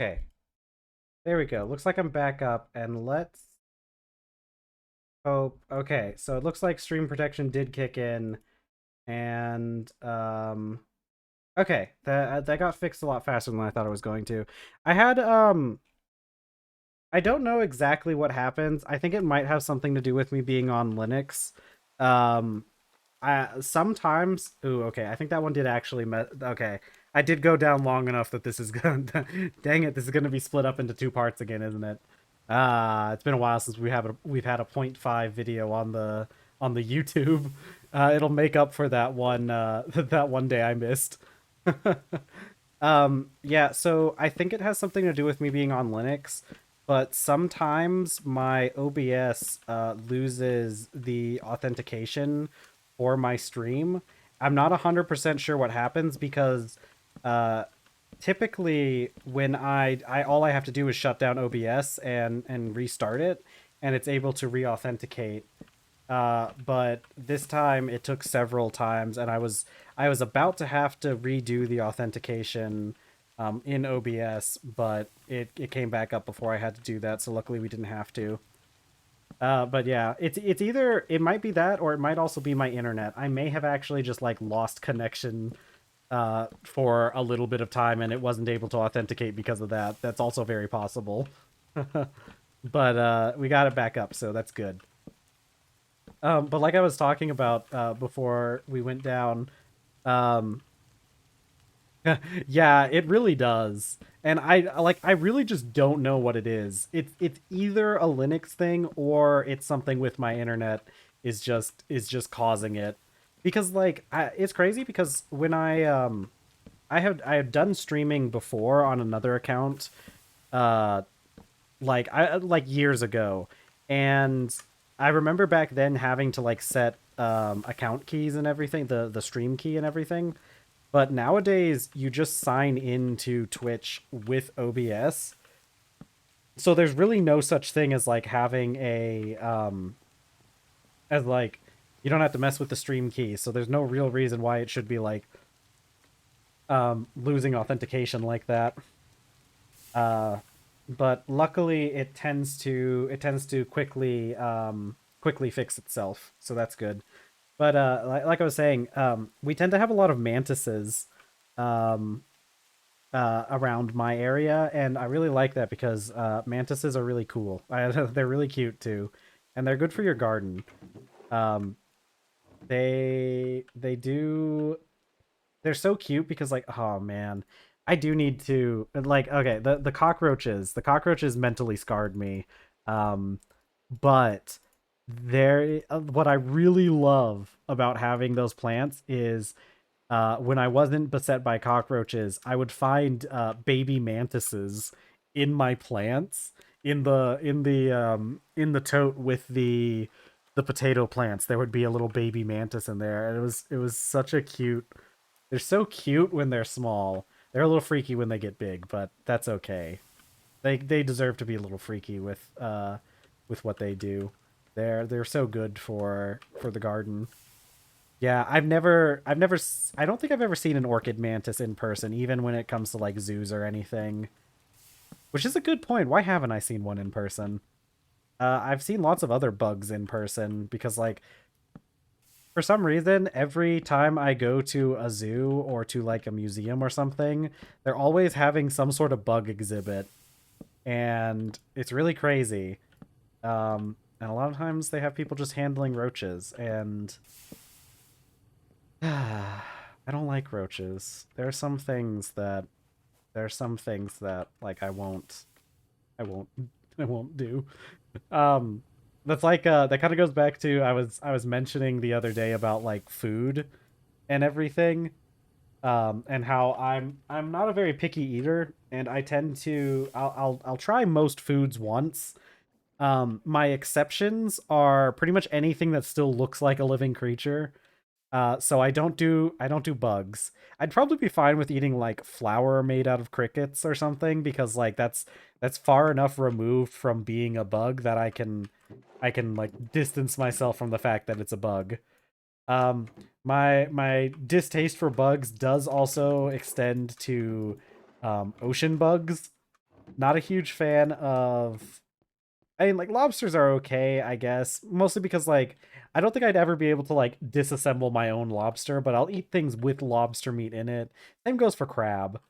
Okay, there we go. Looks like I'm back up, and let's hope. Okay, so it looks like stream protection did kick in, and okay, that got fixed a lot faster than I thought it was going to. I had I don't know exactly what happens. I think it might have something to do with me being on Linux. Um, I sometimes. Ooh, okay. I think that one did actually. Okay, I did go down long enough that this is gonna. Dang it! This is gonna be split up into two parts again, isn't it? It's been a while since we've had a point 0.5 video on the YouTube. It'll make up for that one that one day I missed. Yeah, so I think it has something to do with me being on Linux, but sometimes my OBS loses the authentication for my stream. I'm not 100% sure what happens because uh, typically when I all I have to do is shut down OBS and restart it, and it's able to re-authenticate. But this time it took several times, and I was about to have to redo the authentication in OBS, but it came back up before I had to do that. So luckily we didn't have to. But yeah, it's either it might be that or it might also be my internet. I may have actually just like lost connection for a little bit of time and it wasn't able to authenticate because of that. That's also very possible. But we got it back up, so that's good. But like I was talking about before we went down, um, yeah, it really does. And I really just don't know what it is. It's either a Linux thing or it's something with my internet is just causing it. Because it's crazy because when I have done streaming before on another account, uh like years ago, and I remember back then having to like set account keys and everything, the stream key and everything. But nowadays you just sign into Twitch with OBS. So there's really no such thing as like having a as like you don't have to mess with the stream key. So there's no real reason why it should be like losing authentication like that. Uh but luckily it tends to quickly fix itself. So that's good. But like I was saying, we tend to have a lot of mantises um, around my area, and I really like that because mantises are really cool. They're really cute too, and they're good for your garden. Um, they do they're so cute because like oh man, I do need to like okay the cockroaches mentally scarred me, um, but there what I really love about having those plants is when I wasn't beset by cockroaches, I would find baby mantises in my plants in the tote with the potato plants. There would be a little baby mantis in there, and it was such a cute. They're so cute when they're small. They're a little freaky when they get big, but that's okay. They deserve to be a little freaky with what they do. They're so good for the garden. Yeah, I don't think I've ever seen an orchid mantis in person, even when it comes to like zoos or anything. Which is a good point. Why haven't I seen one in person? I've seen lots of other bugs in person because like for some reason every time I go to a zoo or to like a museum or something, they're always having some sort of bug exhibit, and it's really crazy. And a lot of times they have people just handling roaches, and I don't like roaches. There are some things that like I won't I won't do. Um that's like that kind of goes back to I was mentioning the other day about like food and everything. And how I'm not a very picky eater, and I tend to I'll try most foods once. My exceptions are pretty much anything that still looks like a living creature. So I don't do bugs. I'd probably be fine with eating like flour made out of crickets or something because like that's far enough removed from being a bug that I can like distance myself from the fact that it's a bug. Um my distaste for bugs does also extend to ocean bugs. Not a huge fan of. I mean, like lobsters are okay, I guess. Mostly because like I don't think I'd ever be able to like disassemble my own lobster, but I'll eat things with lobster meat in it. Same goes for crab.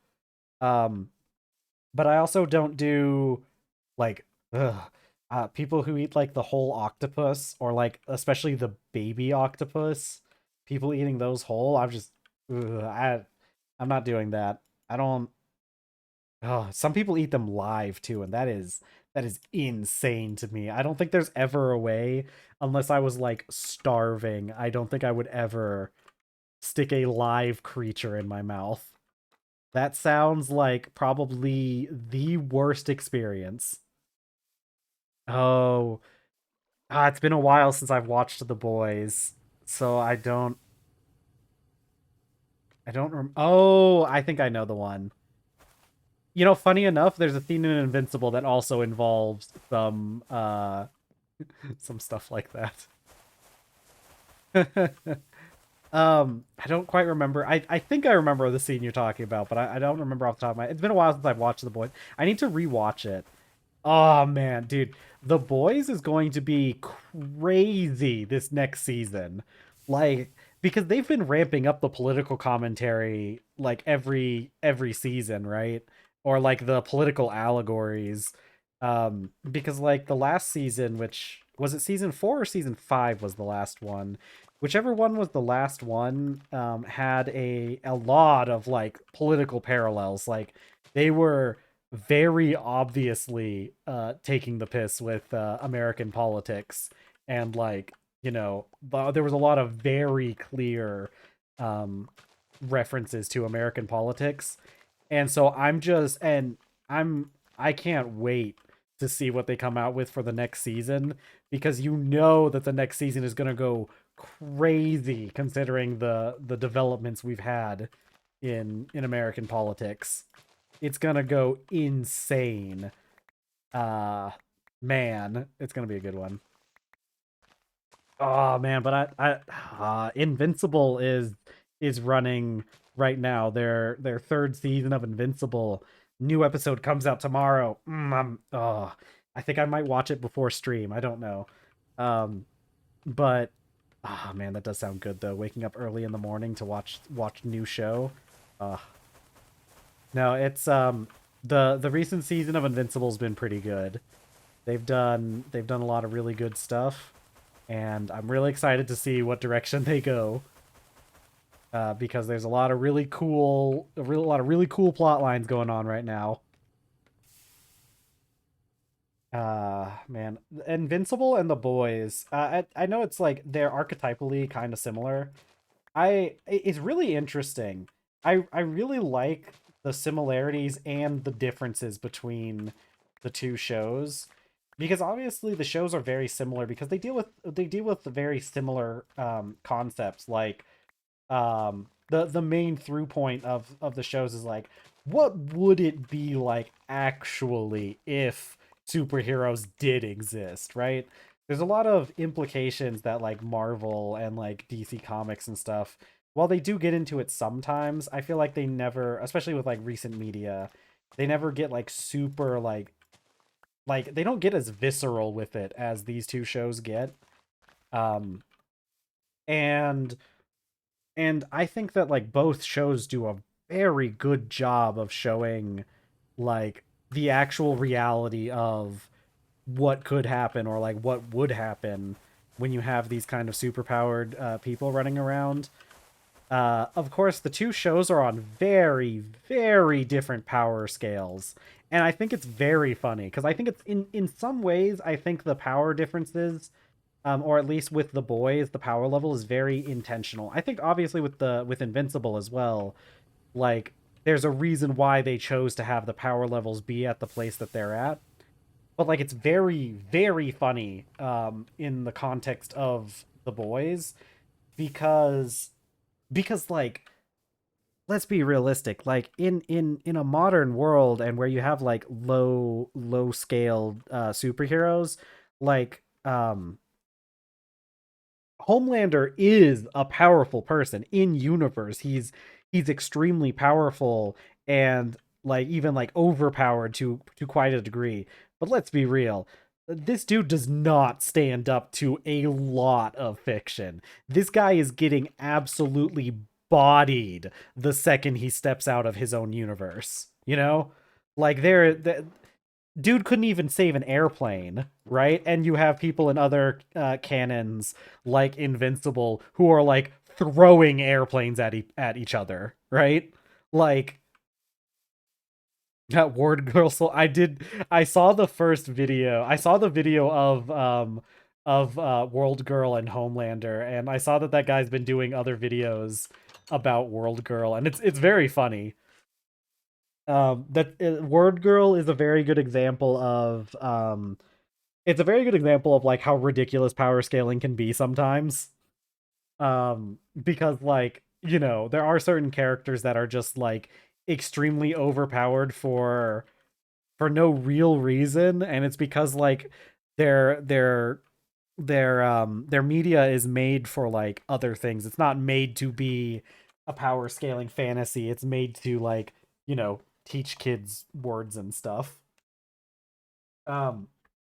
Um, but I also don't do like ugh, people who eat like the whole octopus or like especially the baby octopus. People eating those whole, I'm just I'm not doing that. I don't. Oh, some people eat them live too, and that is insane to me. I don't think there's ever a way, unless I was like starving. I don't think I would ever stick a live creature in my mouth. That sounds like probably the worst experience. Oh, it's been a while since I've watched The Boys, so Oh, I think I know the one. You know, funny enough, there's a theme in Invincible that also involves some stuff like that. I don't quite remember. I think I remember the scene you're talking about, but I don't remember off the top of my. It's been a while since I've watched The Boys. I need to rewatch it. Oh man, dude, The Boys is going to be crazy this next season. Like because they've been ramping up the political commentary like every season, right? Or like the political allegories. Because like the last season, which was it season 4 or season 5 was the last one. Whichever one was the last one, had a lot of like political parallels. Like they were very obviously taking the piss with American politics and like there was a lot of very clear um, references to American politics, and so I can't wait to see what they come out with for the next season because you know that the next season is going to go crazy considering the developments we've had in American politics. It's gonna go insane. Uh Man, it's gonna be a good one. Oh man, but Invincible is running right now. Their third season of Invincible. New episode comes out tomorrow. I think I might watch it before stream. I don't know. Um, but man, that does sound good though. Waking up early in the morning to watch new show. Uh no, it's the recent season of Invincible's been pretty good. They've done a lot of really good stuff, and I'm really excited to see what direction they go. Because there's a lot of really cool plot lines going on right now. Man, Invincible and The Boys. I know it's like they're archetypally kind of similar. It's really interesting. I really like the similarities and the differences between the two shows because obviously the shows are very similar because they deal with very similar concepts like the main through point of the shows is like what would it be like actually if superheroes did exist, right? There's a lot of implications that like Marvel and like DC Comics and stuff, while they do get into it sometimes, I feel like they never, especially with like recent media, they never get like super like they don't get as visceral with it as these two shows get. Um and and I think that like both shows do a very good job of showing like the actual reality of what could happen or like what would happen when you have these kind of superpowered people running around. Of course, the two shows are on very, very different power scales, and I think it's very funny because I think it's in some ways I think the power differences, or at least with the boys, the power level is very intentional. I think obviously with Invincible as well, like there's a reason why they chose to have the power levels be at the place that they're at, but like it's very, very funny in the context of the boys because like let's be realistic, like in a modern world and where you have like low scale superheroes, like Homelander is a powerful person in universe. He's extremely powerful, and like even like overpowered to quite a degree. But let's be real. This dude does not stand up to a lot of fiction. This guy is getting absolutely bodied the second he steps out of his own universe. You know? Like dude couldn't even save an airplane, right? And you have people in other canons like Invincible who are like throwing airplanes at each other, right? Like that Ward Girl. So I saw the first video. I saw the video of World Girl and Homelander, and I saw that guy's been doing other videos about World Girl, and it's very funny. Word Girl is a very good example of it's a very good example of like how ridiculous power scaling can be sometimes. Because like, there are certain characters that are just like extremely overpowered for no real reason, and it's because like their their their media is made for like other things. It's not made to be a power scaling fantasy. It's made to like, teach kids words and stuff. Um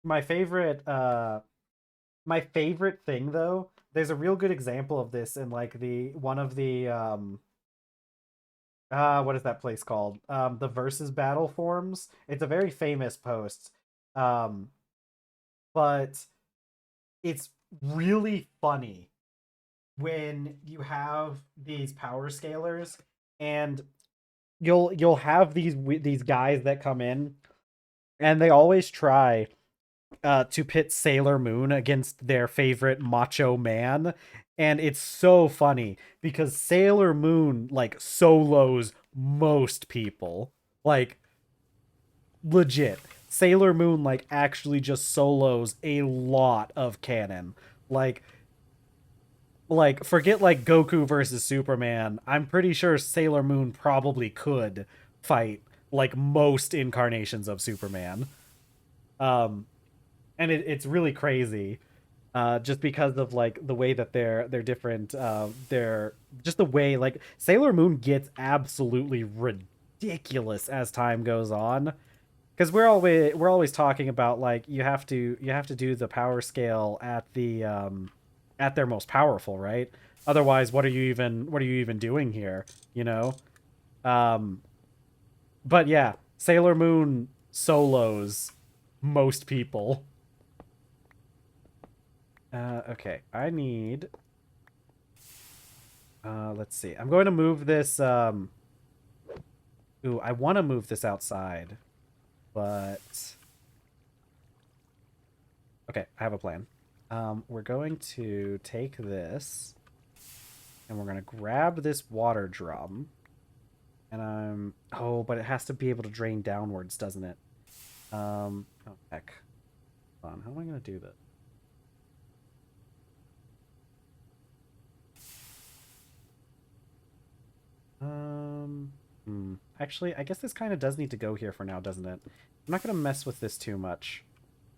my favorite my favorite thing though, there's a real good example of this in like the one of the what is that place called? The versus battle forums. It's a very famous post. Um but it's really funny when you have these power scalers, and you'll have these guys that come in, and they always try to pit Sailor Moon against their favorite macho man. And it's so funny because Sailor Moon like solos most people. Like legit. Sailor Moon like actually just solos a lot of canon. Like forget like Goku versus Superman. I'm pretty sure Sailor Moon probably could fight like most incarnations of Superman. Um and it's really crazy. Just because of like the way that they're different. They're just the way like Sailor Moon gets absolutely ridiculous as time goes on, because we're always talking about like you have to do the power scale at their most powerful, right? Otherwise, what are you even doing here? You know. Um, but yeah, Sailor Moon solos most people. Okay, I need. Let's see. I'm going to move this. Ooh, I want to move this outside, but okay, I have a plan. We're going to take this, and we're gonna grab this water drum, and oh, but it has to be able to drain downwards, doesn't it? Oh heck, hold on. How am I gonna do this? Actually, I guess this kind of does need to go here for now, doesn't it? I'm not gonna mess with this too much.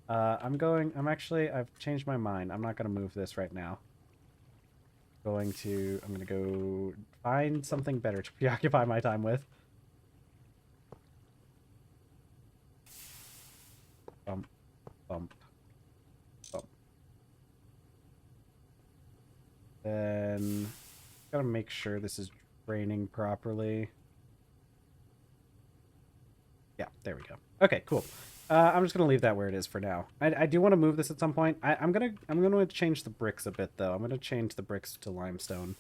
I've changed my mind. I'm not gonna move this right now. I'm gonna go find something better to preoccupy my time with. Bump, bump, bump. Then, gotta make sure this is draining properly. Yeah, there we go. Okay, cool. I'm just gonna leave that where it is for now. I do want to move this at some point. I'm gonna change the bricks a bit though. I'm gonna change the bricks to limestone.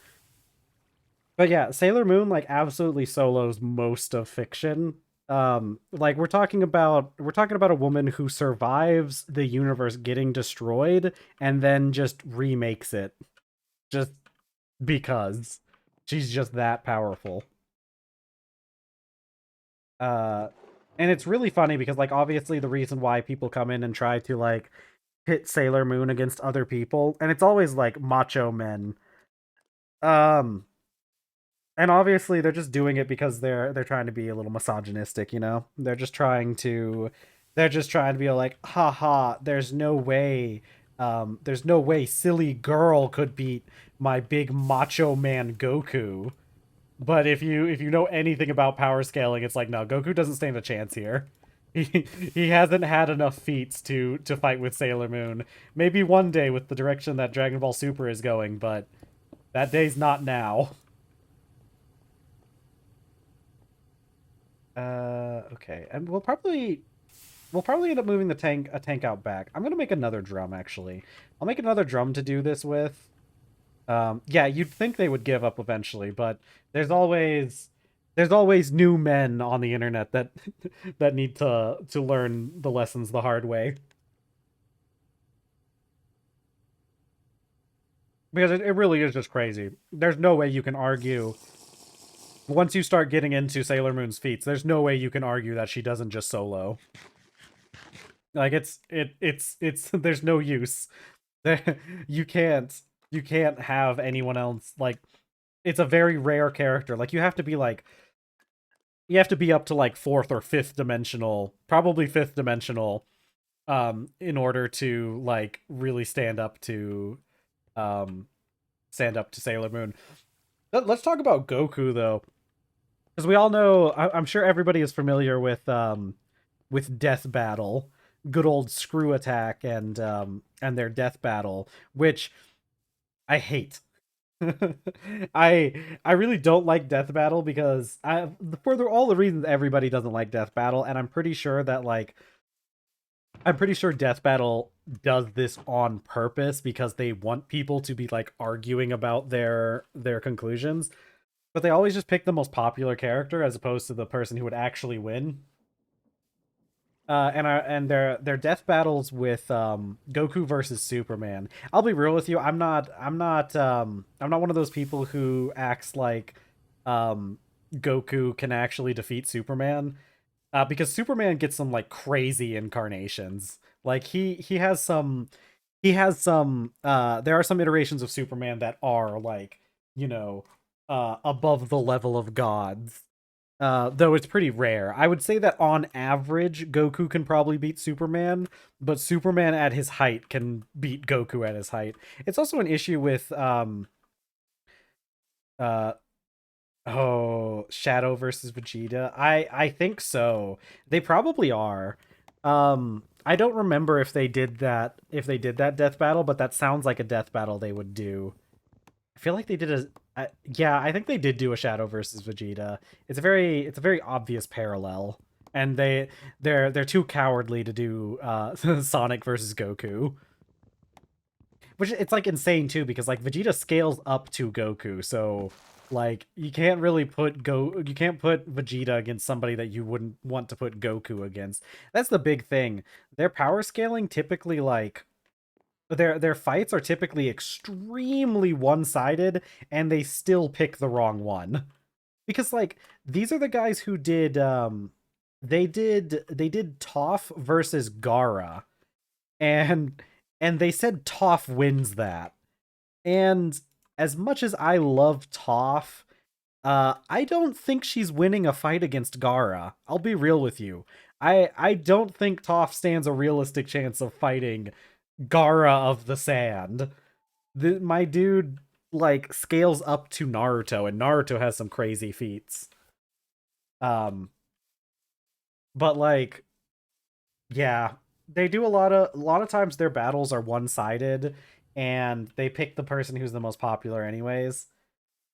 But yeah, Sailor Moon like absolutely solos most of fiction. Like we're talking about a woman who survives the universe getting destroyed and then just remakes it just because she's just that powerful. Uh and it's really funny because like obviously the reason why people come in and try to like pit Sailor Moon against other people, and it's always like macho men. Um and obviously they're just doing it because they're trying to be a little misogynistic, you know? They're just trying to be like, haha, there's no way silly girl could beat my big macho man Goku. But if you know anything about power scaling, it's like no, Goku doesn't stand a chance here. He hasn't had enough feats to fight with Sailor Moon. Maybe one day with the direction that Dragon Ball Super is going, but that day's not now. Okay, and we'll probably end up moving a tank out back. I'm gonna make another drum actually. I'll make another drum to do this with. Yeah, you'd think they would give up eventually, but there's always there's always new men on the internet that that need to learn the lessons the hard way. Because it really is just crazy. There's no way you can argue once you start getting into Sailor Moon's feats, there's no way you can argue that she doesn't just solo. Like it's there's no use. You can't have anyone else like it's a very rare character. Like you have to be up to like fourth or fifth dimensional, probably fifth dimensional, in order to like really um stand up to Sailor Moon. Let's talk about Goku though, because we all know I'm sure everybody is familiar with Death Battle, good old Screw Attack, and their Death Battle, which I hate. I really don't like Death Battle because for all the reasons everybody doesn't like Death Battle, and I'm pretty sure Death Battle does this on purpose because they want people to be like arguing about their conclusions, but they always just pick the most popular character as opposed to the person who would actually win. And their death battles with Goku versus Superman. I'll be real with you. I'm not one of those people who acts like Goku can actually defeat Superman. Because Superman gets some like crazy incarnations. Like he has some there are some iterations of Superman that are like, you know, above the level of gods. Though it's pretty rare. I would say that on average, Goku can probably beat Superman, but Superman at his height can beat Goku at his height. It's also an issue with uh oh, Shadow versus Vegeta. I think so. They probably are. I don't remember if they did that death battle, but that sounds like a death battle they would do. I feel like they did yeah, I think they did do a Shadow versus Vegeta. It's a very obvious parallel, and they're too cowardly to do Sonic versus Goku, which it's like insane too because like Vegeta scales up to Goku, so like you can't put Vegeta against somebody that you wouldn't want to put Goku against. That's the big thing. Their power scaling typically like their fights are typically extremely one-sided and they still pick the wrong one. Because like these are the guys who did they did Toph versus Gara and they said Toph wins that. And as much as I love Toph, I don't think she's winning a fight against Gara. I'll be real with you. I don't think Toph stands a realistic chance of fighting Gara of the Sand. My dude like scales up to Naruto, and Naruto has some crazy feats. Um, but like, yeah, they do a lot of times their battles are one-sided, and they pick the person who's the most popular anyways.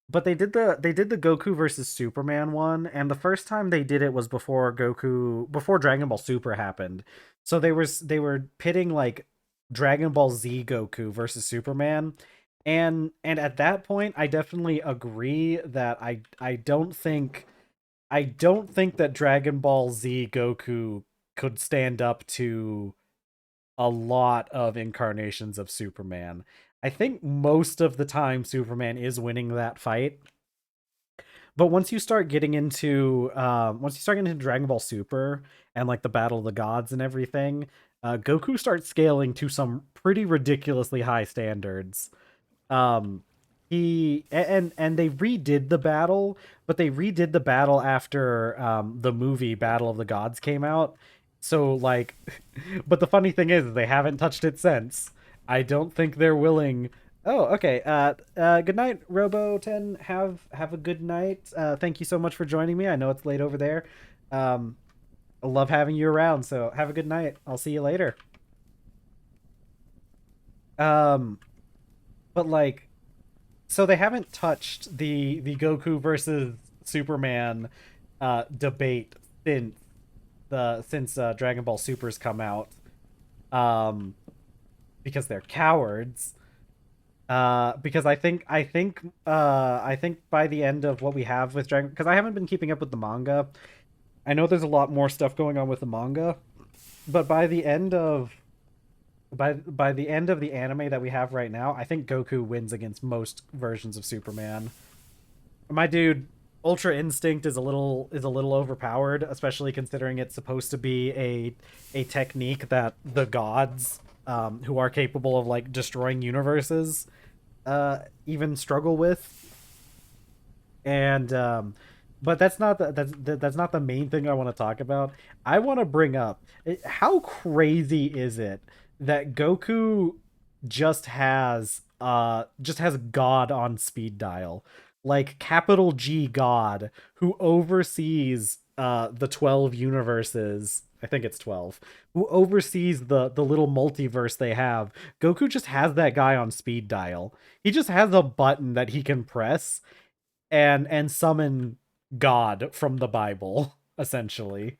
But they did the Goku versus Superman one, and the first time they did it was before Dragon Ball Super happened. So they were pitting like Dragon Ball Z Goku versus Superman. And at that point I definitely agree that I don't think that Dragon Ball Z Goku could stand up to a lot of incarnations of Superman. I think most of the time Superman is winning that fight, but once you start getting into Dragon Ball Super and like the Battle of the Gods and everything, Goku starts scaling to some pretty ridiculously high standards. Um, and they redid the battle, but they redid the battle after the movie Battle of the Gods came out. So like, but the funny thing is they haven't touched it since. I don't think they're willing Oh, okay. Good night, Robo10. Have a good night. Thank you so much for joining me. I know it's late over there. Um, I love having you around. So have a good night. I'll see you later. Um, but like, so they haven't touched the Goku versus Superman debate since Dragon Ball Super's come out. Um, because they're cowards. Because I think by the end of what we have with Dragon, because I haven't been keeping up with the manga. I know there's a lot more stuff going on with the manga, but by the end of the anime that we have right now, I think Goku wins against most versions of Superman. My dude, Ultra Instinct is a little overpowered, especially considering it's supposed to be a technique that the gods, who are capable of like destroying universes, even struggle with. And but that's not the main thing I want to talk about. I want to bring up how crazy is it that Goku just has God on speed dial, like capital G God, who oversees the 12 universes. I think it's 12. Who oversees the little multiverse they have. Goku just has that guy on speed dial. He just has a button that he can press and summon God from the Bible, essentially.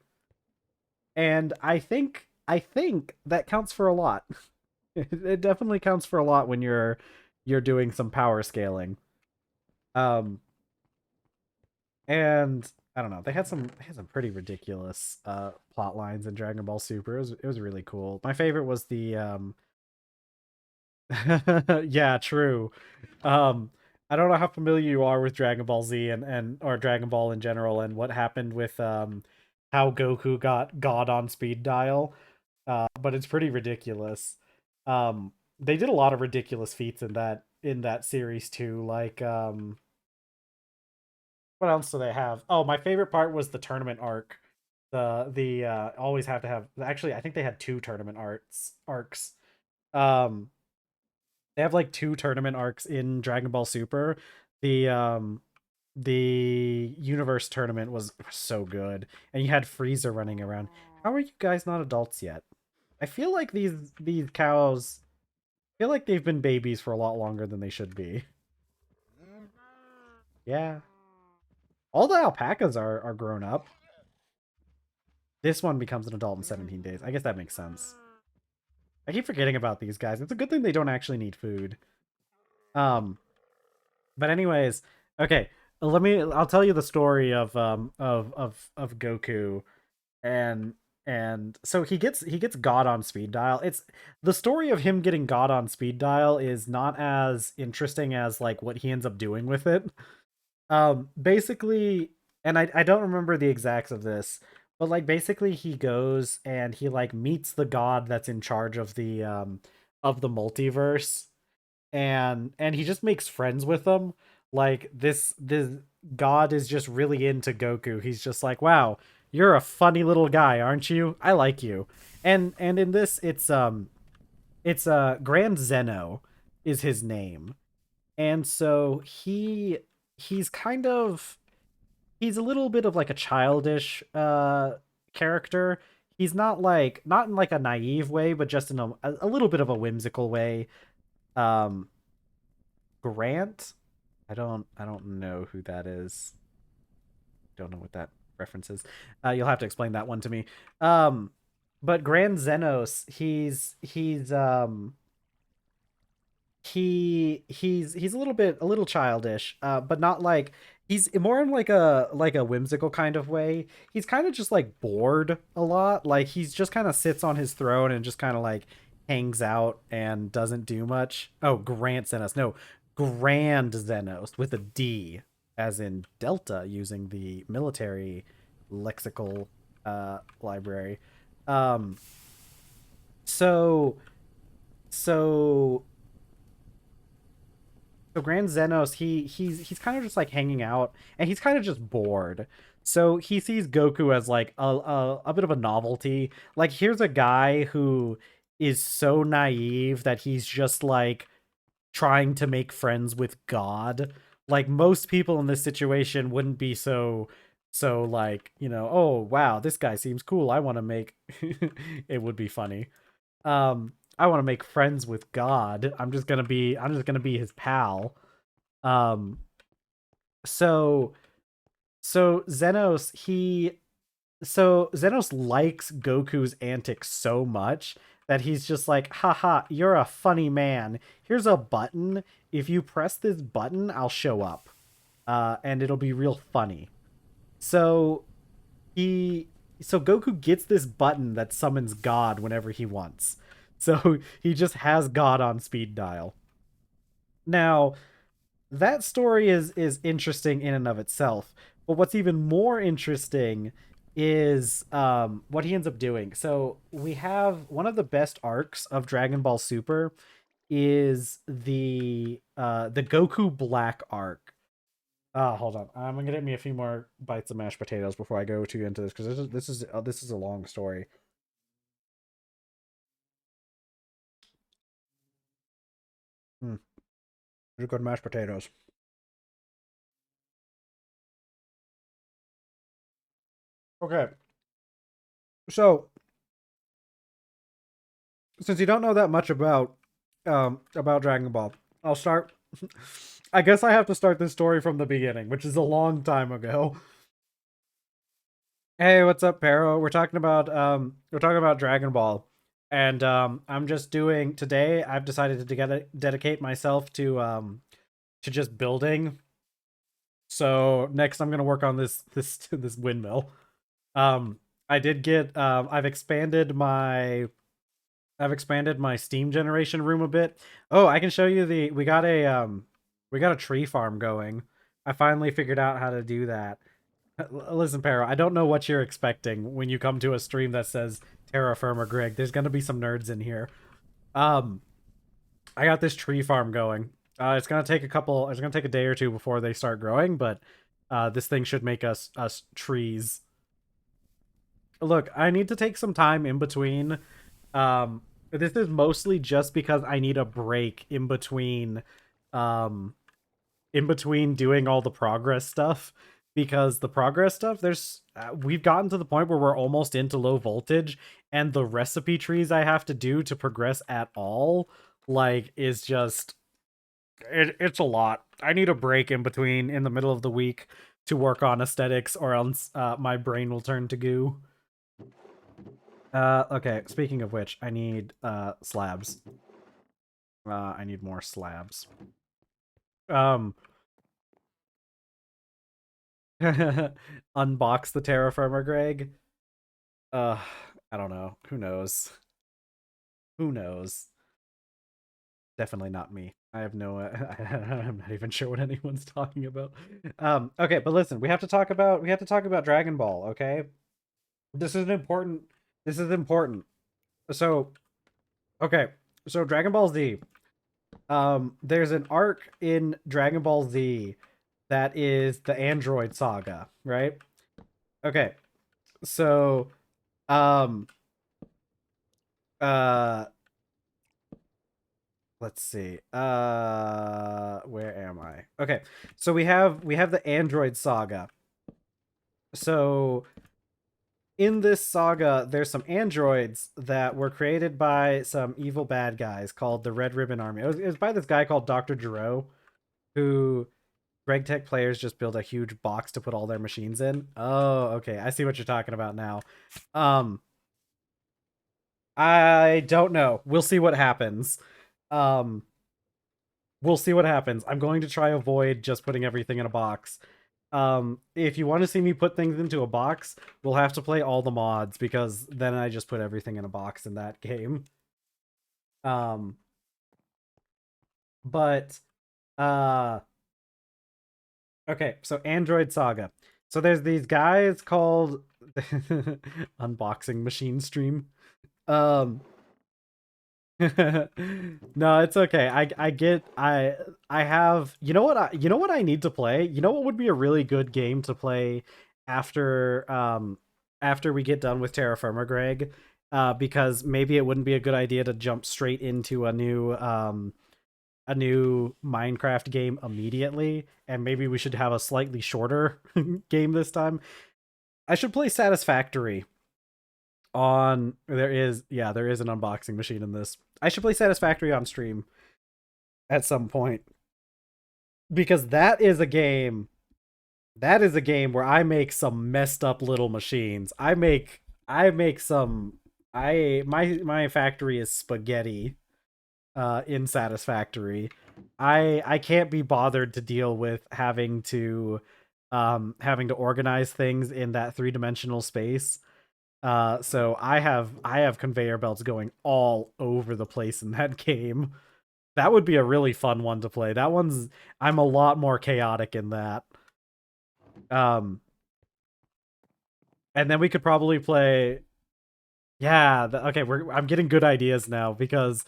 And I think that counts for a lot. It definitely counts for a lot when you're doing some power scaling. Um and I don't know, they had some pretty ridiculous plot lines in Dragon Ball Super. It was really cool. My favorite was the yeah, true. Um, I don't know how familiar you are with Dragon Ball Z and or Dragon Ball in general and what happened with how Goku got God on speed dial. But it's pretty ridiculous. They did a lot of ridiculous feats in that series too. Like what else do they have? Oh, my favorite part was the tournament arc. The always have to have, actually I think they had two tournament arcs. Um they have like two tournament arcs in Dragon Ball Super. The um the universe tournament was so good, and you had Frieza running around. How are you guys not adults yet? I feel like these cows feel like they've been babies for a lot longer than they should be. Yeah. All the alpacas are grown up. This one becomes an adult in 17 days. I guess that makes sense. I keep forgetting about these guys. It's a good thing they don't actually need food. Um But anyways, okay. I'll tell you the story of Goku and so he gets God on speed dial. It's the story of him getting God on speed dial is not as interesting as like what he ends up doing with it. Basically, and I don't remember the exacts of this, but like basically he goes and he like meets the god that's in charge of the multiverse, and he just makes friends with them. Like this god is just really into Goku. He's just like, "Wow, you're a funny little guy, aren't you? I like you." And in this it's Grand Zeno is his name. And so he's kind of he's a little bit of like a childish character. He's not in like a naive way, but just in a little bit of a whimsical way. Um Grant. I don't know who that is. Don't know what that reference is. You'll have to explain that one to me. But Grand Zenos, he's a little childish, but not like he's more in like a whimsical kind of way. He's kind of just like bored a lot. Like he's just kind of sits on his throne and just kind of like hangs out and doesn't do much. Oh, Grant Zenos. No, Grand Zenos with a D as in Delta using the military lexical library. Um so so so Grand Zenos, he's kind of just like hanging out, and he's kind of just bored. So he sees Goku as like a bit of a novelty. Like here's a guy who is so naive that he's just like trying to make friends with God. Like most people in this situation wouldn't be so like, oh wow, this guy seems cool. I want to make it would be funny. I want to make friends with God. I'm just going to be his pal. Um so so Xenos he so Xenos likes Goku's antics so much that he's just like, haha, you're a funny man. Here's a button. If you press this button, I'll show up. And it'll be real funny. So he so Goku gets this button that summons God whenever he wants. So he just has God on speed dial. Now, that story is interesting in and of itself. But what's even more interesting is what he ends up doing. So we have one of the best arcs of Dragon Ball Super is the Goku Black arc. Hold on. I'm gonna get me a few more bites of mashed potatoes before I go too into this because this is a long story. Hmm. These are good mashed potatoes. Okay, so since you don't know that much about Dragon Ball, I'll start. I guess I have to start this story from the beginning, which is a long time ago. Hey, what's up, Pero? We're talking about Dragon Ball, and I'm just doing today. I've decided to dedicate myself to just building. So next, I'm gonna work on this windmill. Um, I did get I've expanded my steam generation room a bit. Oh, I can show you the we got a tree farm going. I finally figured out how to do that. Listen, Para, I don't know what you're expecting when you come to a stream that says TerrafirmaGreg. There's gonna be some nerds in here. Um, I got this tree farm going. It's gonna take a day or two before they start growing, but this thing should make us trees. Look, I need to take some time in between. This is mostly just because I need a break um, in between doing all the progress stuff. Because the progress stuff, we've gotten to the point where we're almost into low voltage, and the recipe trees I have to do to progress at all, like, is just it's a lot. I need a break in between in the middle of the week to work on aesthetics, or else my brain will turn to goo. Okay, speaking of which, I need slabs. I need more slabs. Um Unbox the terra firma, Greg. Uh I don't know. Who knows? Who knows? Definitely not me. I have no I'm not even sure what anyone's talking about. Okay, but listen, we have to talk about Dragon Ball, okay? This is important. This is important. So, okay. So Dragon Ball Z. There's an arc in Dragon Ball Z that is the Android Saga, right? Okay. So, um uh let's see. Where am I? Okay. So we have the Android Saga. So in this saga, there's some androids that were created by some evil bad guys called the Red Ribbon Army. It was by this guy called Dr. Gero, who Greg Tech players just build a huge box to put all their machines in. Oh, okay. I see what you're talking about now. Um, I don't know. We'll see what happens. Um, we'll see what happens. I'm going to try avoid just putting everything in a box. If you want to see me put things into a box, we'll have to play all the mods because then I just put everything in a box in that game. Um, but uh okay, so Android Saga. So there's these guys called Unboxing Machine Stream. Um no, it's okay. I have you know what I need to play? You know what would be a really good game to play after after we get done with Terra Firma, Greg? Because maybe it wouldn't be a good idea to jump straight into a new a new Minecraft game immediately, and maybe we should have a slightly shorter game this time. I should play Satisfactory on there is an unboxing machine in this. I should play Satisfactory on stream at some point because that is a game where I make some messed up little machines. I make some I my factory is spaghetti in Satisfactory. I can't be bothered to deal with having to organize things in that three-dimensional space. So I have conveyor belts going all over the place in that game. That would be a really fun one to play. That one's I'm a lot more chaotic in that. Um and then we could probably play yeah, okay, I'm getting good ideas now because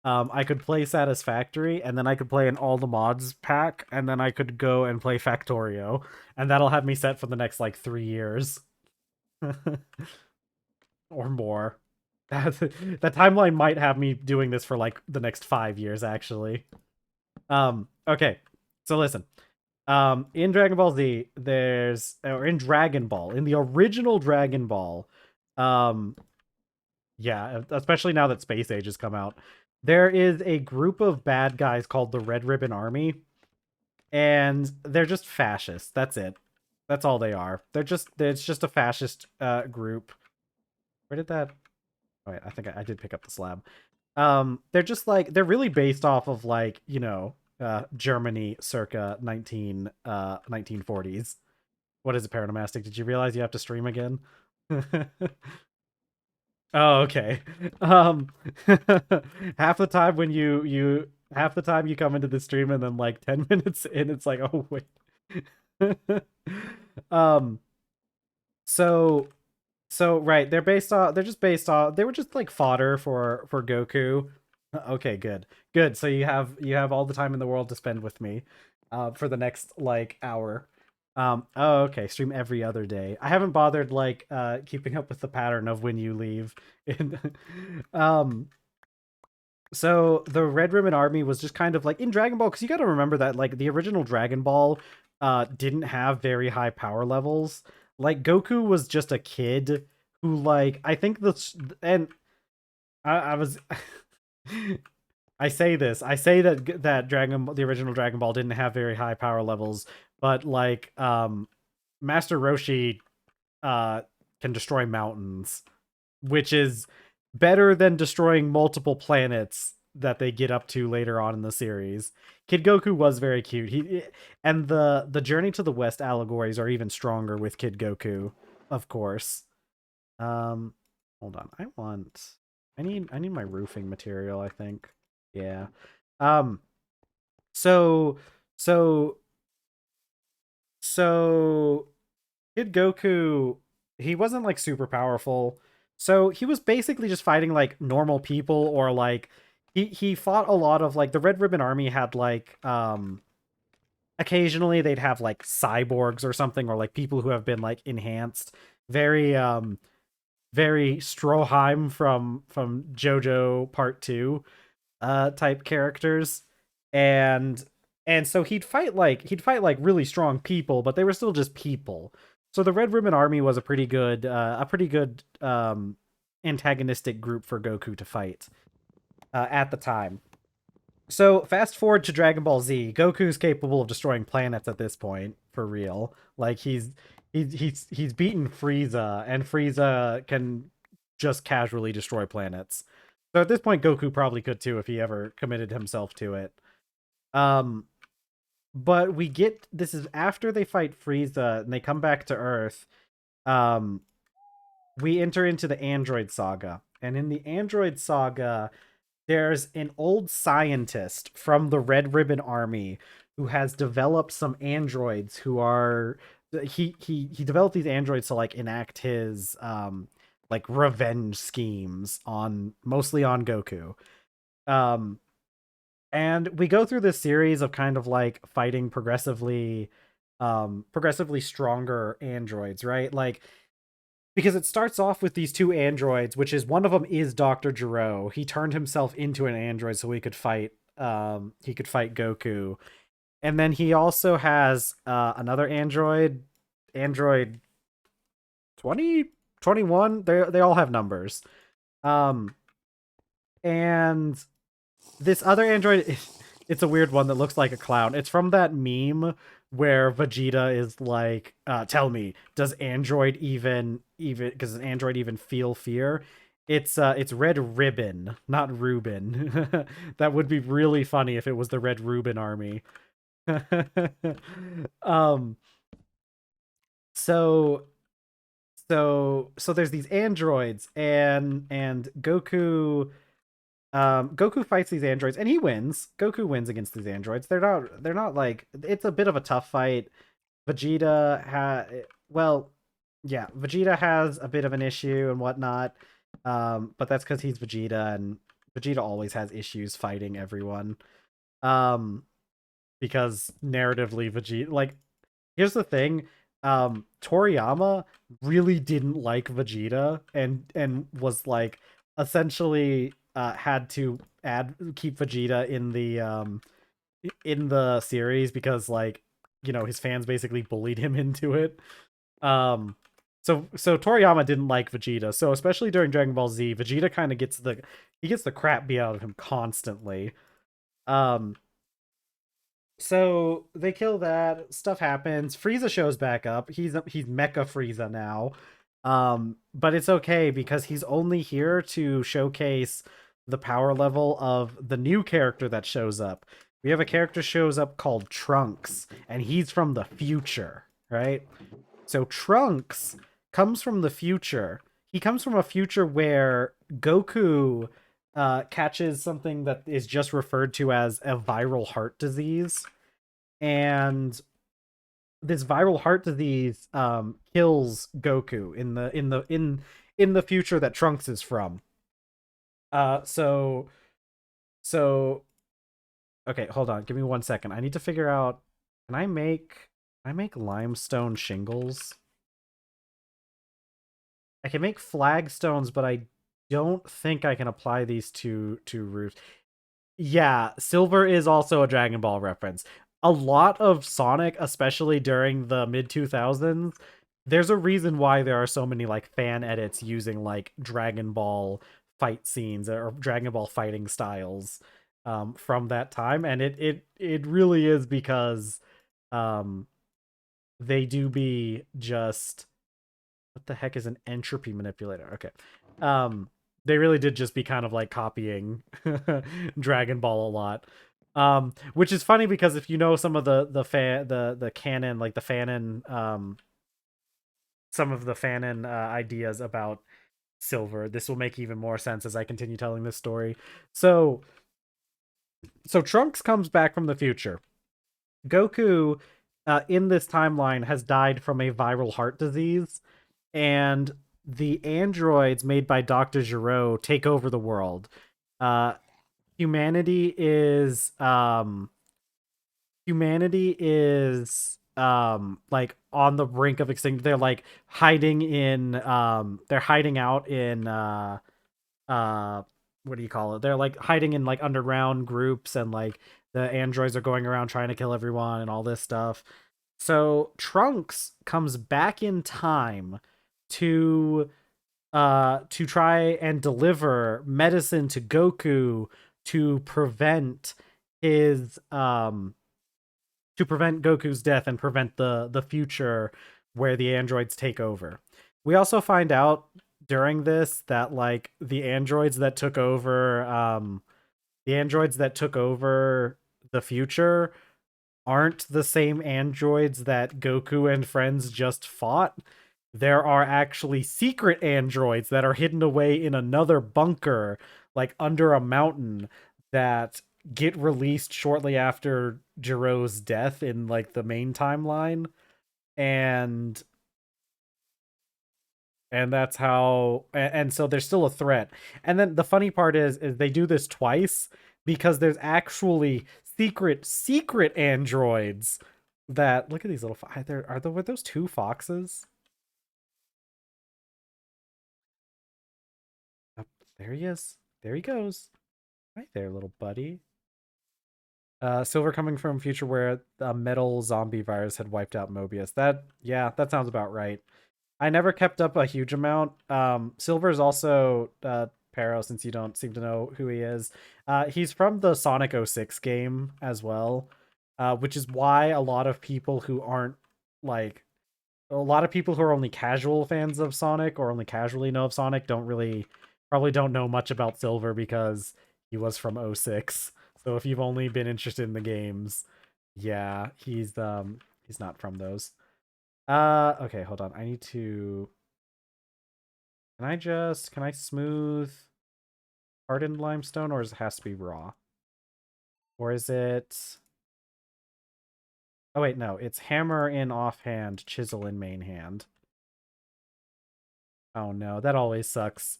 I could play Satisfactory and then I could play an all the mods pack and then I could go and play Factorio and that'll have me set for the next like 3 years or more. That timeline might have me doing this for like the next 5 years actually. Okay. So listen. In Dragon Ball Z or in Dragon Ball, in the original Dragon Ball, um yeah, especially now that Space Age has come out. There is a group of bad guys called the Red Ribbon Army, and they're just fascists. That's it. That's all they are. It's just a fascist group. Where did that? Oh, wait, I think I did pick up the slab. They're just like they're really based off of like, Germany circa 1940s. What is it, Paranomastic? Did you realize you have to stream again? Oh, okay. Um, half the time when half the time you come into the stream and then like 10 minutes in, it's like, oh wait. um, so right, they're just based off they were just like fodder for Goku. Okay, good. Good. So you have all the time in the world to spend with me for the next like hour. Oh, okay, stream every other day. I haven't bothered like keeping up with the pattern of when you leave. um so the Red Ribbon Army was just kind of like in Dragon Ball, because you got to remember that like the original Dragon Ball didn't have very high power levels. Like Goku was just a kid who like I think this and I was I say that the original Dragon Ball didn't have very high power levels, but like Master Roshi uh can destroy mountains, which is better than destroying multiple planets that they get up to later on in the series. Kid Goku was very cute. And the Journey to the West allegories are even stronger with Kid Goku, of course. Hold on. I need my roofing material, I think. Yeah. Um so so so Kid Goku, he wasn't like super powerful. So he was basically just fighting like normal people, or like he fought a lot of like the Red Ribbon Army had like occasionally they'd have like cyborgs or something, or like people who have been like enhanced. Very very Stroheim from JoJo Part 2 type characters. And so he'd fight like really strong people, but they were still just people. So the Red Ribbon Army was a pretty good antagonistic group for Goku to fight at the time. So fast forward to Dragon Ball Z, Goku's capable of destroying planets at this point for real. Like he's beaten Frieza, and Frieza can just casually destroy planets. So at this point, Goku probably could too if he ever committed himself to it. But this is after they fight Frieza and they come back to Earth. We enter into the Android Saga, and in the Android Saga, there's an old scientist from the Red Ribbon Army who has developed some androids who are he developed these androids to like enact his like revenge schemes on mostly on Goku. And we go through this series of kind of like fighting progressively stronger androids, right? Like because it starts off with these two androids, which is one of them is Dr. Gero. He turned himself into an android so he could fight he could fight Goku. And then he also has another android, Android 20, 21. They all have numbers. Um, and this other android, it's a weird one that looks like a clown. It's from that meme where Vegeta is like, "Tell me, does Android does an Android even feel fear?" It's Red Ribbon, not Reuben. That would be really funny if it was the Red Reuben army. um, so so there's these androids, and Goku fights these androids and he wins. Goku wins against these androids. They're not like, it's a bit of a tough fight. Vegeta well, yeah, Vegeta has a bit of an issue and whatnot. But that's because he's Vegeta, and Vegeta always has issues fighting everyone. Um, because narratively, Vegeta, like, here's the thing. Toriyama really didn't like Vegeta, and was like, essentially had to add keep Vegeta in the series because, like, his fans basically bullied him into it. Um so Toriyama didn't like Vegeta. So especially during Dragon Ball Z, Vegeta kind of gets the crap beat out of him constantly. Um so they kill that, stuff happens, Frieza shows back up. He's Mecha Frieza now. But it's okay because he's only here to showcase the power level of the new character that shows up. We have a character shows up called Trunks, and he's from the future, right? So Trunks comes from the future. He comes from a future where Goku catches something that is just referred to as a viral heart disease, and this viral heart disease kills Goku in the future that Trunks is from. Uh, so so okay, hold on, give me 1 second. I need to figure out. Can I make limestone shingles? I can make flagstones, but I don't think I can apply these to roofs. Yeah, silver is also a Dragon Ball reference. A lot of Sonic, especially during the mid 2000s, there's a reason why there are so many like fan edits using like Dragon Ball fight scenes or Dragon Ball fighting styles from that time, and it really is because um they do be just, what the heck is an entropy manipulator? Okay. Um, they really did just be kind of like copying Dragon Ball a lot. Which is funny because if you know some of the canon, like the fanon, some of the fanon ideas about Silver, this will make even more sense as I continue telling this story. So Trunks comes back from the future. Goku, in this timeline, has died from a viral heart disease, and the androids made by Dr. Gero take over the world. Uh, humanity is like on the brink of extinction. They're like hiding in they're hiding out in uh what do you call it? They're like hiding in like underground groups, and like the androids are going around trying to kill everyone and all this stuff. So Trunks comes back in time to try and deliver medicine to Goku to prevent his to prevent Goku's death and prevent the future where the androids take over. We also find out during this that like the androids that took over the future aren't the same androids that Goku and friends just fought. There are actually secret androids that are hidden away in another bunker, like under a mountain, that get released shortly after Jiro's death in like the main timeline. And that's how, and so there's still a threat. And then the funny part is they do this twice because there's actually secret androids that, look at these little were those two foxes? Oh, there he is. There he goes. Right there, little buddy. Silver coming from a future where a metal zombie virus had wiped out Mobius. Yeah, that sounds about right. I never kept up a huge amount. Silver is also Pero, since you don't seem to know who he is. He's from the Sonic '06 game as well, which is why a lot of people who aren't like a lot of people who are only casual fans of Sonic or only casually know of Sonic probably don't know much about Silver because he was from '06. So if you've only been interested in the games, yeah, he's not from those. Okay, hold on. I need to can I smooth hardened limestone, or does it has to be raw? Or is it Oh wait, no, it's hammer in offhand, chisel in main hand. Oh no, that always sucks.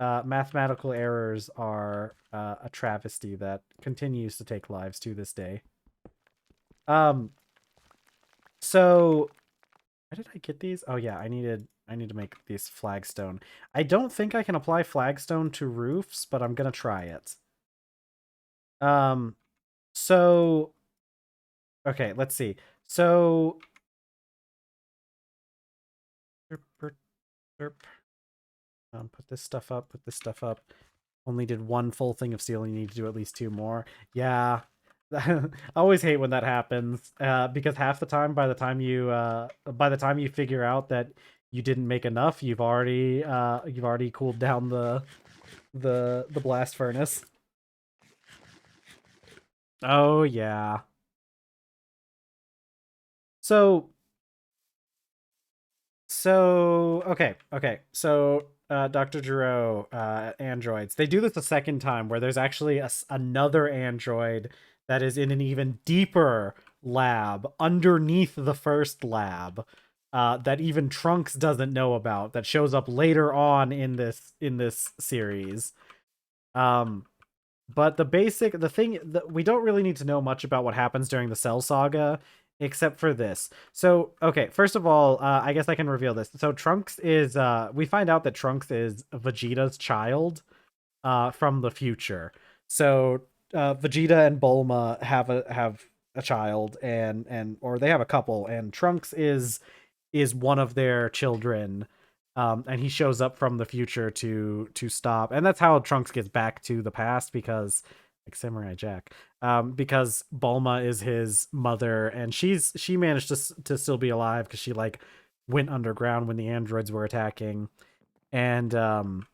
Mathematical errors are a travesty that continues to take lives to this day. Um, so where did I get these? Oh yeah, I need to make these flagstone. I don't think I can apply flagstone to roofs, but I'm gonna try it. Um, so okay, let's see. So derp, derp, derp. Put this stuff up, put this stuff up. Only did one full thing of steel, and you need to do at least two more. Yeah. I always hate when that happens. Because half the time by the time you figure out that you didn't make enough, you've already cooled down the blast furnace. Oh yeah. So okay. So Dr. Giroux, androids. They do this a second time where there's actually another android that is in an even deeper lab underneath the first lab, that even Trunks doesn't know about, that shows up later on in this series. Um but the thing that we don't really need to know much about what happens during the Cell Saga, except for this. So, okay, first of all, I guess I can reveal this. So Trunks is we find out that Trunks is Vegeta's child, from the future. So Vegeta and Bulma have a child, and or they have a couple, and Trunks is one of their children. And he shows up from the future to stop, and that's how Trunks gets back to the past, because like Samurai Jack, because Bulma is his mother, and she managed to still be alive because she like went underground when the androids were attacking, and all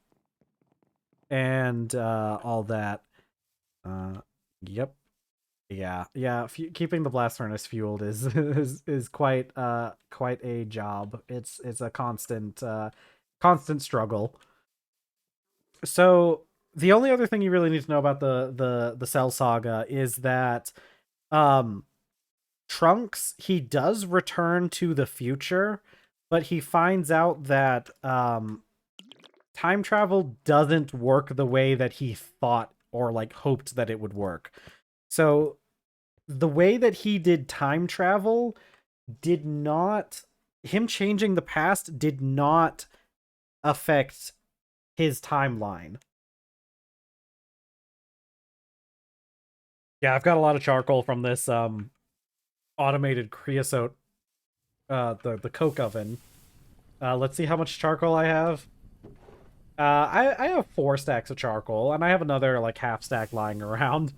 that. Uh, yep. Yeah. Keeping the blast furnace fueled is quite a job. It's a constant struggle. So the only other thing you really need to know about the Cell Saga is that um Trunks, he does return to the future, but he finds out that time travel doesn't work the way that he thought or like hoped that it would work. So the way that he did time travel did not him changing the past did not affect his timeline. Yeah, I've got a lot of charcoal from this automated creosote, the coke oven. Let's see how much charcoal I have. I have 4 stacks of charcoal, and I have another like half stack lying around.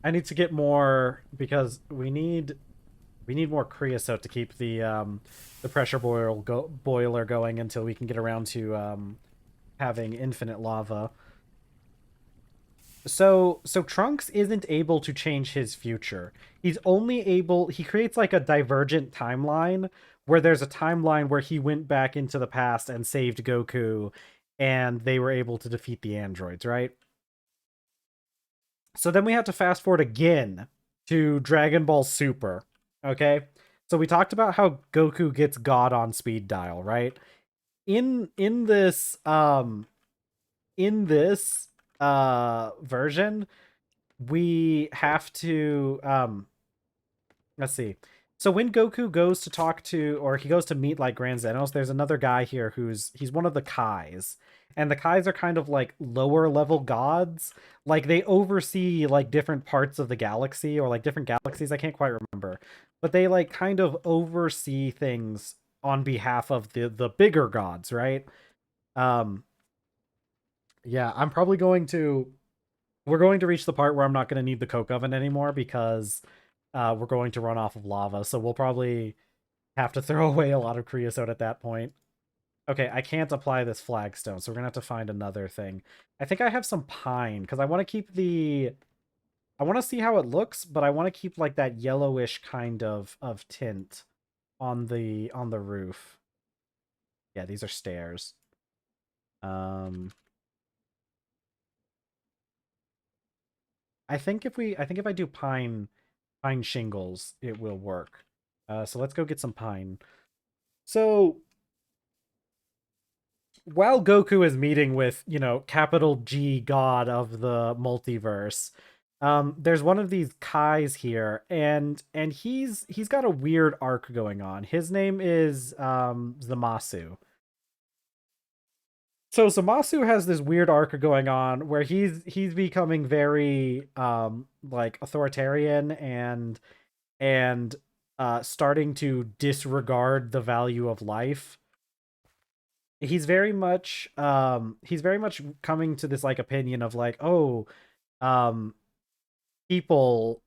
I need to get more because we need more creosote to keep the pressure boiler going until we can get around to having infinite lava. So Trunks isn't able to change his future. He creates like a divergent timeline where there's a timeline where he went back into the past and saved Goku, and they were able to defeat the androids, right? So then we have to fast forward again to Dragon Ball Super. Okay? So we talked about how Goku gets God on speed dial, right? In this version, we have to let's see. So when Goku goes to talk to, or he goes to meet like Grand Zenos, there's another guy here he's one of the Kais, and the Kais are kind of like lower level gods. Like they oversee like different parts of the galaxy or like different galaxies. I can't quite remember, but they like kind of oversee things on behalf of the bigger gods, right? Um, yeah, I'm probably going to. We're going to reach the part where I'm not going to need the coke oven anymore because we're going to run off of lava. So we'll probably have to throw away a lot of creosote at that point. Okay, I can't apply this flagstone, so we're gonna have to find another thing. I think I have some pine because I want to keep the. I want to see how it looks, but I want to keep like that yellowish kind of tint on the roof. Yeah, these are stairs. Um, I think if I do pine shingles, it will work. So let's go get some pine. So while Goku is meeting with, capital G God of the multiverse, there's one of these Kais here, and he's got a weird arc going on. His name is Zamasu. So Zamasu has this weird arc going on where he's becoming very like authoritarian and starting to disregard the value of life. He's very much coming to this like opinion of like, oh, um people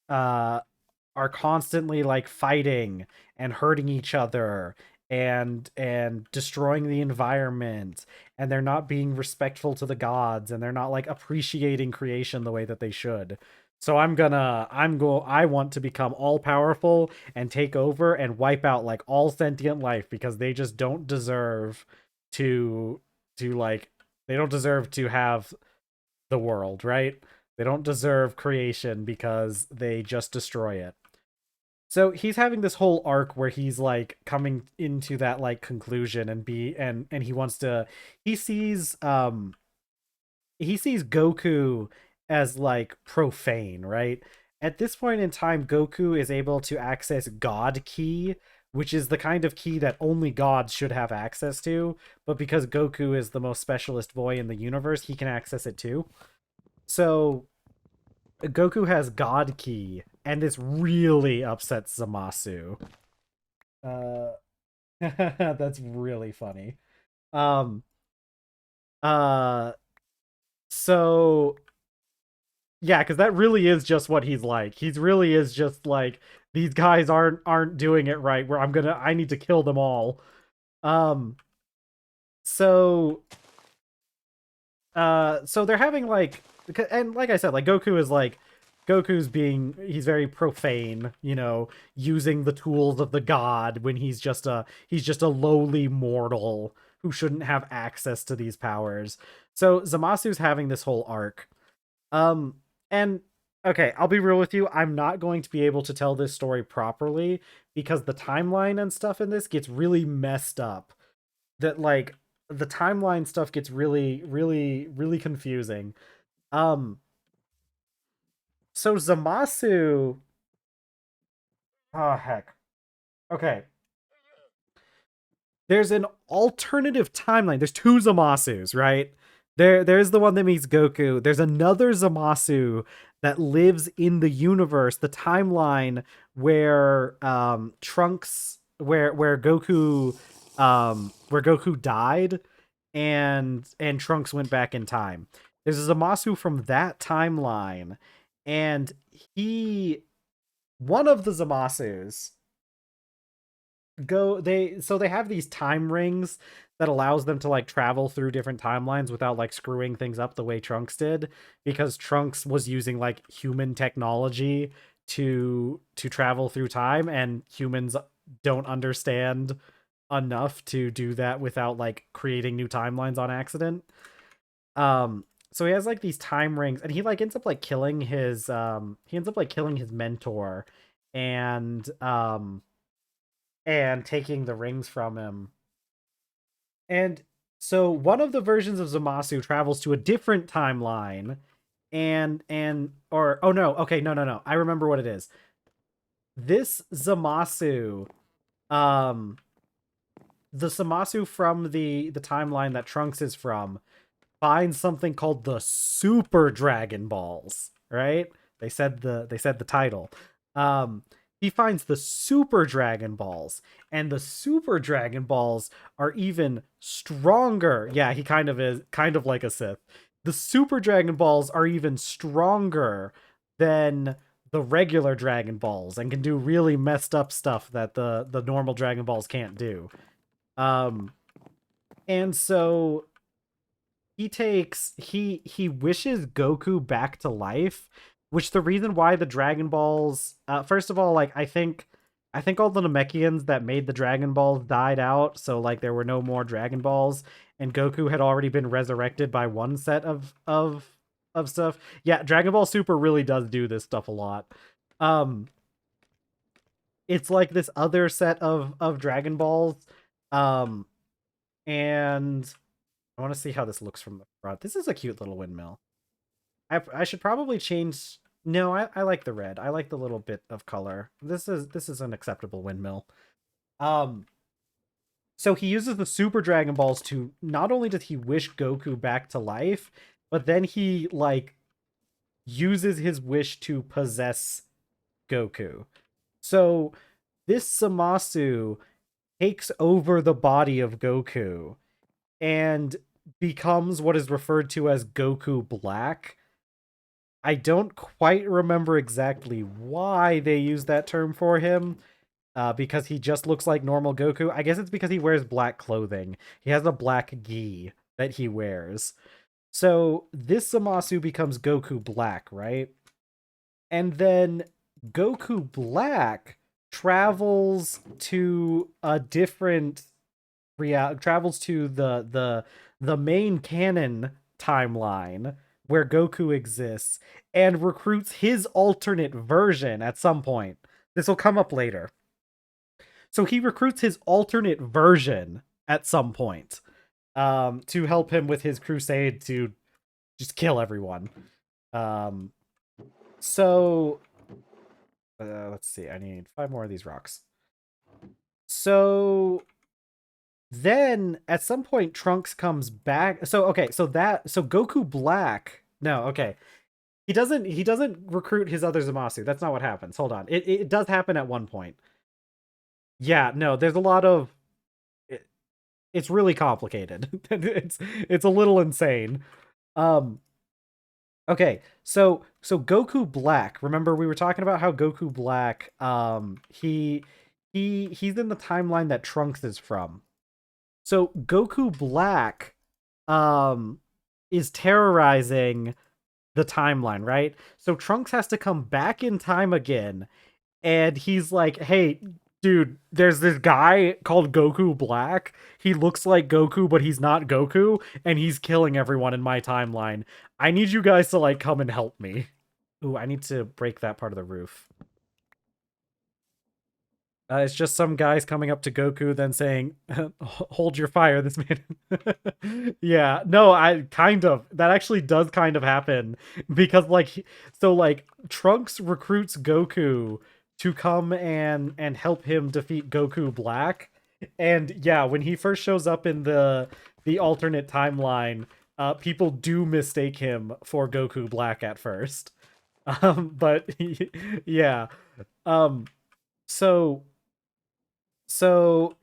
uh are constantly like fighting and hurting each other and destroying the environment, and they're not being respectful to the gods, and they're not like appreciating creation the way that they should. So I want to become all powerful and take over and wipe out like all sentient life because they just don't deserve to like they don't deserve to have the world, right? They don't deserve creation because they just destroy it. So he's having this whole arc where he's like coming into that like conclusion and he wants to he sees he sees Goku as like profane, right? At this point in time, Goku is able to access God Key, which is the kind of key that only gods should have access to, but because Goku is the most specialist boy in the universe, he can access it too. So Goku has God Key, and this really upsets Zamasu. Uh, that's really funny. Um, uh, so yeah, because that really is just what he's like. He's really is just like these guys aren't doing it right. Where I need to kill them all. Um, so so they're having like, and like I said, like Goku's being, he's very profane, using the tools of the god when he's just a lowly mortal who shouldn't have access to these powers. So Zamasu's having this whole arc. um and okay, I'll be real with you, I'm not going to be able to tell this story properly because the timeline and stuff in this gets really messed up. That like the timeline stuff gets really confusing. Um, so Zamasu, oh heck. Okay. There's an alternative timeline. There's two Zamasus, right? There's the one that meets Goku. There's another Zamasu that lives in the universe, the timeline where Trunks where Goku died and Trunks went back in time. There's a Zamasu from that timeline, and he one of the Zamasus they have these time rings that allows them to like travel through different timelines without like screwing things up the way Trunks did, because Trunks was using like human technology to travel through time, and humans don't understand enough to do that without like creating new timelines on accident. So he has like these time rings, and he ends up like killing his mentor, and taking the rings from him. And so one of the versions of Zamasu travels to a different timeline, and or oh no, okay, no. I remember what it is. this Zamasu, um, the Zamasu from the timeline that Trunks is from, finds something called the Super Dragon Balls, right? They said the title. Um he finds the Super Dragon Balls, and the Super Dragon Balls are even stronger. Yeah, he kind of is kind of like a Sith. The Super Dragon Balls are even stronger than the regular Dragon Balls and can do really messed up stuff that the normal Dragon Balls can't do. Um and so he wishes Goku back to life, which the reason why the Dragon Balls, first of all, like I think all the Namekians that made the Dragon Balls died out, so like there were no more Dragon Balls, and Goku had already been resurrected by one set of stuff. Yeah, Dragon Ball Super really does do this stuff a lot. Um it's like this other set of Dragon Balls. Um and I want to see how this looks from the front. This is a cute little windmill. I should probably change. No, I like the red. I like the little bit of color. This is an acceptable windmill. Um, so he uses the Super Dragon Balls to not only does he wish Goku back to life, but then he like uses his wish to possess Goku. So this Samasu takes over the body of Goku and becomes what is referred to as Goku Black. I don't quite remember exactly why they use that term for him, because he just looks like normal Goku. I guess it's because he wears black clothing. He has a black gi that he wears. So this Zamasu becomes Goku Black, right? And then Goku Black travels to a different travels to the main canon timeline where Goku exists and recruits his alternate version at some point. This will come up later. So he recruits his alternate version at some point, to help him with his crusade to just kill everyone. Um, so let's see. I need 5 more of these rocks. So then at some point Trunks comes back. So okay, so Goku Black. No, okay. He doesn't recruit his other Zamasu. That's not what happens. Hold on. It does happen at one point. Yeah, no, there's a lot of it's really complicated. It's a little insane. Um okay, so Goku Black. Remember we were talking about how Goku Black he's in the timeline that Trunks is from. So Goku Black um is terrorizing the timeline, right? So Trunks has to come back in time again, and he's like, "Hey, dude, there's this guy called Goku Black. He looks like Goku, but he's not Goku, and he's killing everyone in my timeline. I need you guys to like come and help me." Ooh, I need to break that part of the roof. It's just some guys coming up to Goku, then saying, "Hold your fire." This man, yeah, no, I kind of that actually does kind of happen because like Trunks recruits Goku to come and help him defeat Goku Black, and yeah, when he first shows up in the alternate timeline, people do mistake him for Goku Black at first, but yeah, um, so. So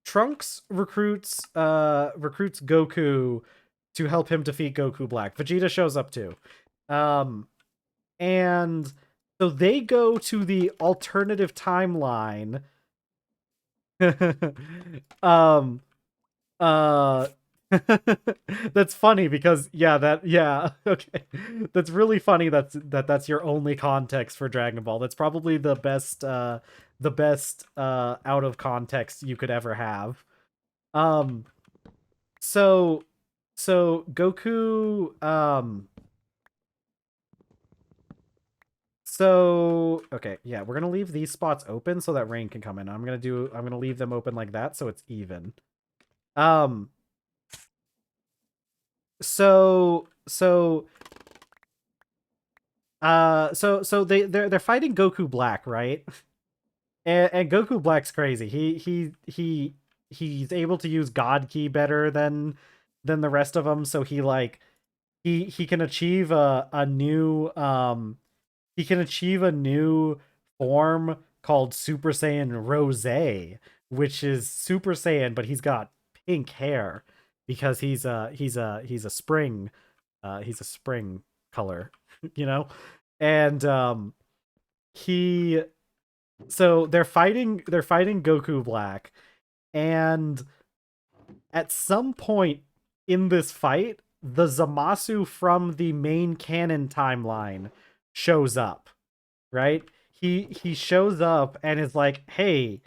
Trunks recruits Goku to help him defeat Goku Black. Vegeta shows up too. Um and so they go to the alternative timeline. um uh that's funny because yeah, okay. That's really funny that's your only context for Dragon Ball. That's probably the best out of context you could ever have. Um so Goku so okay, yeah, we're gonna leave these spots open so that rain can come in. I'm gonna leave them open like that so it's even. Um so they're fighting Goku Black, right? And Goku Black's crazy. He's able to use God Key better than the rest of them. So he like he can achieve a new he can achieve a new form called Super Saiyan Rose, which is Super Saiyan, but he's got pink hair because he's a spring color, you know? And he so they're fighting Goku Black, and at some point in this fight, the Zamasu from the main canon timeline shows up, right? He shows up and is like, "Hey,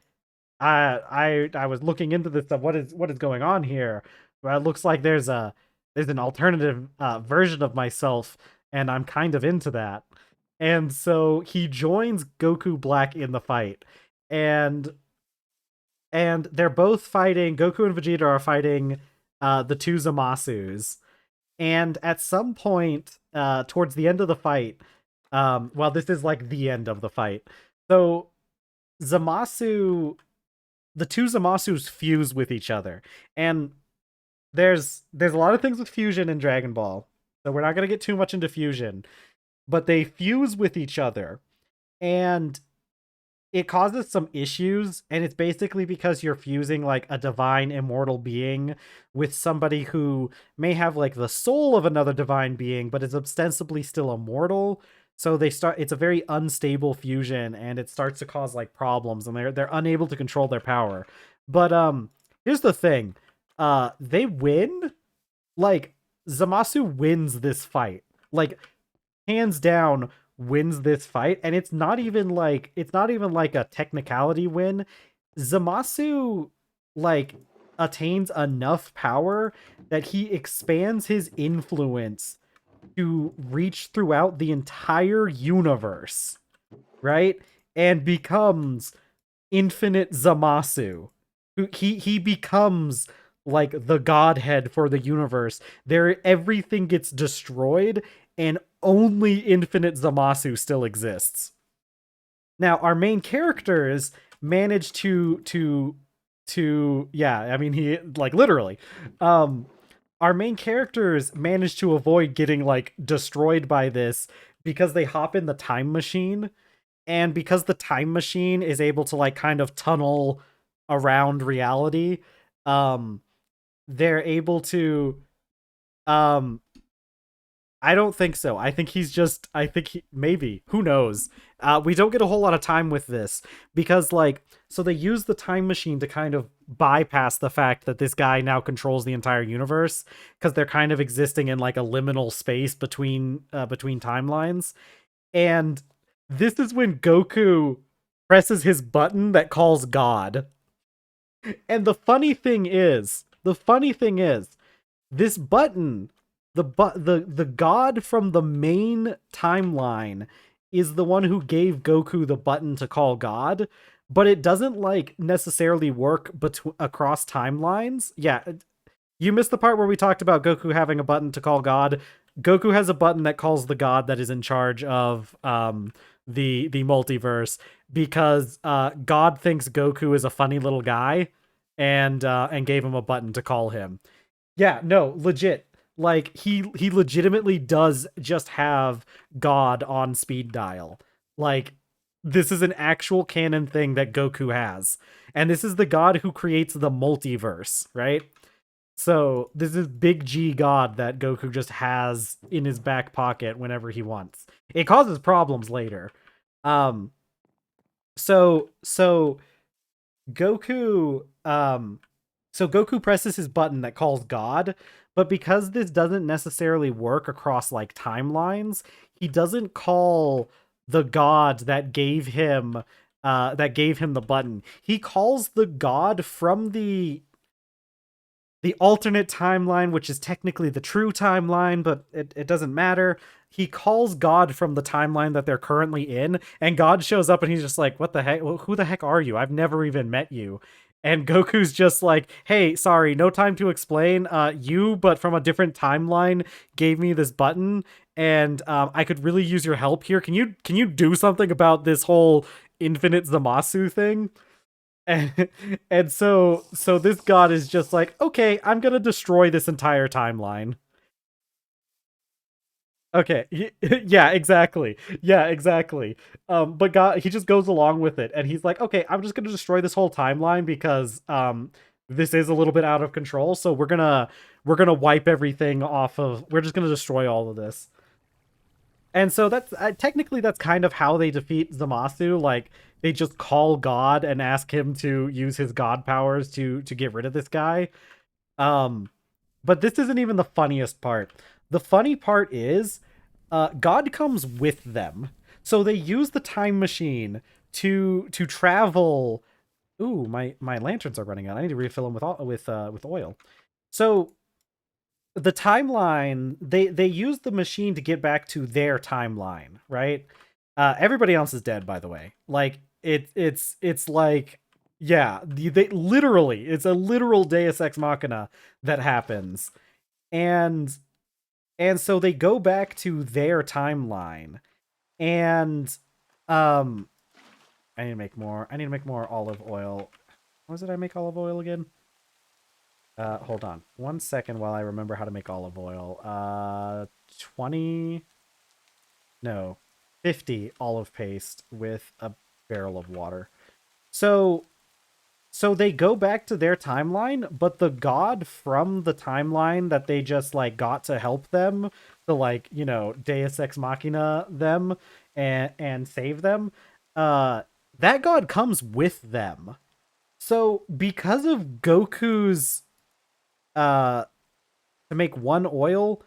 I was looking into this stuff. What is going on here? Well, it looks like there's an alternative version of myself, and I'm kind of into that." And so he joins Goku Black in the fight, and they're both fighting. Goku and Vegeta are fighting the two Zamasus, and at some point towards the end of the fight, well, this is like the end of the fight. So Zamasu, the two Zamasus fuse with each other, and there's a lot of things with fusion in Dragon Ball, so we're not gonna get too much into fusion, but they fuse with each other, and it causes some issues, and it's basically because you're fusing like a divine immortal being with somebody who may have like the soul of another divine being but is ostensibly still immortal. So it's a very unstable fusion, and it starts to cause like problems, and they're unable to control their power. But here's the thing. They win. Like, Zamasu wins this fight. Like, hands down, wins this fight, and it's not even like a technicality win. Zamasu like attains enough power that he expands his influence to reach throughout the entire universe, right? And becomes Infinite Zamasu. He becomes like the godhead for the universe. There, everything gets destroyed, and only Infinite Zamasu still exists. Now, our main characters manage to yeah, I mean, he like literally our main characters manage to avoid getting like destroyed by this because they hop in the time machine, and because the time machine is able to like kind of tunnel around reality, um they're able to um I don't think so. I think maybe, who knows. We don't get a whole lot of time with this because like, so they use the time machine to kind of bypass the fact that this guy now controls the entire universe, because they're kind of existing in like a liminal space between timelines. And this is when Goku presses his button that calls God. And the funny thing is, this button, the god from the main timeline is the one who gave Goku the button to call God, but it doesn't like necessarily work across timelines. Yeah, you missed the part where we talked about Goku having a button to call God. Goku has a button that calls the god that is in charge of the multiverse, because God thinks Goku is a funny little guy, and gave him a button to call him. Yeah, no, legit. Like, he legitimately does just have God on speed dial. Like, this is an actual canon thing that Goku has. And this is the God who creates the multiverse, right? So this is big G God that Goku just has in his back pocket whenever he wants. It causes problems later. Um so Goku Goku presses his button that calls God, but because this doesn't necessarily work across like timelines, he doesn't call the god that gave him the button. He calls the god from the alternate timeline, which is technically the true timeline, but it doesn't matter. He calls God from the timeline that they're currently in, and God shows up and he's just like, "What the heck? Who the heck are you? I've never even met you." And Goku's just like, "Hey, sorry, no time to explain. You, but from a different timeline, gave me this button, and I could really use your help here. Can you do something about this whole infinite Zamasu thing. And, and so this god is just like, okay, I'm gonna destroy this entire timeline. Okay, yeah, exactly. Yeah, exactly. But God, he just goes along with it, and he's like, okay, I'm just gonna destroy this whole timeline because this is a little bit out of control. So we're gonna wipe everything off of. We're just gonna destroy all of this. And so that's technically that's kind of how they defeat Zamasu. Like they just call God and ask him to use his God powers to get rid of this guy. Um, but this isn't even the funniest part. The funny part is, God comes with them, so they use the time machine to travel. Ooh, my lanterns are running out. I need to refill them with oil. So the timeline, they use the machine to get back to their timeline, right? Everybody else is dead, by the way. Like it's like, yeah, they literally, it's a literal Deus Ex Machina that happens, and so they go back to their timeline, and um, I need to make more. I need to make more olive oil. What was it? I make olive oil again? Hold on 1 second while I remember how to make olive oil. 20, no, 50 olive paste with a barrel of water. So they go back to their timeline, but the god from the timeline that they just like got to help them, to like, Deus Ex Machina them and save them, uh that god comes with them. So because of Goku's uh to make one oil,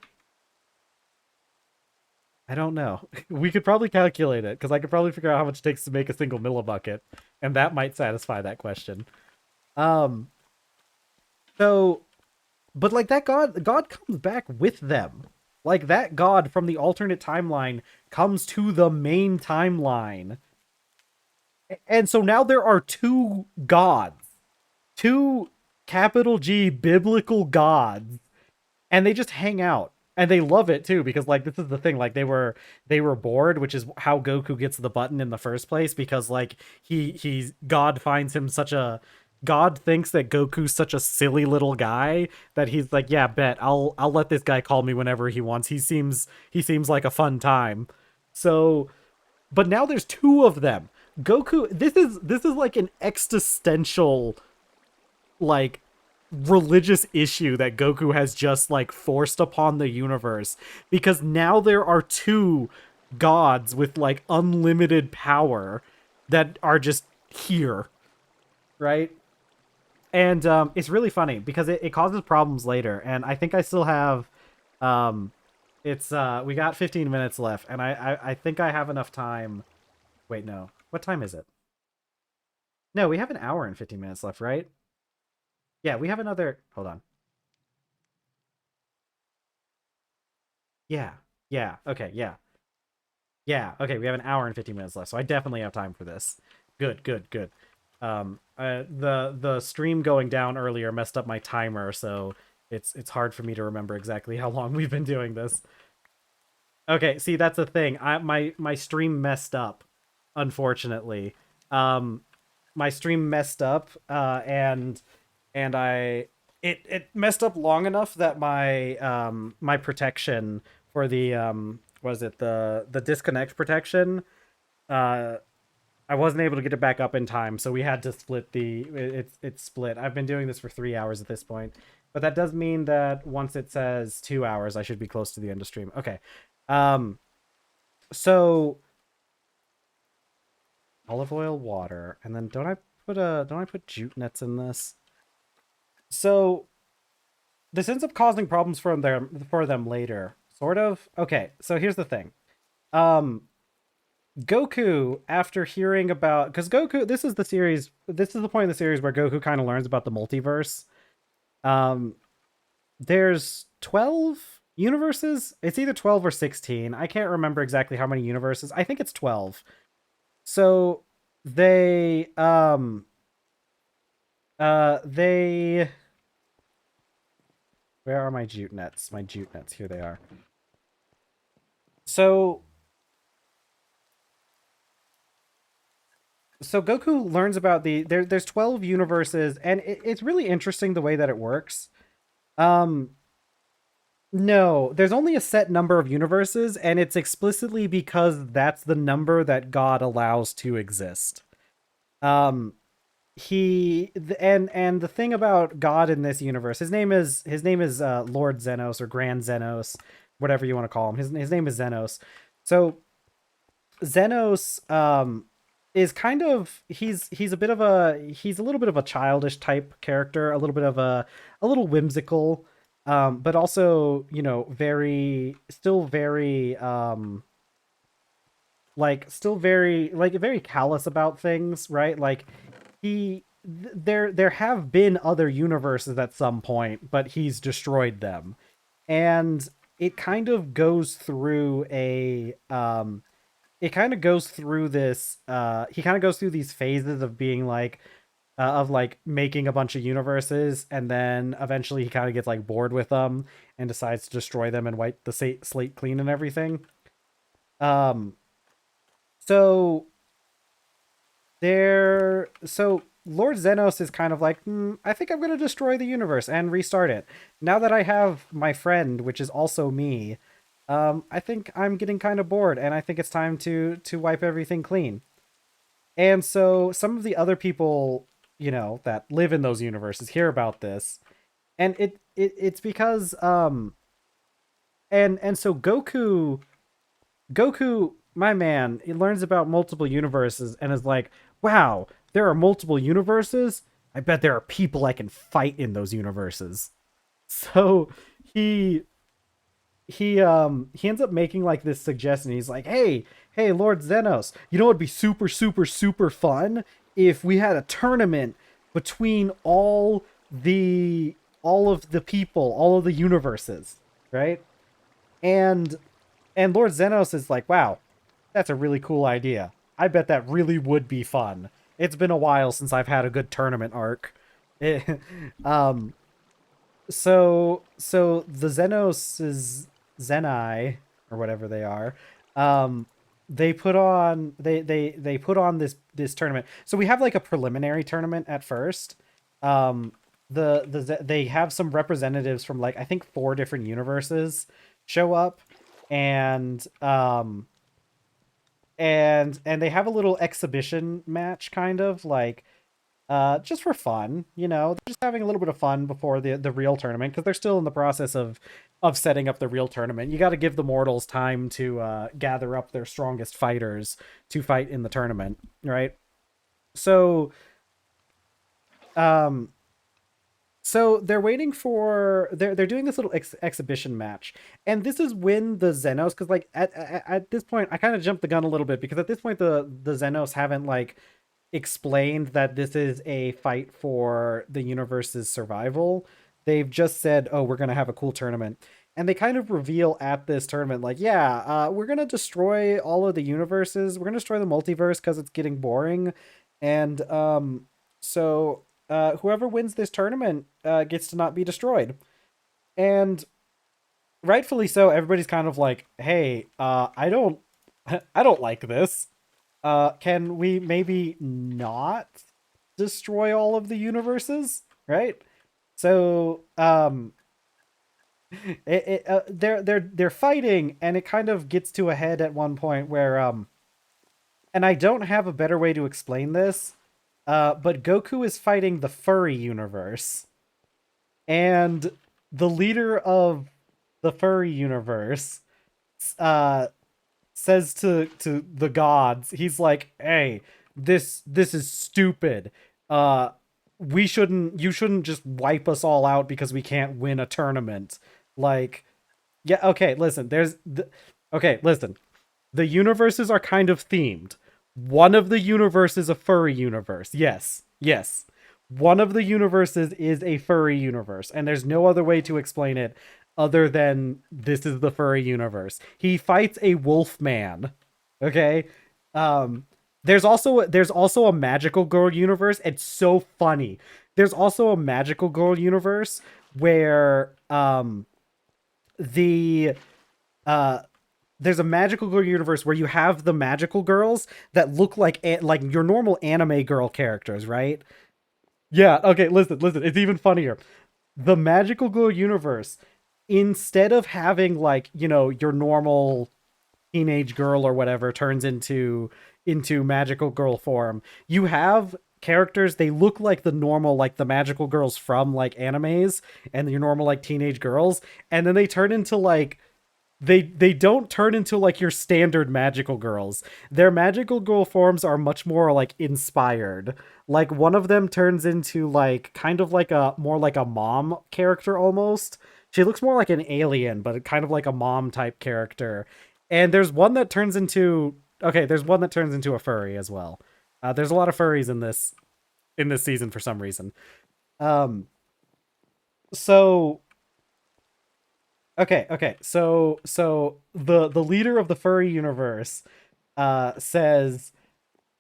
I don't know. We could probably calculate it because I could probably figure out how much it takes to make a single millibucket, and that might satisfy that question. Um, so, but like that god comes back with them. Like that god from the alternate timeline comes to the main timeline. And so now there are two gods, two capital G biblical gods, and they just hang out, and they love it too, because like this is the thing, like they were bored, which is how Goku gets the button in the first place, because like he's God finds him such a, God thinks that Goku's such a silly little guy that he's like, yeah, bet I'll let this guy call me whenever he wants. He seems like a fun time. So but now there's two of them. Goku, this is like an existential, like, religious issue that Goku has just like forced upon the universe, because now there are two gods with like unlimited power that are just here, right? And it's really funny because it causes problems later, and I think I still have um it's we got 15 minutes left, and I think I have enough time. Wait, no, what time is it? No, we have an hour and 15 minutes left, right? Yeah, we have another, hold on. Yeah. Yeah. Okay. Yeah. Yeah. Okay. We have an hour and 15 minutes left, so I definitely have time for this. Good. Good. Good. The stream going down earlier messed up my timer, so it's hard for me to remember exactly how long we've been doing this. Okay. See, that's the thing. My stream messed up, unfortunately. Um, my stream messed up, and it messed up long enough that my protection for the was it the disconnect protection, uh I wasn't able to get it back up in time, so we had to split it's split. I've been doing this for 3 hours at this point, but that does mean that once it says 2 hours, I should be close to the end of stream. Okay. um so olive oil, water, and then don't I put jute nets in this? So this ends up causing problems for them later, sort of. Okay, so here's the thing. Um, Goku, after hearing about, because Goku, this is the point of the series where Goku kind of learns about the multiverse. Um, there's 12 universes. It's either 12 or 16. I can't remember exactly how many universes. I think it's 12. So they they where are my jute nets? My jute nets, here they are. So So Goku learns about there's 12 universes, and it's really interesting the way that it works. Um, no, there's only a set number of universes, and it's explicitly because that's the number that God allows to exist. Um, and the thing about God in this universe, his name is Lord Xenos or Grand Xenos, whatever you want to call him. His name is Xenos. So Xenos is kind of he's a little bit of a childish type character, a little bit of a little whimsical, but also, very still very still very callous about things, right? Like there have been other universes at some point, but he's destroyed them. And it kind of goes through a it kind of goes through this he kind of goes through these phases of being like making a bunch of universes, and then eventually he kind of gets like bored with them and decides to destroy them and wipe the slate clean and everything. um so so Lord Xenos is kind of like, I think I'm going to destroy the universe and restart it. Now that I have my friend, which is also me, I think I'm getting kind of bored, and I think it's time to wipe everything clean. And so some of the other people, that live in those universes hear about this, and it's because and so Goku, my man, he learns about multiple universes and is like, wow, there are multiple universes? I bet there are people I can fight in those universes. So he he ends up making like this suggestion. He's like, hey, Lord Xenos, you know what'd be super, super, super fun if we had a tournament between all of the people, all of the universes, right? And Lord Xenos is like, wow, that's a really cool idea. I bet that really would be fun. It's been a while since I've had a good tournament arc. um, so the Xenos is Zenai or whatever they are. Um, they put on this tournament. So we have like a preliminary tournament at first. Um, they have some representatives from like I think four different universes show up, and and they have a little exhibition match, kind of like just for fun. They're just having a little bit of fun before the real tournament, because they're still in the process of setting up the real tournament. You got to give the mortals time to gather up their strongest fighters to fight in the tournament, right? So um so they're waiting for they're doing this little exhibition match, and this is when the Xenos, because like at this point I kind of jumped the gun a little bit, because at this point the Xenos haven't like explained that this is a fight for the universe's survival. They've just said, oh, we're gonna have a cool tournament. And they kind of reveal at this tournament, like, yeah, we're gonna destroy all of the universes, we're gonna destroy the multiverse because it's getting boring. And so whoever wins this tournament gets to not be destroyed. And rightfully so, everybody's kind of like, hey, I don't like this. Can we maybe not destroy all of the universes, right? So they're fighting, and it kind of gets to a head at one point where and I don't have a better way to explain this, but Goku is fighting the furry universe, and the leader of the furry universe uh says to the gods, he's like, hey, this is stupid. uh you shouldn't just wipe us all out because we can't win a tournament. Like, yeah, okay, listen, okay, listen, the universes are kind of themed. One of the universes is a furry universe. Yes, one of the universes is a furry universe, and there's no other way to explain it other than this is the furry universe. He fights a wolf man. Okay. Um, there's also a magical girl universe. It's so funny. There's also a magical girl universe where the uh there's a magical girl universe where you have the magical girls that look like your normal anime girl characters, right? Yeah, okay, listen, it's even funnier. The magical girl universe, instead of having like, your normal teenage girl or whatever turns into magical girl form, you have characters, they look like the normal, like the magical girls from like animes and your normal like teenage girls, and then they turn into like they don't turn into like your standard magical girls. Their magical girl forms are much more like inspired. Like one of them turns into like kind of like a more like a mom character almost. She looks more like an alien, but kind of like a mom type character. And there's one that turns into there's one that turns into a furry as well. There's a lot of furries in this season for some reason. Um so okay. So the leader of the furry universe says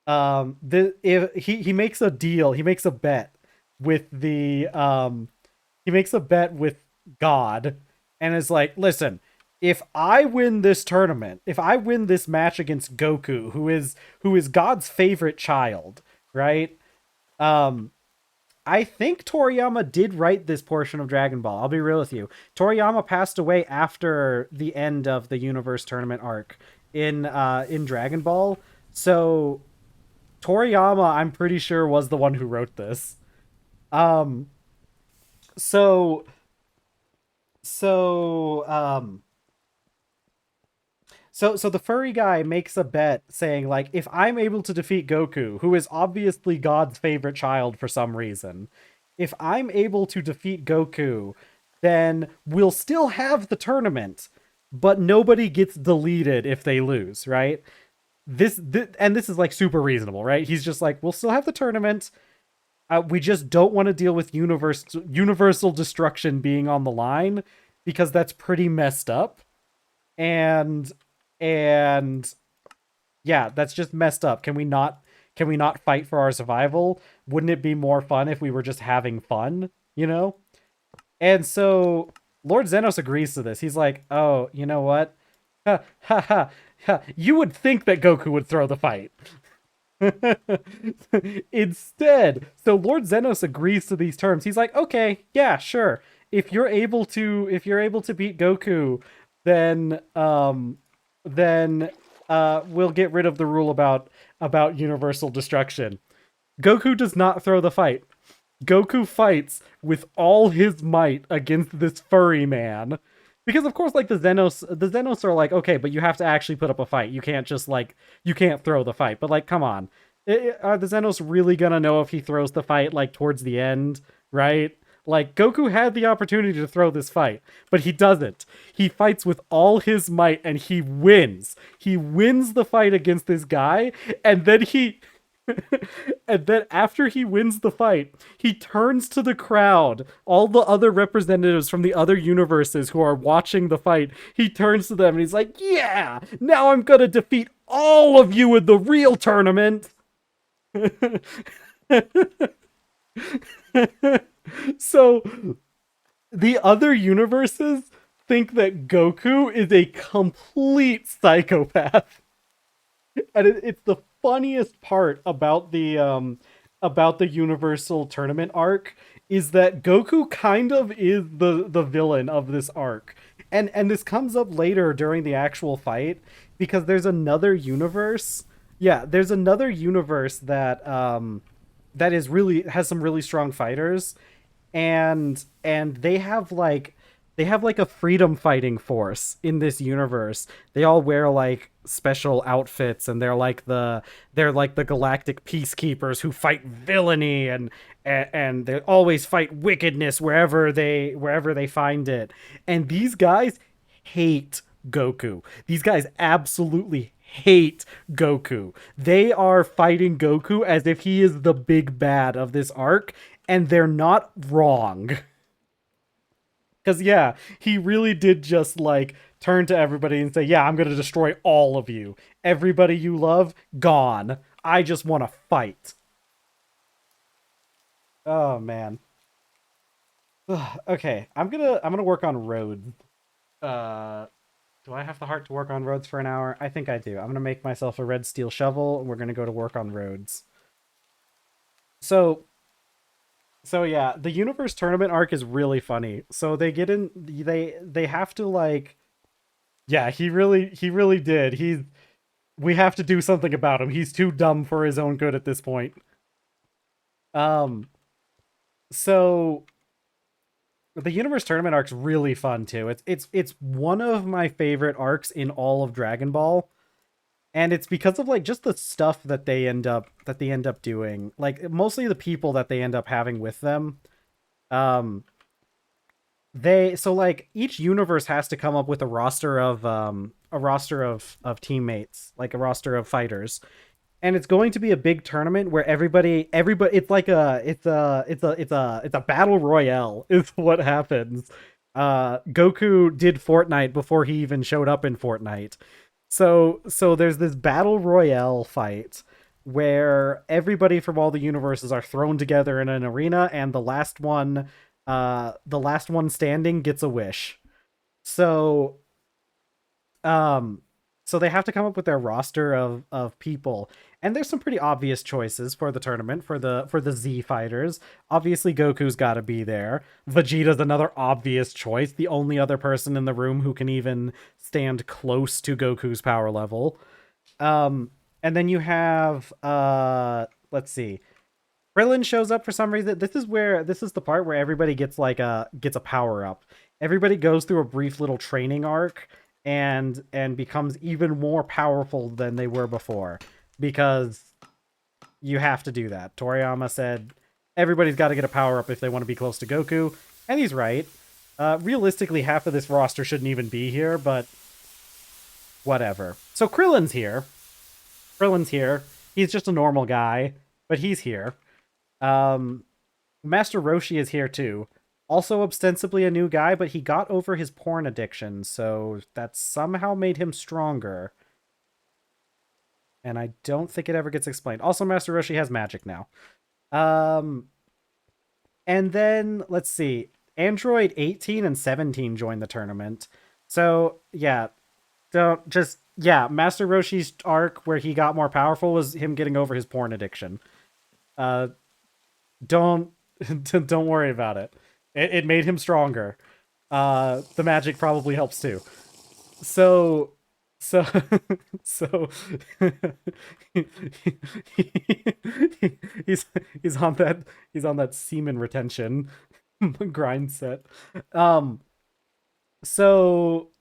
if he makes a deal, he makes a bet with the he makes a bet with God and is like, "Listen, if I win this tournament, if I win this match against Goku, who is God's favorite child, right? Um I think Toriyama did write this portion of Dragon Ball. I'll be real with you. Toriyama passed away after the end of the Universe Tournament arc in Dragon Ball. So Toriyama, I'm pretty sure, was the one who wrote this. Um so so so the furry guy makes a bet saying like, if I'm able to defeat Goku, who is obviously God's favorite child for some reason, if I'm able to defeat Goku, then we'll still have the tournament, but nobody gets deleted if they lose, right? This is like super reasonable, right? He's just like, we'll still have the tournament. We just don't want to deal with universal destruction being on the line because that's pretty messed up. And and yeah, that's just messed up. Can we not fight for our survival? Wouldn't it be more fun if we were just having fun, you know? And so Lord Xenos agrees to this. He's like, "Oh, you know what? Ha ha ha. Ha. You would think that Goku would throw the fight." Instead, so Lord Xenos agrees to these terms. He's like, "Okay, yeah, sure. If you're able to beat Goku, then we'll get rid of the rule about universal destruction." Goku does not throw the fight. Goku fights with all his might against this furry man. Because of course, like the Xenos are like, okay, but you have to actually put up a fight. You can't just like you can't throw the fight. But like, come on, are the Xenos really gonna know if he throws the fight like towards the end, right? Like Goku had the opportunity to throw this fight, but he doesn't. He fights with all his might and he wins. He wins the fight against this guy, and then he and then after he wins the fight, he turns to the crowd, all the other representatives from the other universes who are watching the fight. He turns to them and he's like, "Yeah, now I'm gonna defeat all of you in the real tournament." So the other universes think that Goku is a complete psychopath. And it's the funniest part about the Universal Tournament arc is that Goku kind of is the villain of this arc. And this comes up later during the actual fight because there's another universe. Yeah, there's another universe that is really has some really strong fighters, and they have like a freedom fighting force in this universe. They all wear like special outfits, and they're like the galactic peacekeepers who fight villainy, and they always fight wickedness wherever they find it. And these guys hate Goku. These guys absolutely hate Goku. They are fighting Goku as if he is the big bad of this arc, and they're not wrong. Because, yeah, he really did just, like, turn to everybody and say, "Yeah, I'm going to destroy all of you. Everybody you love, gone. I just want to fight." Oh, man. Ugh, okay, I'm gonna work on roads. Uh, Do I have the heart to work on roads for an hour? I think I do. I'm gonna make myself a red steel shovel, and we're gonna go to work on roads. So, so yeah, the universe tournament arc is really funny. So they get in, they have to like, yeah, he really did. We have to do something about him. He's too dumb for his own good at this point. Um, so the universe tournament arc's really fun too. It's one of my favorite arcs in all of Dragon Ball, and it's because of like just the stuff that they end up doing. Like mostly the people that they end up having with them. Um, they so like each universe has to come up with a roster of teammates, like a roster of fighters, and it's going to be a big tournament where everybody it's like it's a battle royale is what happens. Goku did Fortnite before he even showed up in Fortnite. So there's this battle royale fight where everybody from all the universes are thrown together in an arena, and the last one standing gets a wish. So um, so they have to come up with their roster of people, and there's some pretty obvious choices for the tournament for the Z fighters. Obviously, Goku's got to be there. Vegeta's another obvious choice, the only other person in the room who can even stand close to Goku's power level. And then you have let's see. Krillin shows up for some reason. This is the part where everybody gets a power up. Everybody goes through a brief little training arc and becomes even more powerful than they were before, because you have to do that. Toriyama said everybody's got to get a power up if they want to be close to Goku, and he's right. Realistically, half of this roster shouldn't even be here, but whatever. So Krillin's here. Krillin's here. He's just a normal guy, but he's here. Um, Master Roshi is here too. Also ostensibly a new guy, but he got over his porn addiction, so that somehow made him stronger. And I don't think it ever gets explained. Also, Master Roshi has magic now. Um, and then let's see. Android 18 and 17 joined the tournament. So yeah, don't just yeah, Master Roshi's arc where he got more powerful was him getting over his porn addiction. Uh, don't don't worry about it. It made him stronger. The magic probably helps too. So so so he's he's on that semen retention grind set. Um so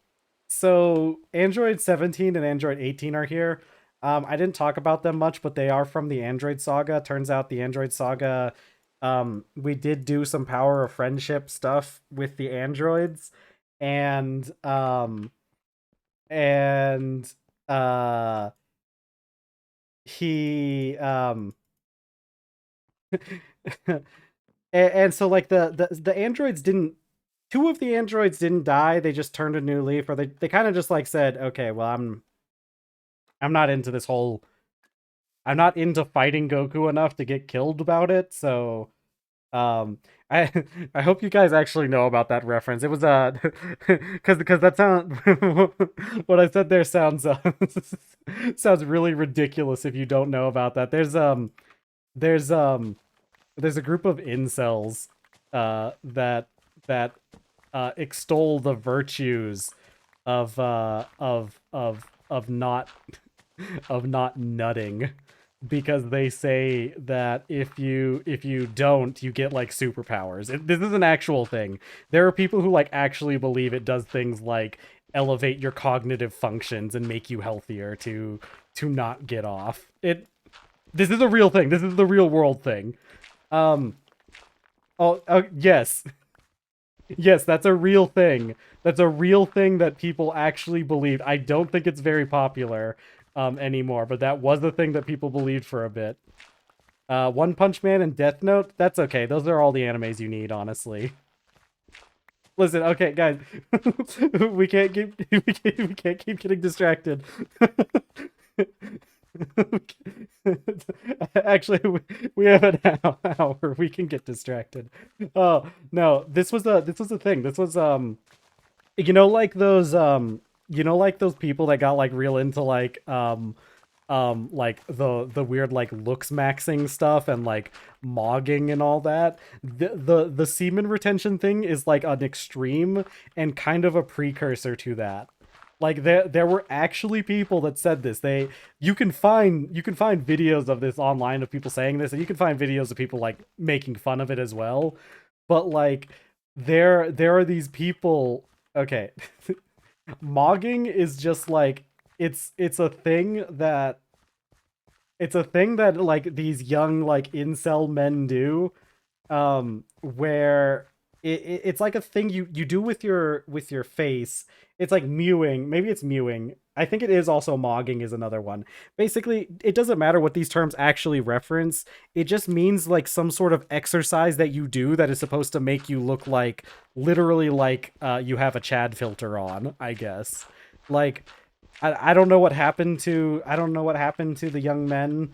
Android 17 and Android 18 are here. I didn't talk about them much, but they are from the Android Saga. Turns out the Android Saga, we did do some Power of Friendship stuff with the androids, and and uh he and so like the androids didn't two of the androids didn't die. They just turned a new leaf, or they kind of just like said, okay, well, I'm not into this whole I'm not into fighting Goku enough to get killed about it. So um I I hope you guys actually know about that reference. It was because that sound what I said there sounds sounds really ridiculous if you don't know about that. There's there's a group of incels that extol the virtues of not not nutting, because they say that if you don't, you get like superpowers. This is an actual thing. There are people who like actually believe it does things like elevate your cognitive functions and make you healthier to not get off. This is a real thing. This is the real world thing. Um oh, yes. Yes, that's a real thing. That's a real thing that people actually believed. I don't think it's very popular anymore, but that was the thing that people believed for a bit. One Punch Man and Death Note, that's okay. Those are all the animes you need, honestly. Listen, okay, guys, we can't keep getting distracted. Actually, we have an hour. We can get distracted. Oh no, this was a thing. This was like those like those people that got like real into like the weird like looks maxing stuff and like mogging and all that. The semen retention thing is like an extreme and kind of a precursor to that. Like there were actually people that said this. You can find videos of this online of people saying this, and you can find videos of people like making fun of it as well. But like there are these people. Okay, mogging is just like it's a thing that like these young like incel men do, where it's like a thing you do with your face. It's like mewing. Maybe it's mewing. I think it is also mogging is another one. Basically, it doesn't matter what these terms actually reference. It just means like some sort of exercise that you do that is supposed to make you look like literally like you have a Chad filter on, I guess. Like I don't know what happened to the young men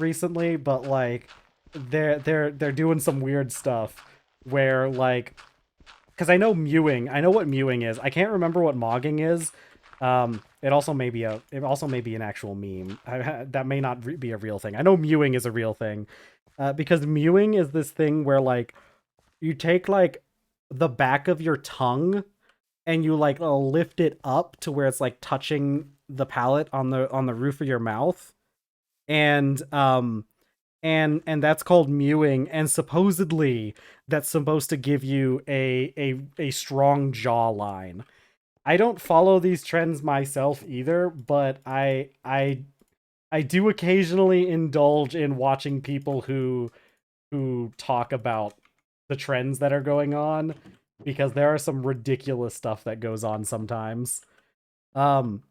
recently, but like they're doing some weird stuff where like, because I know what mewing is. I can't remember what mogging is. It also may be an actual meme. That may not be a real thing. I know mewing is a real thing, because mewing is this thing where like you take like the back of your tongue and you like lift it up to where it's like touching the palate on the roof of your mouth, and that's called mewing, and supposedly that's supposed to give you a strong jawline. I don't follow these trends myself either, but I do occasionally indulge in watching people who talk about the trends that are going on, because there are some ridiculous stuff that goes on sometimes. Um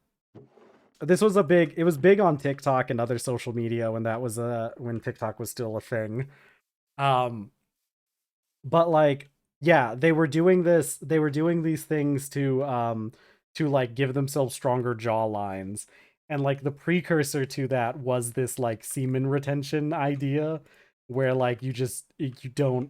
it was big on TikTok and other social media when when TikTok was still a thing. Um but like, yeah, they were doing these things to like give themselves stronger jaw lines. And like the precursor to that was this like semen retention idea where like you don't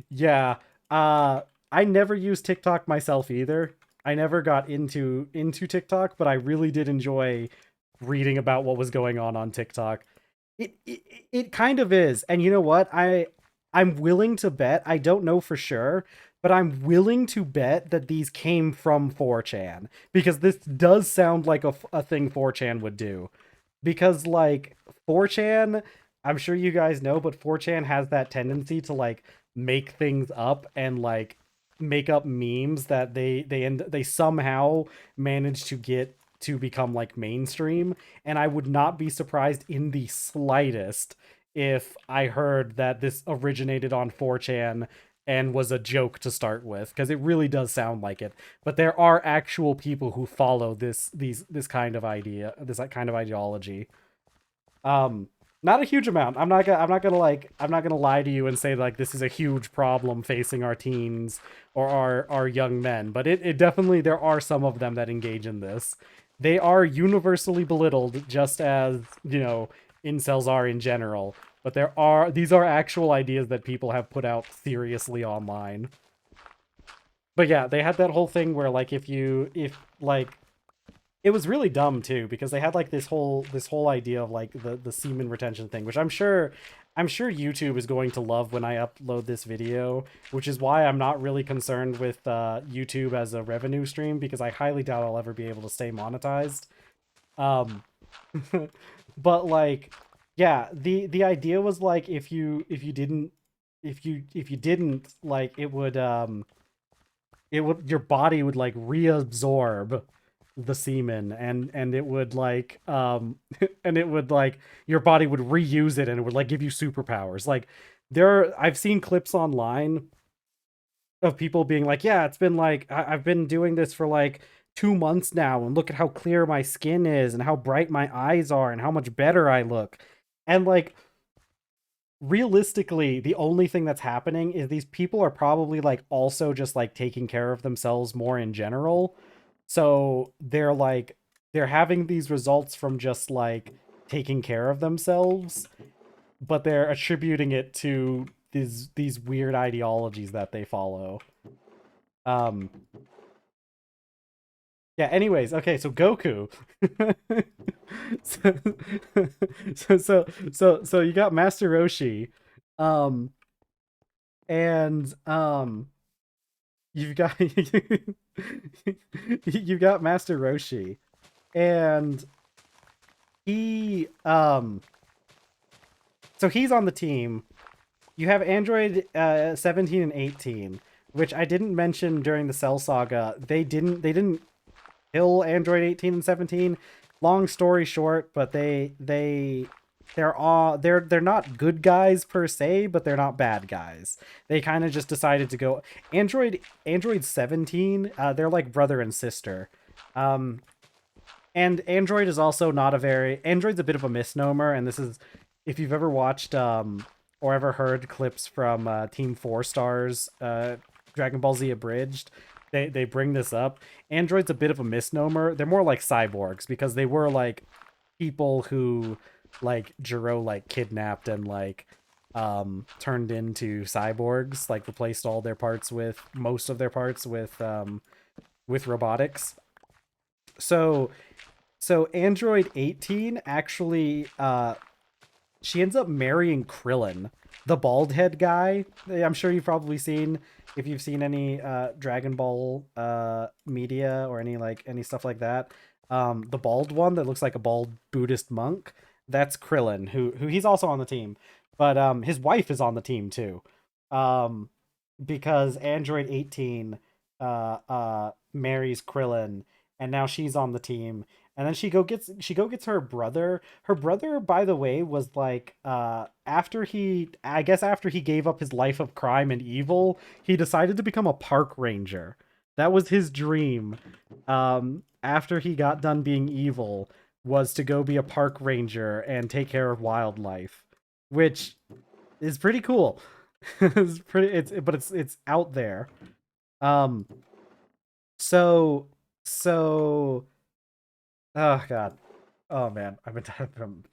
yeah. Uh I never used TikTok myself either. I never got into TikTok, but I really did enjoy reading about what was going on TikTok. It kind of is. And you know what? I'm willing to bet, I don't know for sure, but I'm willing to bet that these came from 4chan, because this does sound like a thing 4chan would do. Because like 4chan, I'm sure you guys know, but 4chan has that tendency to like make things up and like make up memes that they somehow manage to get to become like mainstream. And I would not be surprised in the slightest if I heard that this originated on 4chan and was a joke to start with, because it really does sound like it. But there are actual people who follow this kind of idea, this kind of ideology. Um, Not a huge amount. I'm not gonna lie to you and say like this is a huge problem facing our teens or our young men, but it definitely, there are some of them that engage in this. They are universally belittled, just as, incels are in general. But these are actual ideas that people have put out seriously online. But yeah, they had that whole thing where like if like it was really dumb too, because they had like this whole idea of like the semen retention thing, which I'm sure YouTube is going to love when I upload this video, which is why I'm not really concerned with YouTube as a revenue stream, because I highly doubt I'll ever be able to stay monetized. Um, but like, yeah, the idea was like if you didn't like, it would, your body would like reabsorb the semen, and it would like and it would like, your body would reuse it, and it would like give you superpowers. Like, I've seen clips online of people being like, yeah, it's been like I've been doing this for like 2 months now, and look at how clear my skin is and how bright my eyes are and how much better I look. And like, realistically, the only thing that's happening is these people are probably like also just like taking care of themselves more in general. So they're having these results from just like taking care of themselves, but they're attributing it to these weird ideologies that they follow. Um Yeah, anyways, okay, so Goku. so, so you got Master Roshi. Um and you've got you've got Master Roshi. And he so he's on the team. You have Android 17 and 18, which I didn't mention during the Cell Saga. They didn't kill Android 18 and 17. Long story short, but they're not good guys per se, but they're not bad guys. They kind of just decided to go Android 17, they're like brother and sister. Um and Android is also not a very Android's a bit of a misnomer, and this is if you've ever watched or ever heard clips from Team 4 Stars Dragon Ball Z Abridged, they bring this up. Android's a bit of a misnomer. They're more like cyborgs because they were like people who like Jiro like kidnapped and like turned into cyborgs, like replaced all their parts with most of their parts with robotics. So so Android 18 actually she ends up marrying Krillin, the bald head guy. I'm sure you've probably seen if you've seen any Dragon Ball media or any stuff like that. The bald one that looks like a bald Buddhist monk, that's Krillin, who he's also on the team. But his wife is on the team too. Um because Android 18 marries Krillin, and now she's on the team. And then she go gets her brother. Her brother, by the way, was like after he gave up his life of crime and evil, he decided to become a park ranger. That was his dream. After he got done being evil, was to go be a park ranger and take care of wildlife, which is pretty cool. It's out there. Um so so oh god. Oh man, I've been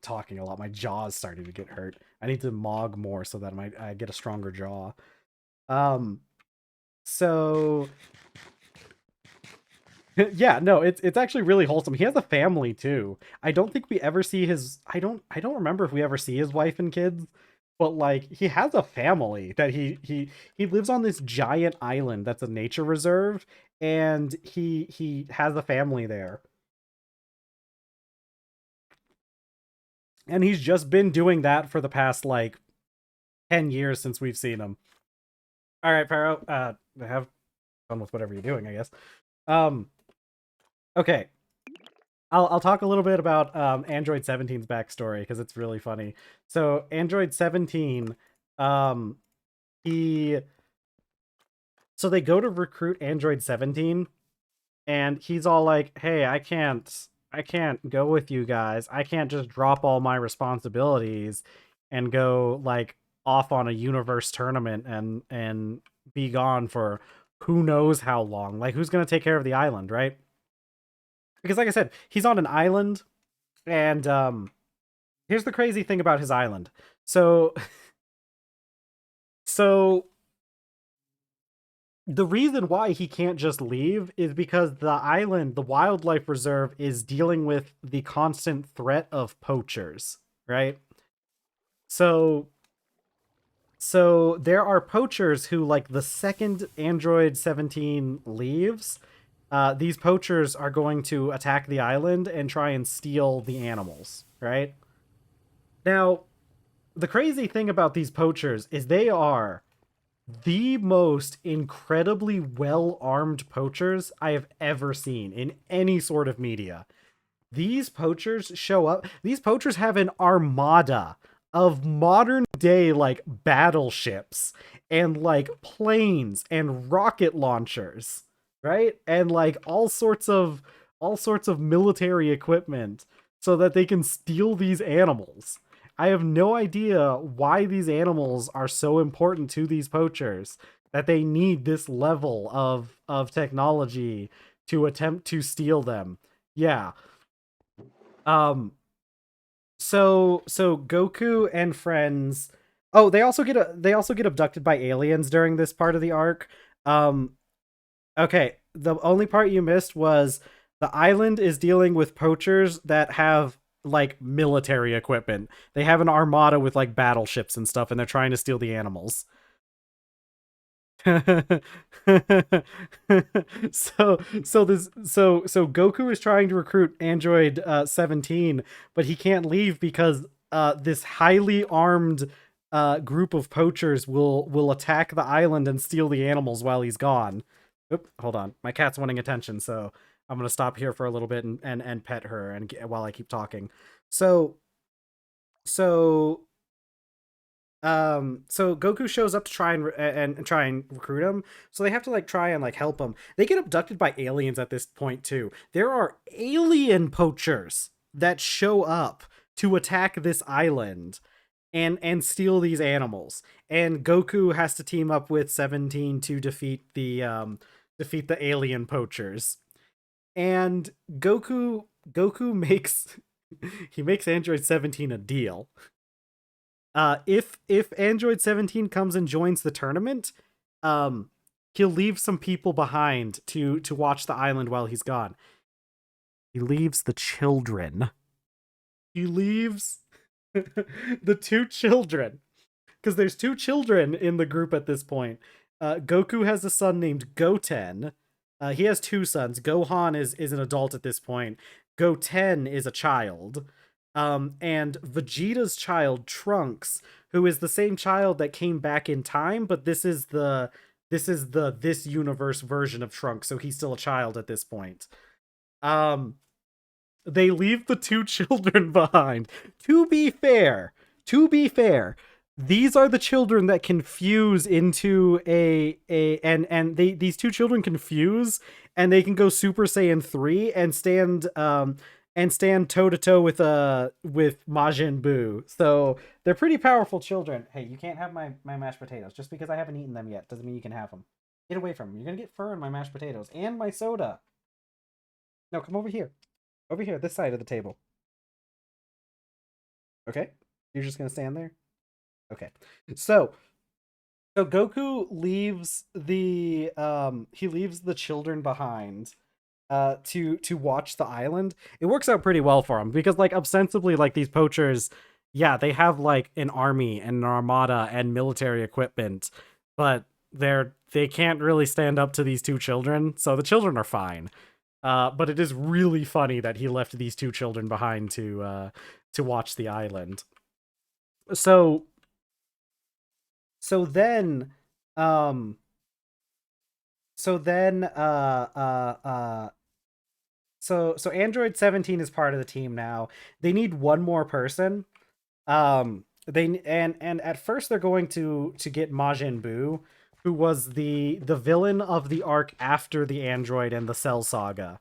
talking a lot. My jaw is starting to get hurt. I need to mog more so that I get a stronger jaw. Um so yeah, no, it's actually really wholesome. He has a family too. I don't think we ever see his I don't remember if we ever see his wife and kids, but like he has a family that he lives on this giant island that's a nature reserve, and he has a family there. And he's just been doing that for the past like 10 years since we've seen him. All right, Pharaoh, have fun with whatever you're doing, I guess. Um okay, I'll talk a little bit about Android 17's backstory because it's really funny. So Android 17, um, he so they go to recruit Android 17, and he's all like, "Hey, I can't go with you guys. I can't just drop all my responsibilities and go like off on a universe tournament and be gone for who knows how long. Like who's gonna take care of the island, right?" Because like I said, he's on an island, and here's the crazy thing about his island. So so the reason why he can't just leave is because the island, the wildlife reserve, is dealing with the constant threat of poachers, right? So so there are poachers who, like, the second Android 17 leaves, these poachers are going to attack the island and try and steal the animals, right? Now, the crazy thing about these poachers is they are the most incredibly well armed poachers I have ever seen in any sort of media. These poachers show up, these poachers have an armada of modern day like battleships and like planes and rocket launchers, right? And like all sorts of military equipment so that they can steal these animals. I have no idea why these animals are so important to these poachers that they need this level of technology to attempt to steal them. Yeah. Um so Goku and friends. Oh, they also get abducted by aliens during this part of the arc. Um okay, the only part you missed was The island is dealing with poachers that have like military equipment. They have an armada with like battleships and stuff, and they're trying to steal the animals. So Goku is trying to recruit Android 17, but he can't leave because this highly armed group of poachers will attack the island and steal the animals while he's gone. Oop, hold on. My cat's wanting attention, so I'm gonna stop here for a little bit and pet her and while I keep talking. So so so Goku shows up to try and try and recruit him. So they have to like try and like help him. They get abducted by aliens at this point too. There are alien poachers that show up to attack this island and steal these animals. And Goku has to team up with 17 to defeat the alien poachers. And Goku makes he makes Android 17 a deal. If Android 17 comes and joins the tournament, he'll leave some people behind to watch the island while he's gone. He leaves the children. He leaves the two children, because there's two children in the group at this point. Goku has a son named Goten. He has two sons. Gohan is an adult at this point. Goten is a child. And Vegeta's child, Trunks, who is the same child that came back in time, but this is the this universe version of Trunks, so he's still a child at this point. They leave the two children behind. To be fair, these are the children that can fuse into and these two children can fuse and they can go Super Saiyan 3 and stand toe to toe with Majin Buu. So they're pretty powerful children. Hey, you can't have my mashed potatoes. Just because I haven't eaten them yet doesn't mean you can have them. Get away from them. You're gonna get fur in my mashed potatoes and my soda. No, come over here. Over here, this side of the table. Okay? You're just gonna stand there? Okay. So Goku leaves the children behind to watch the island. It works out pretty well for him because like ostensibly like these poachers, yeah, they have like an army and an armada and military equipment, but they can't really stand up to these two children, so the children are fine. But it is really funny that he left these two children behind to watch the island. So so then um so then so Android 17 is part of the team now. They need one more person. They and at first they're going to get Majin Buu, who was the villain of the arc after the Android and the Cell Saga.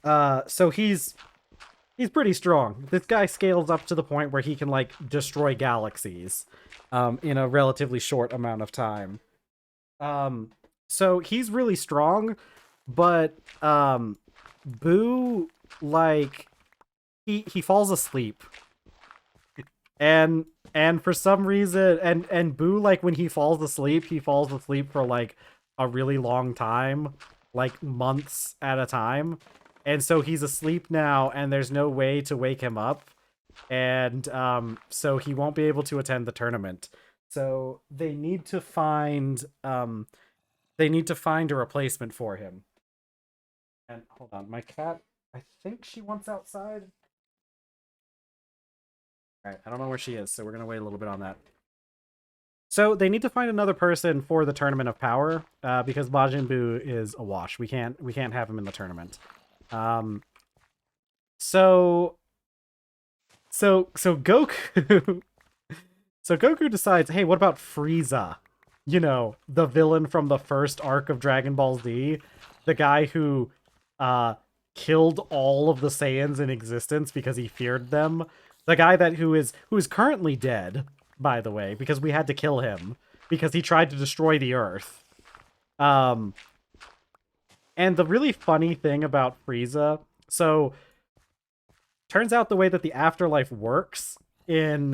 So he's pretty strong. This guy scales up to the point where he can like destroy galaxies in a relatively short amount of time. So he's really strong, but Boo, like, he falls asleep, and for some reason, and Boo, like, when he falls asleep for like a really long time, like months at a time, and so he's asleep now, and there's no way to wake him up, and so he won't be able to attend the tournament. So they need to find a replacement for him. And hold on, my cat, I think she wants outside. All right, I don't know where she is, so we're gonna wait a little bit on that. So they need to find another person for the Tournament of Power, because Majin Buu is a wash. We can't have him in the tournament. So Goku so Goku decides, hey, what about Frieza? You know, the villain from the first arc of Dragon Ball Z, the guy who killed all of the Saiyans in existence because he feared them. The guy who is currently dead, by the way, because we had to kill him because he tried to destroy the Earth. And the really funny thing about Frieza, so turns out the way that the afterlife works in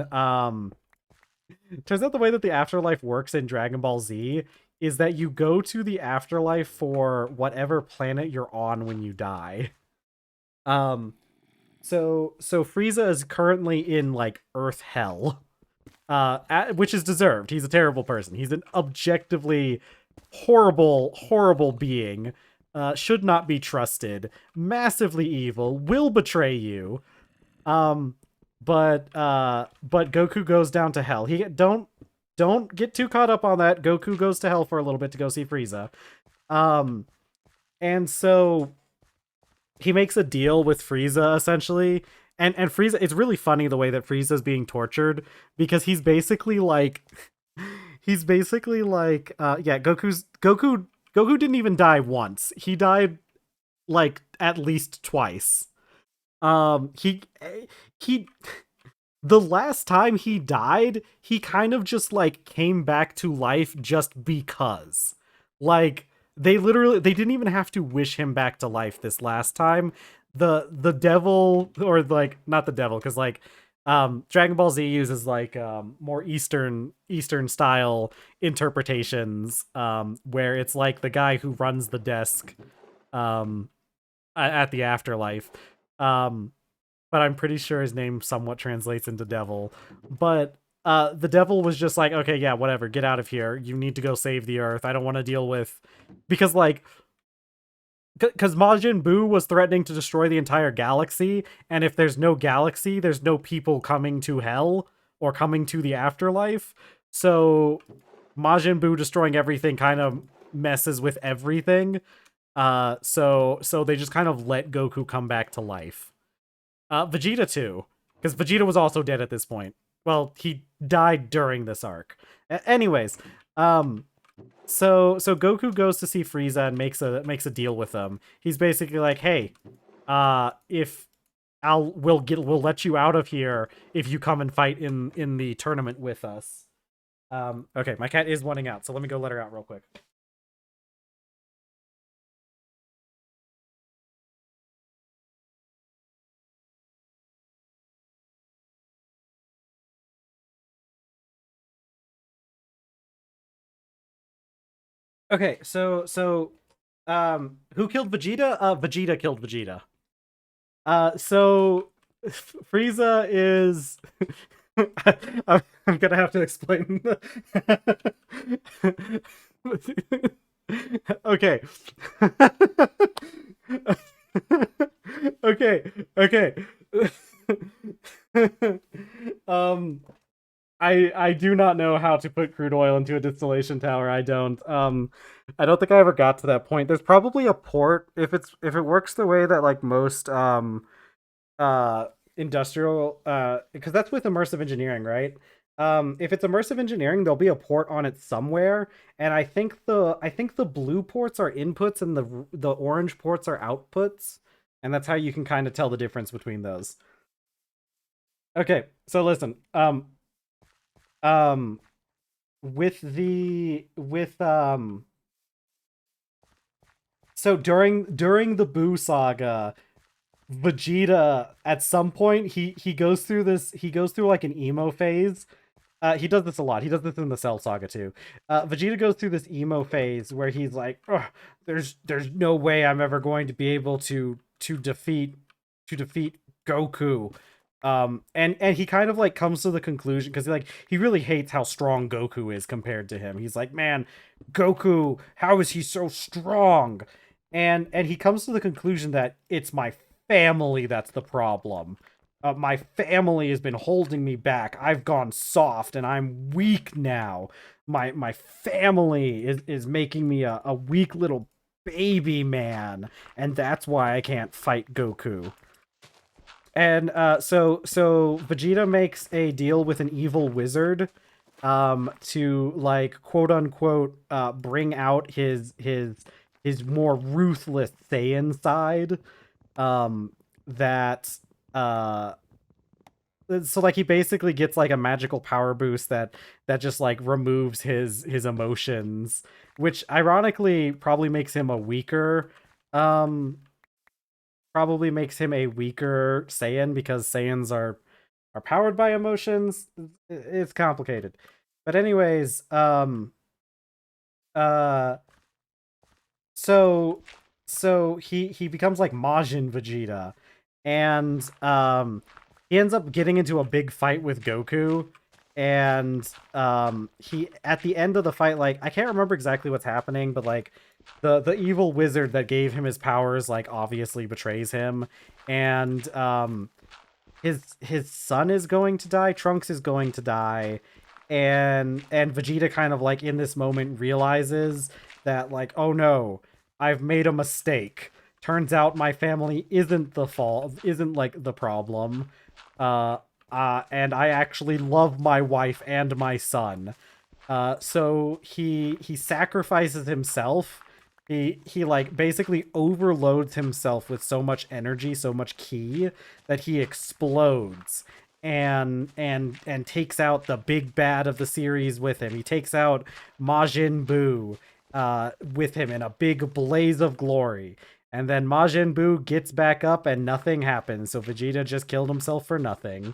Dragon Ball Z is that you go to the afterlife for whatever planet you're on when you die. Um, so Frieza is currently in like Earth Hell, which is deserved. He's a terrible person. He's an objectively horrible being. Should not be trusted. Massively evil. Will betray you. Um, but Goku goes down to hell. He don't get too caught up on that. Goku goes to hell for a little bit to go see Frieza. Um, and so he makes a deal with Frieza essentially. And Frieza, it's really funny the way that Frieza's being tortured because he's basically like yeah, Goku didn't even die once. He died like at least twice. He the last time he died, he kind of just like came back to life just because. Like they didn't even have to wish him back to life this last time. The devil, or like not the devil, because like Dragon Ball Z uses like more Eastern style interpretations, where it's like the guy who runs the desk um at the afterlife. Um but I'm pretty sure his name somewhat translates into devil. But the devil was just like, okay, yeah, whatever, get out of here. You need to go save the Earth. I don't want to deal with, because like, because Majin Buu was threatening to destroy the entire galaxy, and if there's no galaxy, there's no people coming to hell or coming to the afterlife. So Majin Buu destroying everything kind of messes with everything. So they just kind of let Goku come back to life. Vegeta too, because Vegeta was also dead at this point. Well, he died during this arc. Anyways, so Goku goes to see Frieza and makes a deal with him. He's basically like, hey, if we'll let you out of here if you come and fight in the tournament with us. Okay, my cat is wanting out, so let me go let her out real quick. Okay, who killed Vegeta? Vegeta killed Vegeta. So Frieza is I'm gonna have to explain. Okay. Okay. Okay. um I do not know how to put crude oil into a distillation tower. I don't think I ever got to that point. There's probably a port if it works the way that like most uh industrial because that's with immersive engineering, right? If it's immersive engineering, there'll be a port on it somewhere, and I think the blue ports are inputs and the orange ports are outputs, and that's how you can kind of tell the difference between those. Okay, so listen. Um with so during the Boo saga, Vegeta at some point he goes through like an emo phase. He does this a lot. He does this in the Cell saga too. Vegeta goes through this emo phase where he's like, "Ugh, there's no way I'm ever going to be able to defeat Goku." And he kind of like comes to the conclusion because like he really hates how strong Goku is compared to him. He's like, man, Goku, how is he so strong? And he comes to the conclusion that it's my family that's the problem. My family has been holding me back. I've gone soft and I'm weak now. My family is making me a weak little baby man, and that's why I can't fight Goku. And so Vegeta makes a deal with an evil wizard to like quote unquote bring out his more ruthless Saiyan side, that uh so like he basically gets like a magical power boost that just like removes his emotions, which ironically um probably makes him a weaker Saiyan because Saiyans are powered by emotions. It's complicated. But anyways, uh so he becomes like Majin Vegeta, and he ends up getting into a big fight with Goku, and he at the end of the fight, like I can't remember exactly what's happening, but like the evil wizard that gave him his powers like obviously betrays him, and his son is going to die, Trunks is going to die, and Vegeta kind of like in this moment realizes that like, oh no, I've made a mistake. Turns out my family isn't the fault, isn't like the problem. Uh and I actually love my wife and my son. So he sacrifices himself. He like basically overloads himself with so much energy, so much ki, that he explodes and takes out the big bad of the series with him. He takes out Majin Buu with him in a big blaze of glory. And then Majin Buu gets back up and nothing happens. So Vegeta just killed himself for nothing.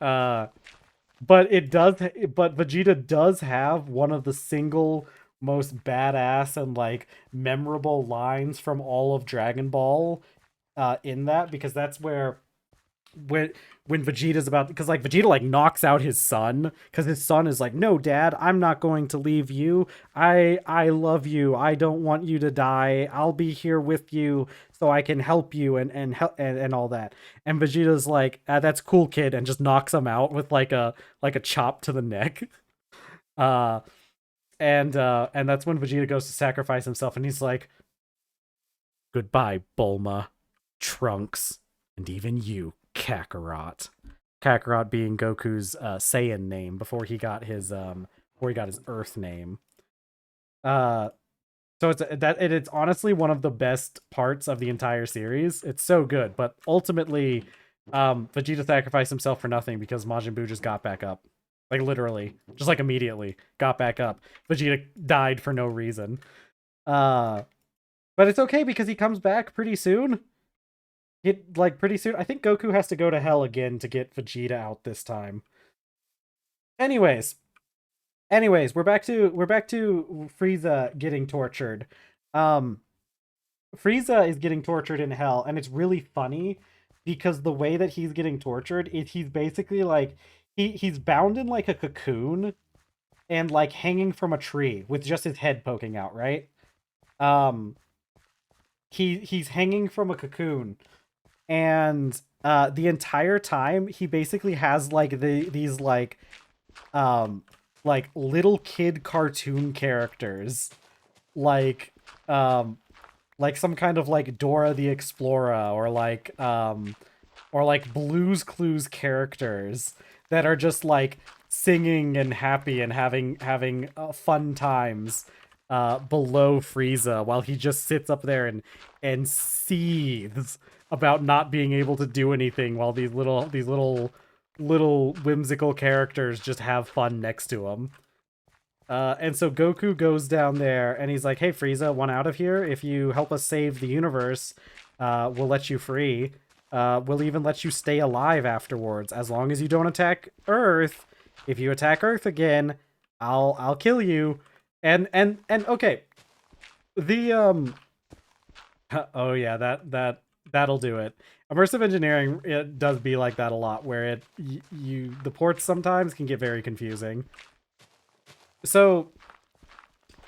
uh but Vegeta does have one of the single most badass and like memorable lines from all of Dragon Ball in that, because that's where when when Vegeta's about, because like Vegeta like knocks out his son, because his son is like, no dad, I'm not going to leave you. I love you. I don't want you to die. I'll be here with you so I can help you and help and all that. And Vegeta's like, that's cool, kid, and just knocks him out with like a chop to the neck. uh and that's when Vegeta goes to sacrifice himself, and he's like, goodbye Bulma, Trunks, and even you, Kakarot. Kakarot being Goku's Saiyan name before he got his Earth name. Uh, so it's honestly one of the best parts of the entire series. It's so good, but ultimately, Vegeta sacrificed himself for nothing because Majin Buu just got back up, like literally, just like immediately got back up. Vegeta died for no reason. Uh, but it's okay because he comes back pretty soon. Pretty soon. I think Goku has to go to hell again to get Vegeta out this time. Anyways, we're back to Frieza getting tortured. Um, Frieza is getting tortured in hell, and it's really funny because the way that he's getting tortured is he's basically like he's bound in like a cocoon and like hanging from a tree with just his head poking out, right? Um, he's hanging from a cocoon, and the entire time he basically has like these um like little kid cartoon characters, like like some kind of like Dora the Explorer, or like Blue's Clues characters that are just like singing and happy and having fun times below Frieza, while he just sits up there and seethes about not being able to do anything, while these little whimsical characters just have fun next to him. And so Goku goes down there and he's like, hey, Frieza, want out of here? If you help us save the universe, we'll let you free. We'll even let you stay alive afterwards, as long as you don't attack Earth. If you attack Earth again, I'll kill you. And okay, the oh yeah, that'll do it. Immersive engineering, it does be like that a lot, where the ports sometimes can get very confusing. So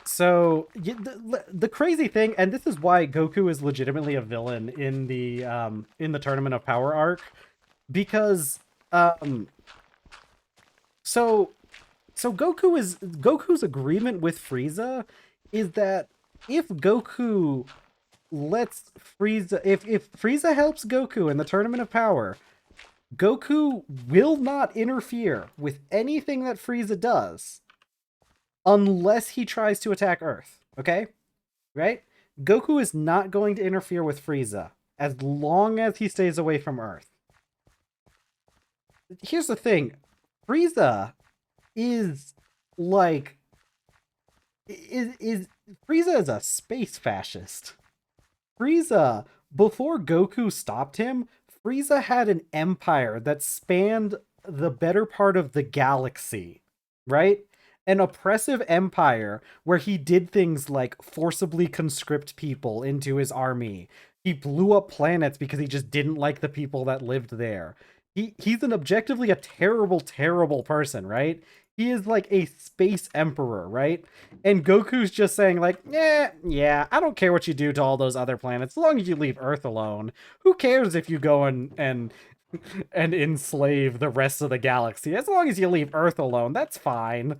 the crazy thing, and this is why Goku is legitimately a villain in the Tournament of Power arc, because um so Goku's agreement with Frieza is that if Goku lets Frieza if Frieza helps Goku in the Tournament of Power, Goku will not interfere with anything that Frieza does unless he tries to attack Earth. Okay? Right? Goku is not going to interfere with Frieza as long as he stays away from Earth. Here's the thing. Frieza is like is Frieza is a space fascist. Frieza, before Goku stopped him, Frieza had an empire that spanned the better part of the galaxy, right? an oppressive empire where he did things like forcibly conscript people into his army. He blew up planets because he just didn't like the people that lived there. He's an objectively a terrible, terrible person, right? He is like a space emperor, right? And Goku's just saying like, yeah, I don't care what you do to all those other planets, as long as you leave Earth alone. Who cares if you go and enslave the rest of the galaxy? As long as you leave Earth alone, that's fine.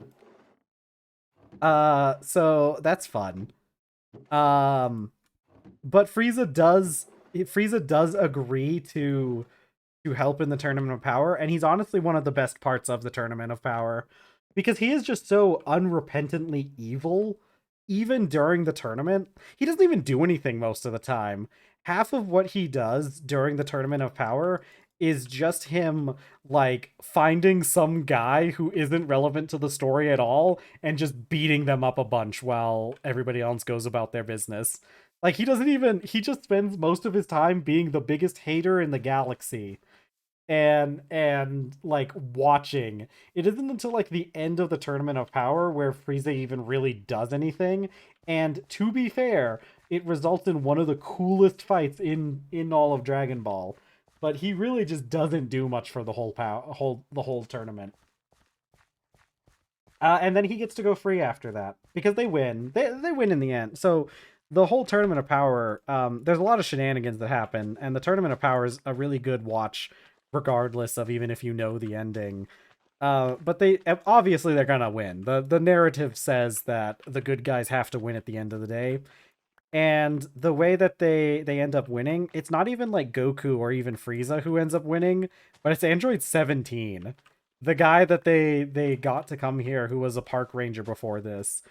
So that's fun. Um, but Frieza does agree to help in the Tournament of Power, and he's honestly one of the best parts of the Tournament of Power because he is just so unrepentantly evil. Even during the tournament, he doesn't even do anything most of the time. Half of what he does during the Tournament of Power is just him like finding some guy who isn't relevant to the story at all and just beating them up a bunch while everybody else goes about their business. Like he just spends most of his time being the biggest hater in the galaxy and like watching. It isn't until like the end of the Tournament of Power where Frieza even really does anything. And to be fair, it results in one of the coolest fights in all of Dragon Ball. But he really just doesn't do much for the whole tournament. And then he gets to go free after that because they win. They win in the end. So the whole Tournament of Power, there's a lot of shenanigans that happen, and the Tournament of Power is a really good watch, regardless of even if you know the ending. But they obviously they're gonna win. The narrative says that the good guys have to win at the end of the day. And the way that they end up winning, it's not even like Goku or even Frieza who ends up winning, but it's Android 17. The guy that they got to come here who was a park ranger before this.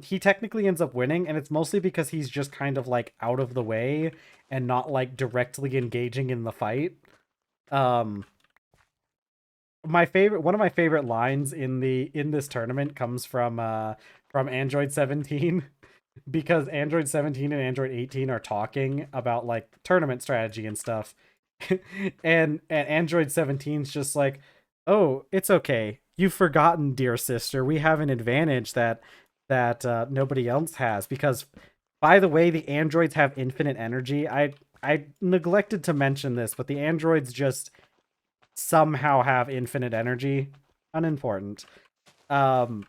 He technically ends up winning, and it's mostly because he's just kind of like out of the way and not like directly engaging in the fight. Um one of my favorite lines in this tournament comes from Android 17 because Android 17 and Android 18 are talking about like tournament strategy and stuff. And Android 17's just like, "Oh, it's okay. You've forgotten, dear sister. We have an advantage that nobody else has because by the way, the androids have infinite energy. I neglected to mention this, but the androids just somehow have infinite energy. Unimportant. Um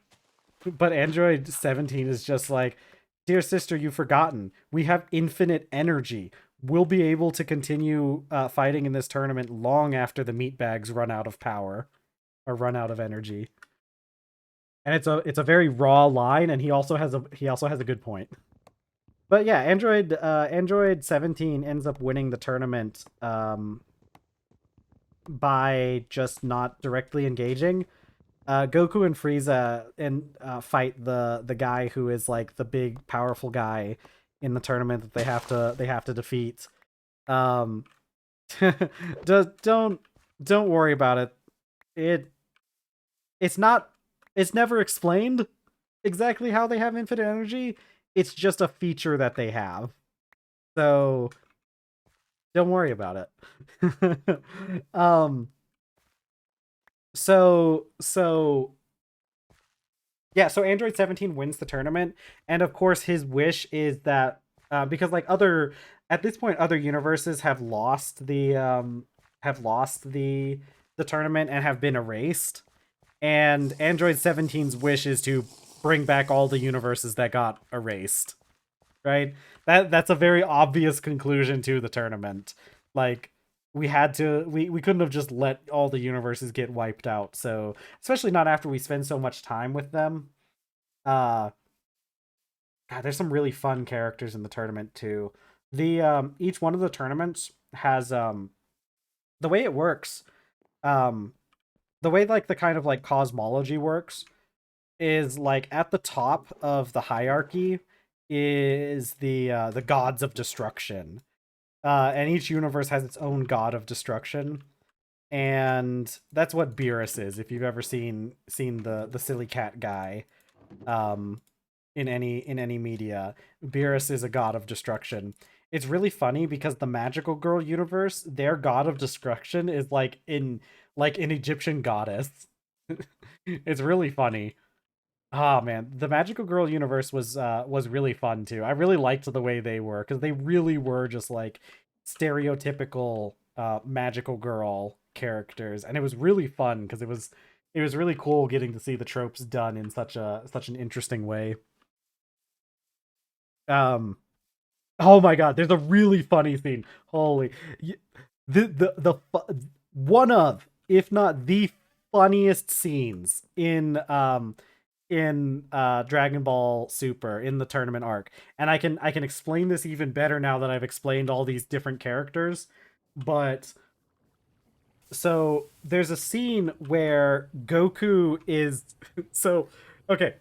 but Android 17 is just like, dear sister, you've forgotten. We have infinite energy. We'll be able to continue fighting in this tournament long after the meatbags run out of power or run out of energy. And it's a very raw line, and he also has a good point. But yeah, Android 17 ends up winning the tournament by just not directly engaging. Goku and Frieza fight the guy who is like the big powerful guy in the tournament that they have to defeat. Um, don't worry about it. It it's not it's never explained exactly how they have infinite energy. It's just a feature that they have. So don't worry about it. um so yeah, so Android 17 wins the tournament, and of course his wish is that because like other at this point other universes have lost the tournament and have been erased, and Android 17's wish is to bring back all the universes that got erased. Right? That's a very obvious conclusion to the tournament. Like we couldn't have just let all the universes get wiped out. So especially not after we spend so much time with them. Uh God, there's some really fun characters in the tournament too. The each one of the tournaments has the way it works, um the way like the kind of like cosmology works is like at the top of the hierarchy is the gods of destruction. And each universe has its own god of destruction. And that's what Beerus is, if you've ever seen the silly cat guy um in any media. Beerus is a god of destruction. It's really funny because the magical girl universe, their god of destruction is like an Egyptian goddess. It's really funny. Oh man, the Magical Girl universe was really fun too. I really liked the way they were because they really were just like stereotypical magical girl characters, and it was really fun because it was really cool getting to see the tropes done in such an interesting way. Um, oh my god, there's a really funny scene. Holy, one of, if not the funniest scenes in Dragon Ball Super in the tournament arc. And I can explain this even better now that I've explained all these different characters. But so there's a scene where Goku is so okay.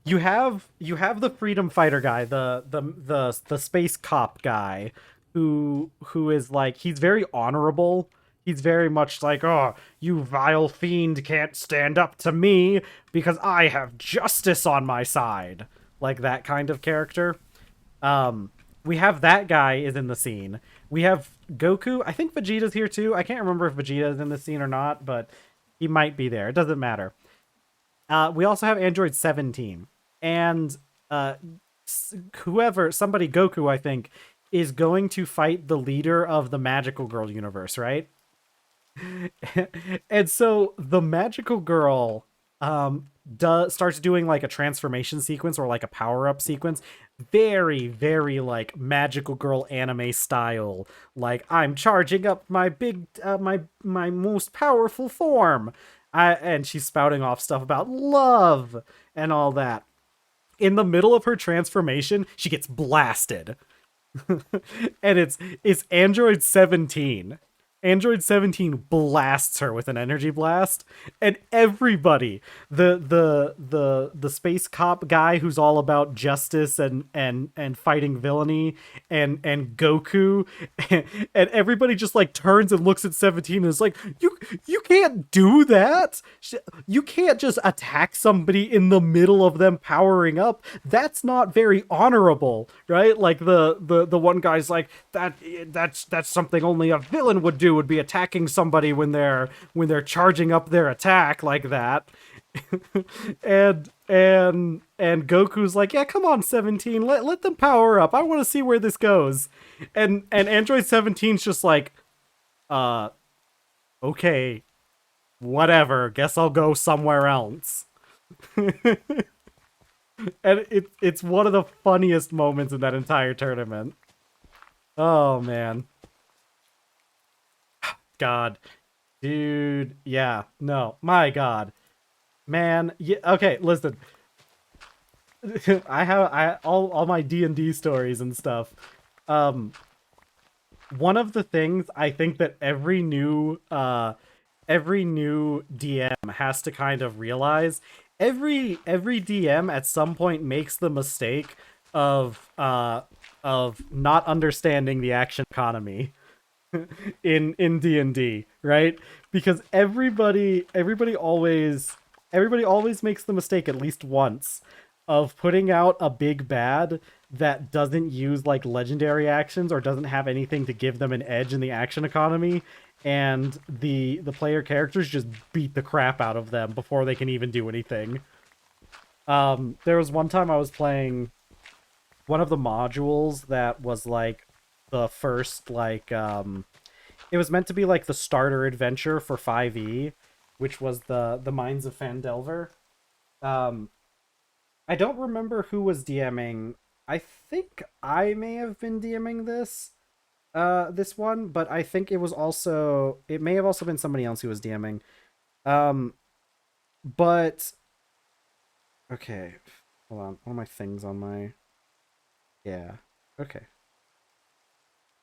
You have the freedom fighter guy, the space cop guy who is like he's very honorable. He's very much like, "Oh, you vile fiend can't stand up to me because I have justice on my side." Like that kind of character. Um, we have that guy is in the scene. We have Goku. I think Vegeta's here too. I can't remember if Vegeta is in the scene or not, but he might be there. It doesn't matter. We also have Android 17, and uh, somebody Goku, I think, is going to fight the leader of the Magical Girl universe, right? And so the magical girl starts doing like a transformation sequence or like a power-up sequence, very very like magical girl anime style, like I'm charging up my big my most powerful form. And she's spouting off stuff about love and all that. In the middle of her transformation she gets blasted. And it's Android 17. Android 17 blasts her with an energy blast, and everybody, the space cop guy who's all about justice and fighting villainy, and Goku, and everybody just like turns and looks at 17 and is like, you can't do that. You can't just attack somebody in the middle of them powering up. That's not very honorable, right? Like the one guy's like, that's something only a villain would do, would be attacking somebody when they're charging up their attack like that. And Goku's like, yeah, come on, 17, let them power up. I want to see where this goes. And Android 17's just like, uh, okay, whatever. Guess I'll go somewhere else. And it's one of the funniest moments in that entire tournament. Oh man. God. Dude, yeah. No. My god. Man, yeah, okay, listen. I all my D&D stories and stuff. Um one of the things I think that every new DM has to kind of realize, every DM at some point makes the mistake of not understanding the action economy in D&D, right? Because everybody always makes the mistake at least once of putting out a big bad that doesn't use like legendary actions or doesn't have anything to give them an edge in the action economy, and the player characters just beat the crap out of them before they can even do anything. There was one time I was playing one of the modules that was like the first like it was meant to be like the starter adventure for 5e, which was the Mines of Fandelver. Um, I don't remember who was DMing. I think I may have been DMing this one, but I think it may have also been somebody else who was DMing. Um, but okay, hold on. One of my things on my yeah. Okay,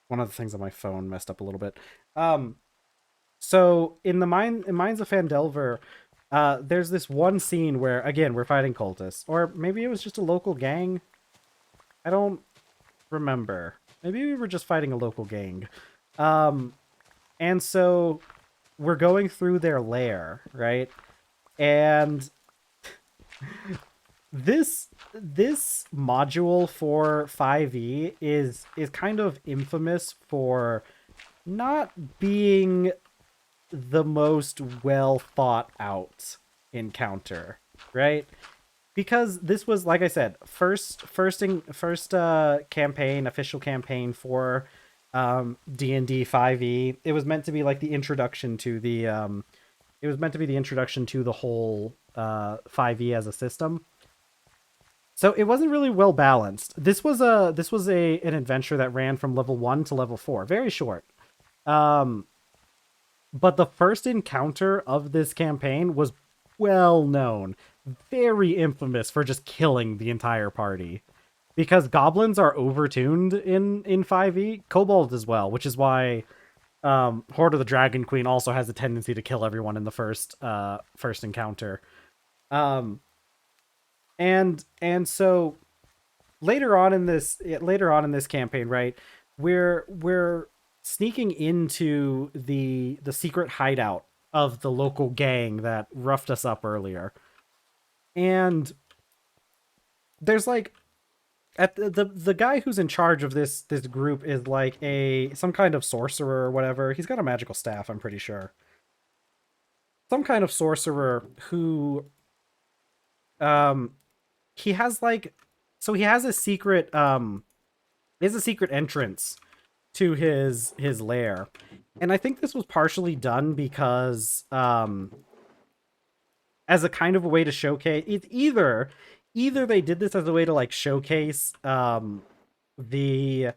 one of the things on my phone messed up a little bit. Um, So in Mines of Fandelver, there's this one scene where again we're fighting cultists, or maybe it was just a local gang. I don't remember. Maybe we were just fighting a local gang. Um, and so we're going through their lair, right? And this module for 5e is kind of infamous for not being the most well thought out encounter, right? because this was, like I said, first campaign, official campaign for D&D 5e. It was meant to be like the introduction to the it was meant to be the introduction to the whole 5e as a system. So it wasn't really well balanced. This was a an adventure that ran from level 1 to level 4, very short. Um but the first encounter of this campaign was well known, very infamous for just killing the entire party. Because goblins are overtuned in 5e, kobolds as well, which is why Horde of the Dragon Queen also has a tendency to kill everyone in the first encounter. Um and so later on in this campaign, right, we're sneaking into the secret hideout of the local gang that roughed us up earlier. And there's like at the guy who's in charge of this group is like a some kind of sorcerer or whatever. He's got a magical staff, I'm pretty sure. Some kind of sorcerer who um he has like he has a secret he has a secret entrance to his lair. And I think this was partially done because as a kind of a way to showcase it's either they did this as a way to like showcase the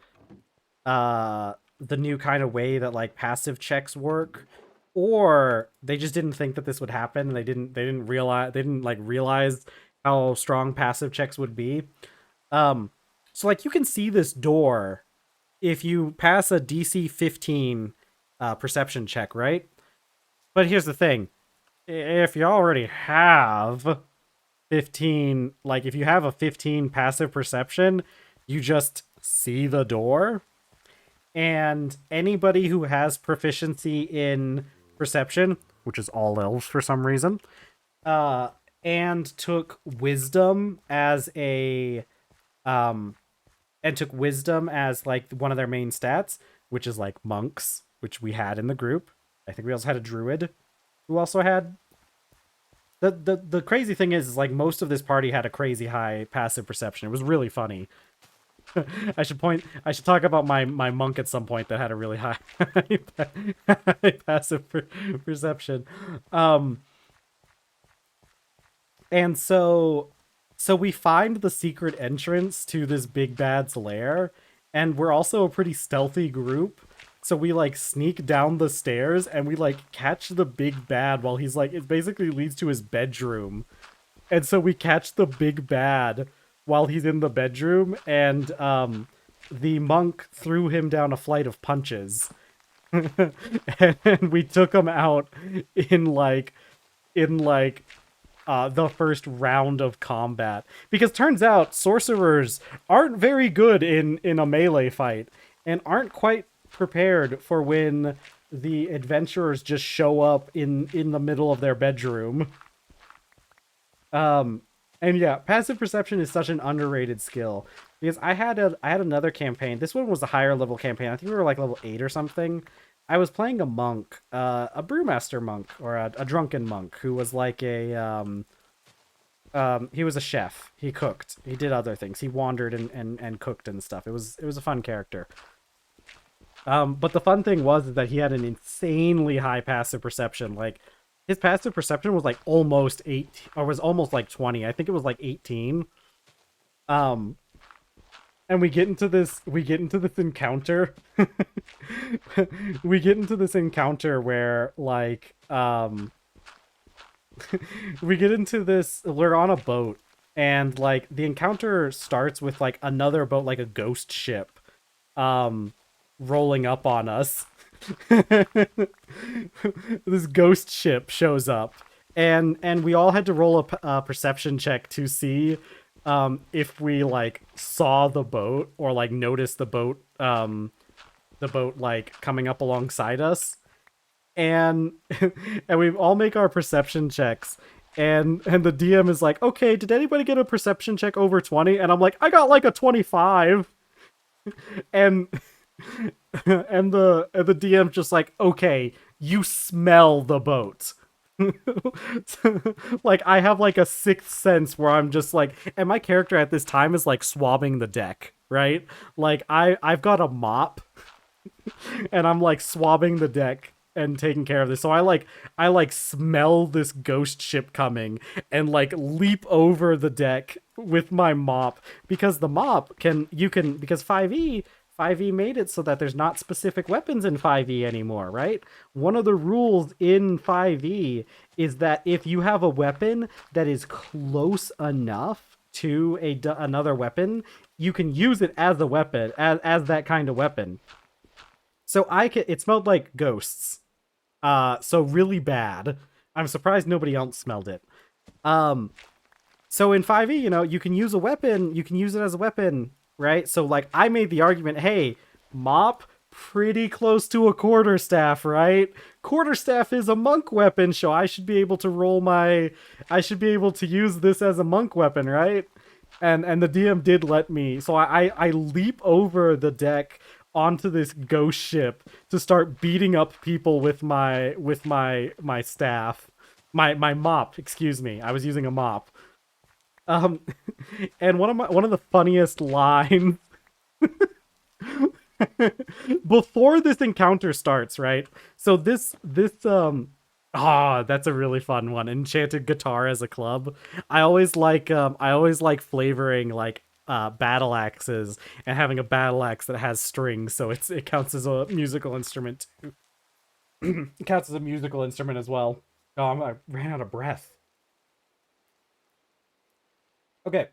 the new kind of way that like passive checks work, or they just didn't think that this would happen and they didn't like realize how strong passive checks would be. So like you can see this door if you pass a DC 15 perception check, right? But here's the thing. If you already have 15, like if you have a 15 passive perception, you just see the door. And anybody who has proficiency in perception, which is all elves for some reason, uh, and took wisdom as a took wisdom as like one of their main stats, which is like monks, which we had in the group. I think we also had a druid who also had the crazy thing is like most of this party had a crazy high passive perception. It was really funny. I should talk about my monk at some point that had a really high, high passive perception. And so we find the secret entrance to this big bad's lair, and we're also a pretty stealthy group. So we like sneak down the stairs and we like catch the big bad while he's like it basically leads to his bedroom. And so we catch the big bad while he's in the bedroom, and the monk threw him down a flight of punches. And we took him out in like the first round of combat, because turns out sorcerers aren't very good in a melee fight and aren't quite prepared for when the adventurers just show up in the middle of their bedroom. And yeah, passive perception is such an underrated skill, because I had another campaign. This one was a higher level campaign. I think we were like level 8 or something. I was playing a monk, a brewmaster monk, or a drunken monk who was like he was a chef. He cooked. He did other things. He wandered and cooked and stuff. It was a fun character. But the fun thing was that he had an insanely high passive perception. Like his passive perception was like almost 8, or was almost like 20. I think it was like 18. And we get into this encounter. We get into this encounter where like we get into this we're on a boat, and like the encounter starts with like another boat, like a ghost ship rolling up on us. This ghost ship shows up, and we all had to roll a perception check to see if we like saw the boat or like noticed the boat like coming up alongside us. And and we all make our perception checks, and the DM is like, okay, did anybody get a perception check over 20? And I'm like, I got like a 25. And and the DM's just like, okay, you smell the boat. Like I have like a sixth sense where I'm just like, and my character at this time is like swabbing the deck, right? Like I've got a mop and I'm like swabbing the deck and taking care of this. So I like smell this ghost ship coming and like leap over the deck with my mop because the mop can because 5e made it so that there's not specific weapons in 5e anymore, right? One of the rules in 5e is that if you have a weapon that is close enough to another weapon, you can use it as a weapon, as that kind of weapon. So it smelled like ghosts. So really bad. I'm surprised nobody else smelled it. Um, so in 5e, you can use a weapon, you can use it as a weapon, right? So like I made the argument, hey, mop pretty close to a quarterstaff, right? Quarterstaff is a monk weapon, so I should be able to use this as a monk weapon, right? And the DM did let me. So I leap over the deck onto this ghost ship to start beating up people with my staff. My mop, excuse me. I was using a mop. Um, and one of the funniest lines before this encounter starts, right? So that's a really fun one. Enchanted guitar as a club. I always like flavoring like battle axes and having a battle axe that has strings, so it counts as a musical instrument too. It counts as a musical instrument as well. Oh, I ran out of breath. Okay,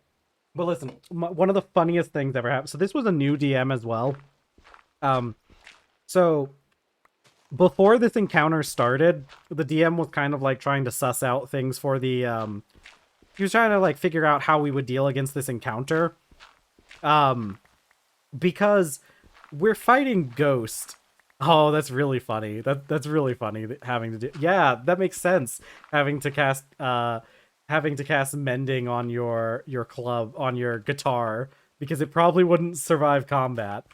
but listen, one of the funniest things ever happened. So this was a new DM as well. Um, so before this encounter started, the DM was kind of like trying to suss out things for the he was trying to like figure out how we would deal against this encounter. Um because we're fighting Ghost. Oh, that's really funny. That's really funny having to do. Yeah, that makes sense. Having to cast mending on your club on your guitar because it probably wouldn't survive combat.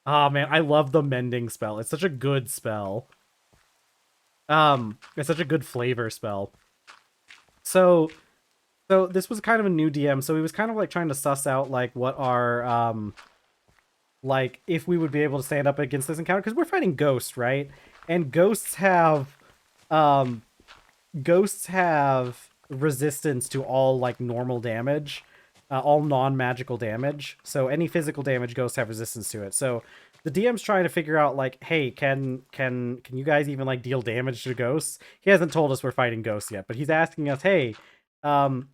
Oh man, I love the mending spell. It's such a good spell. It's such a good flavor spell. So this was kind of a new DM, so he was kind of like trying to suss out like what our like if we would be able to stand up against this encounter because we're fighting ghosts, right? And um ghosts have resistance to all like normal damage, all non-magical damage. So any physical damage, ghosts have resistance to it. So the DM's trying to figure out like, hey, can you guys even like deal damage to ghosts? He hasn't told us we're fighting ghosts yet, but he's asking us, hey, um,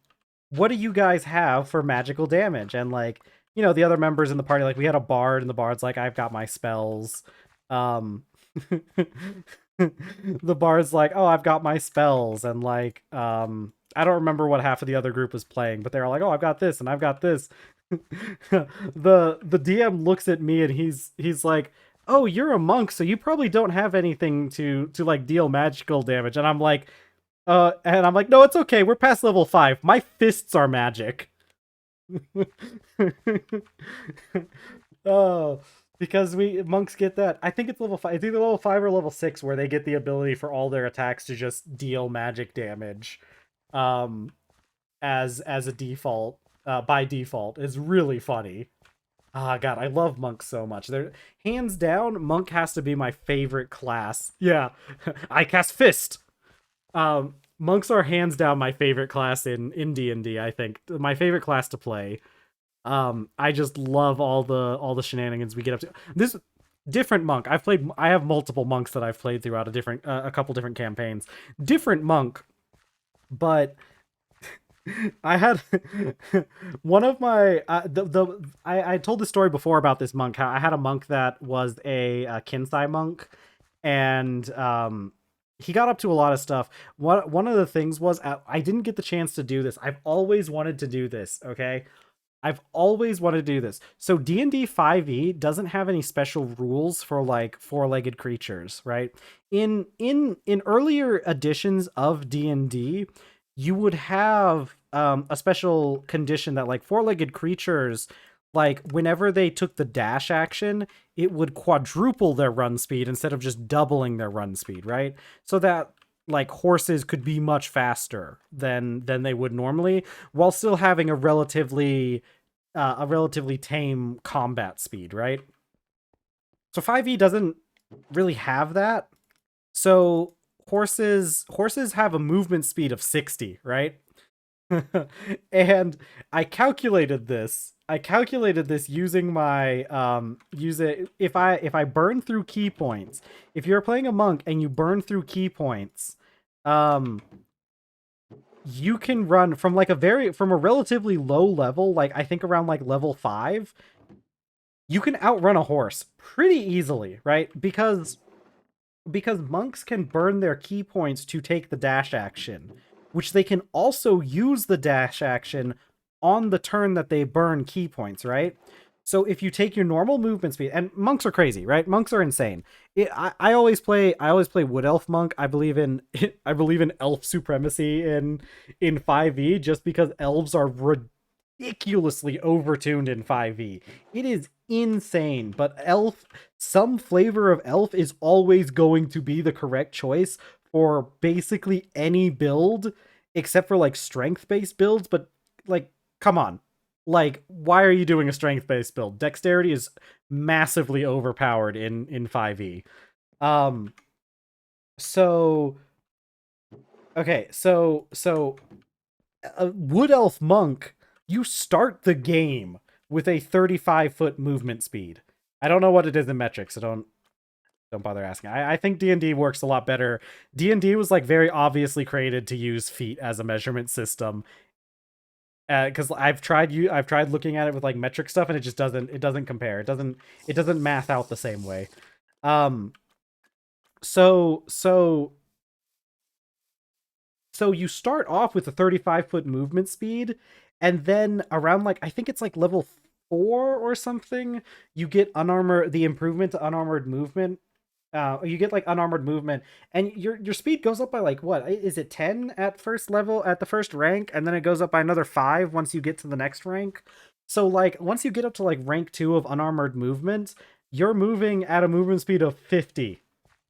what do you guys have for magical damage? And like, the other members in the party, like we had a bard, and the bard's like, I've got my spells. Um, the bard's like, oh, I've got my spells, and like, I don't remember what half of the other group was playing, but they're like, oh, I've got this and I've got this. The DM looks at me and he's like, oh, you're a monk, so you probably don't have anything to like deal magical damage. And I'm like, no, it's okay. We're past level 5. My fists are magic. Oh, because we monks get that. I think it's level 5. It's either level 5 or level 6 where they get the ability for all their attacks to just deal magic damage. Um, as a default, by default, is really funny. Ah, God, I love monks so much. They're hands down, monk has to be my favorite class. Yeah, I cast fist. Monks are hands down my favorite class in D&D. I think my favorite class to play. I just love all the shenanigans we get up to. This different monk. I have multiple monks that I've played throughout a couple different campaigns. Different monk, but I had one of my I told the story before about this monk. How I had a monk that was a Kinsai monk, and he got up to a lot of stuff. One of the things was I didn't get the chance to do this. I've always wanted to do this. Okay, I've always wanted to do this. So D&D 5e doesn't have any special rules for like four-legged creatures, right? In earlier editions of D&D, you would have a special condition that like four-legged creatures, like whenever they took the dash action, it would quadruple their run speed instead of just doubling their run speed, right? So that like horses could be much faster than they would normally, while still having a relatively tame combat speed, right? So 5e doesn't really have that. So horses have a movement speed of 60, right? And I calculated this using my use it if I burn through key points. If you're playing a monk and you burn through key points, um you can run from like from a relatively low level, like I think around like level 5, you can outrun a horse pretty easily, right? Because monks can burn their key points to take the dash action, which they can also use the dash action on the turn that they burn key points, right? So if you take your normal movement speed, and monks are crazy, right? Monks are insane. I always play wood elf monk. I believe in I believe in elf supremacy in 5e just because elves are ridiculously overtuned in 5e. It is insane, but elf, some flavor of elf is always going to be the correct choice for basically any build except for like strength based builds, but like come on. Like why are you doing a strength based build? Dexterity is massively overpowered in 5e. Um so okay, so a wood elf monk, you start the game with a 35-foot movement speed. I don't know what it is in metrics, so don't bother asking. I think D&D works a lot better. D&D was like very obviously created to use feet as a measurement system. Because I've tried looking at it with like metric stuff, and it doesn't compare. It doesn't math out the same way. Um so so So you start off with a 35-foot movement speed, and then around like I think it's like level 4 or something, you get the improvement to unarmored movement. You get like unarmored movement, and your speed goes up by like what is it 10 at first level at the first rank, and then it goes up by another 5 once you get to the next rank. So like once you get up to like rank 2 of unarmored movement, you're moving at a movement speed of 50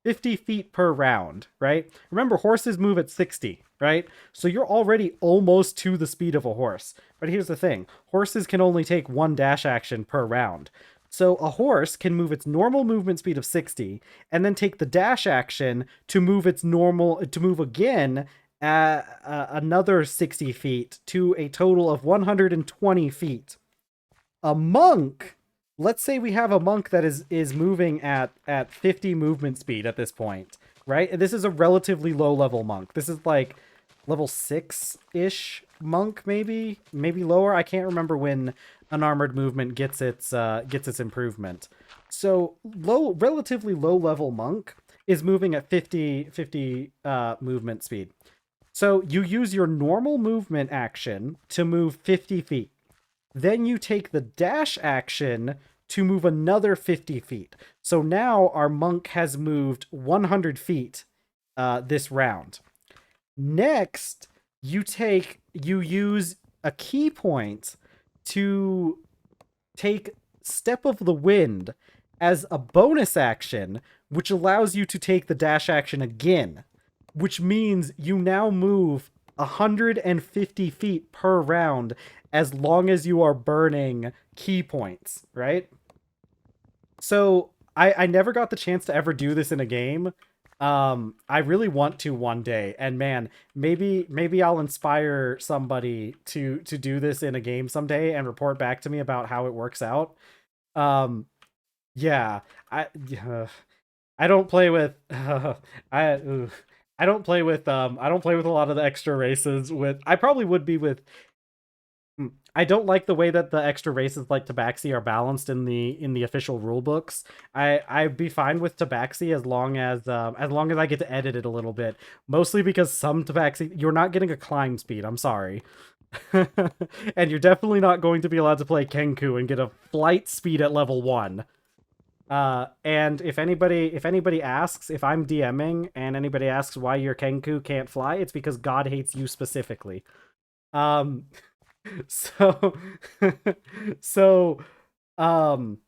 feet per round, right? Remember, horses move at 60, right? So you're already almost to the speed of a horse. But here's the thing, horses can only take one dash action per round. So a horse can move its normal movement speed of 60 and then take the dash action to move again at another 60 feet to a total of 120 feet. A monk, let's say we have a monk that is moving at 50 movement speed at this point, right? This is a relatively low level monk. This is like level 6-ish monk, maybe lower. I can't remember when unarmored movement gets its improvement. So relatively low level monk is moving at 50 movement speed. So you use your normal movement action to move 50 feet. Then you take the dash action to move another 50 feet. So now our monk has moved 100 feet this round. Next, you use a key point to take Step of the Wind as a bonus action, which allows you to take the dash action again, which means you now move 150 feet per round as long as you are burning key points, right? So I never got the chance to ever do this in a game. I really want to one day, and man, maybe I'll inspire somebody to do this in a game someday and report back to me about how it works out. Um, yeah, I don't play with I I don't play with I don't play with a lot of the extra races with I probably would be with I don't like the way that the extra races like Tabaxi are balanced in the official rule books. I'd be fine with Tabaxi as long as I get to edit it a little bit. Mostly because some Tabaxi you're not getting a climb speed. I'm sorry. And you're definitely not going to be allowed to play Kenku and get a flight speed at level 1. And if anybody asks, if I'm DMing and anybody asks why your Kenku can't fly, it's because God hates you specifically. Um, so, so, um,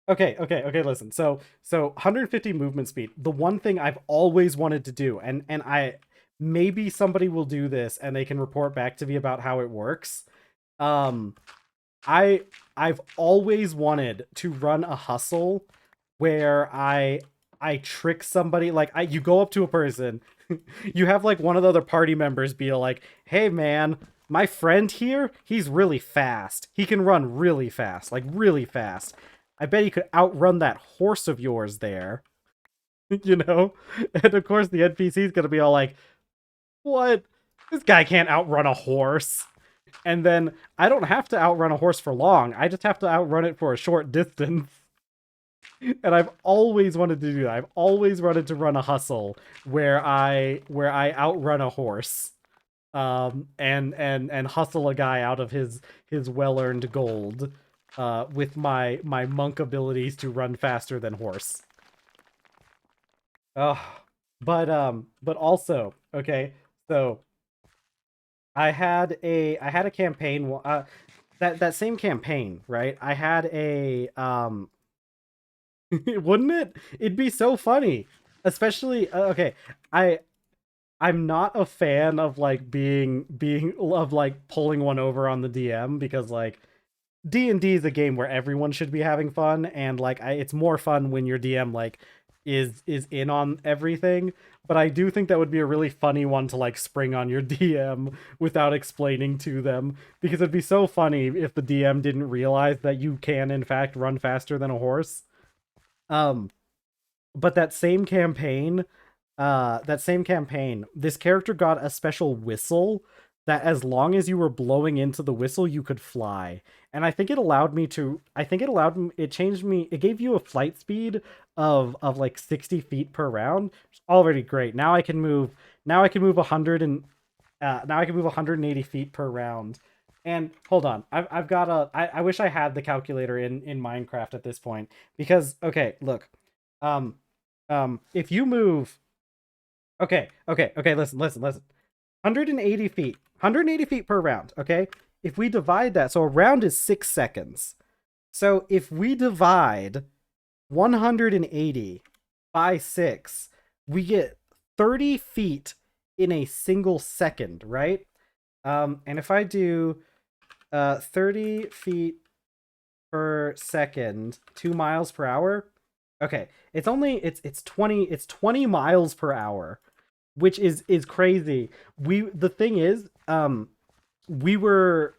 Okay, listen. So 150 movement speed. The one thing I've always wanted to do, and I maybe somebody will do this and they can report back to me about how it works. Um I I've always wanted to run a hustle where I trick somebody, like you go up to a person, you have like one of the other party members be like, "Hey man, my friend here, he's really fast. He can run really fast, like really fast. I bet he could outrun that horse of yours there." you know? And of course the NPC's going to be all like, "What? This guy can't outrun a horse." And then I don't have to outrun a horse for long. I just have to outrun it for a short distance. And I've always wanted to do that. I've always wanted to run a hustle where I outrun a horse, and hustle a guy out of his well-earned gold, with my monk abilities to run faster than horse. Oh, but also, okay, so I had a campaign, that same campaign, right? I had a wouldn't it? It'd be so funny. Especially okay, I I'm not a fan of like being of like pulling one over on the DM, because like D&D is a game where everyone should be having fun, and like it's more fun when your DM like is in on everything. But I do think that would be a really funny one to like spring on your DM without explaining to them, because it'd be so funny if the DM didn't realize that you can in fact run faster than a horse. Um but that same campaign, this character got a special whistle that as long as you were blowing into the whistle, you could fly. And I think it allowed me to, I think it allowed me, it changed me, it gave you a flight speed of like 60 feet per round. Which is already great. Now I can move 100 and, now I can move 180 feet per round. And hold on, I've got I wish I had the calculator in Minecraft at this point, because okay, look, um, if you move, okay, listen. 180 feet. 180 feet per round, okay? If we divide that, so a round is 6 seconds. So if we divide 180 by 6, we get 30 feet in a single second, right? And if I do 30 feet per second, 2 miles per hour. Okay, it's 20 miles per hour, which is crazy. The thing is, we were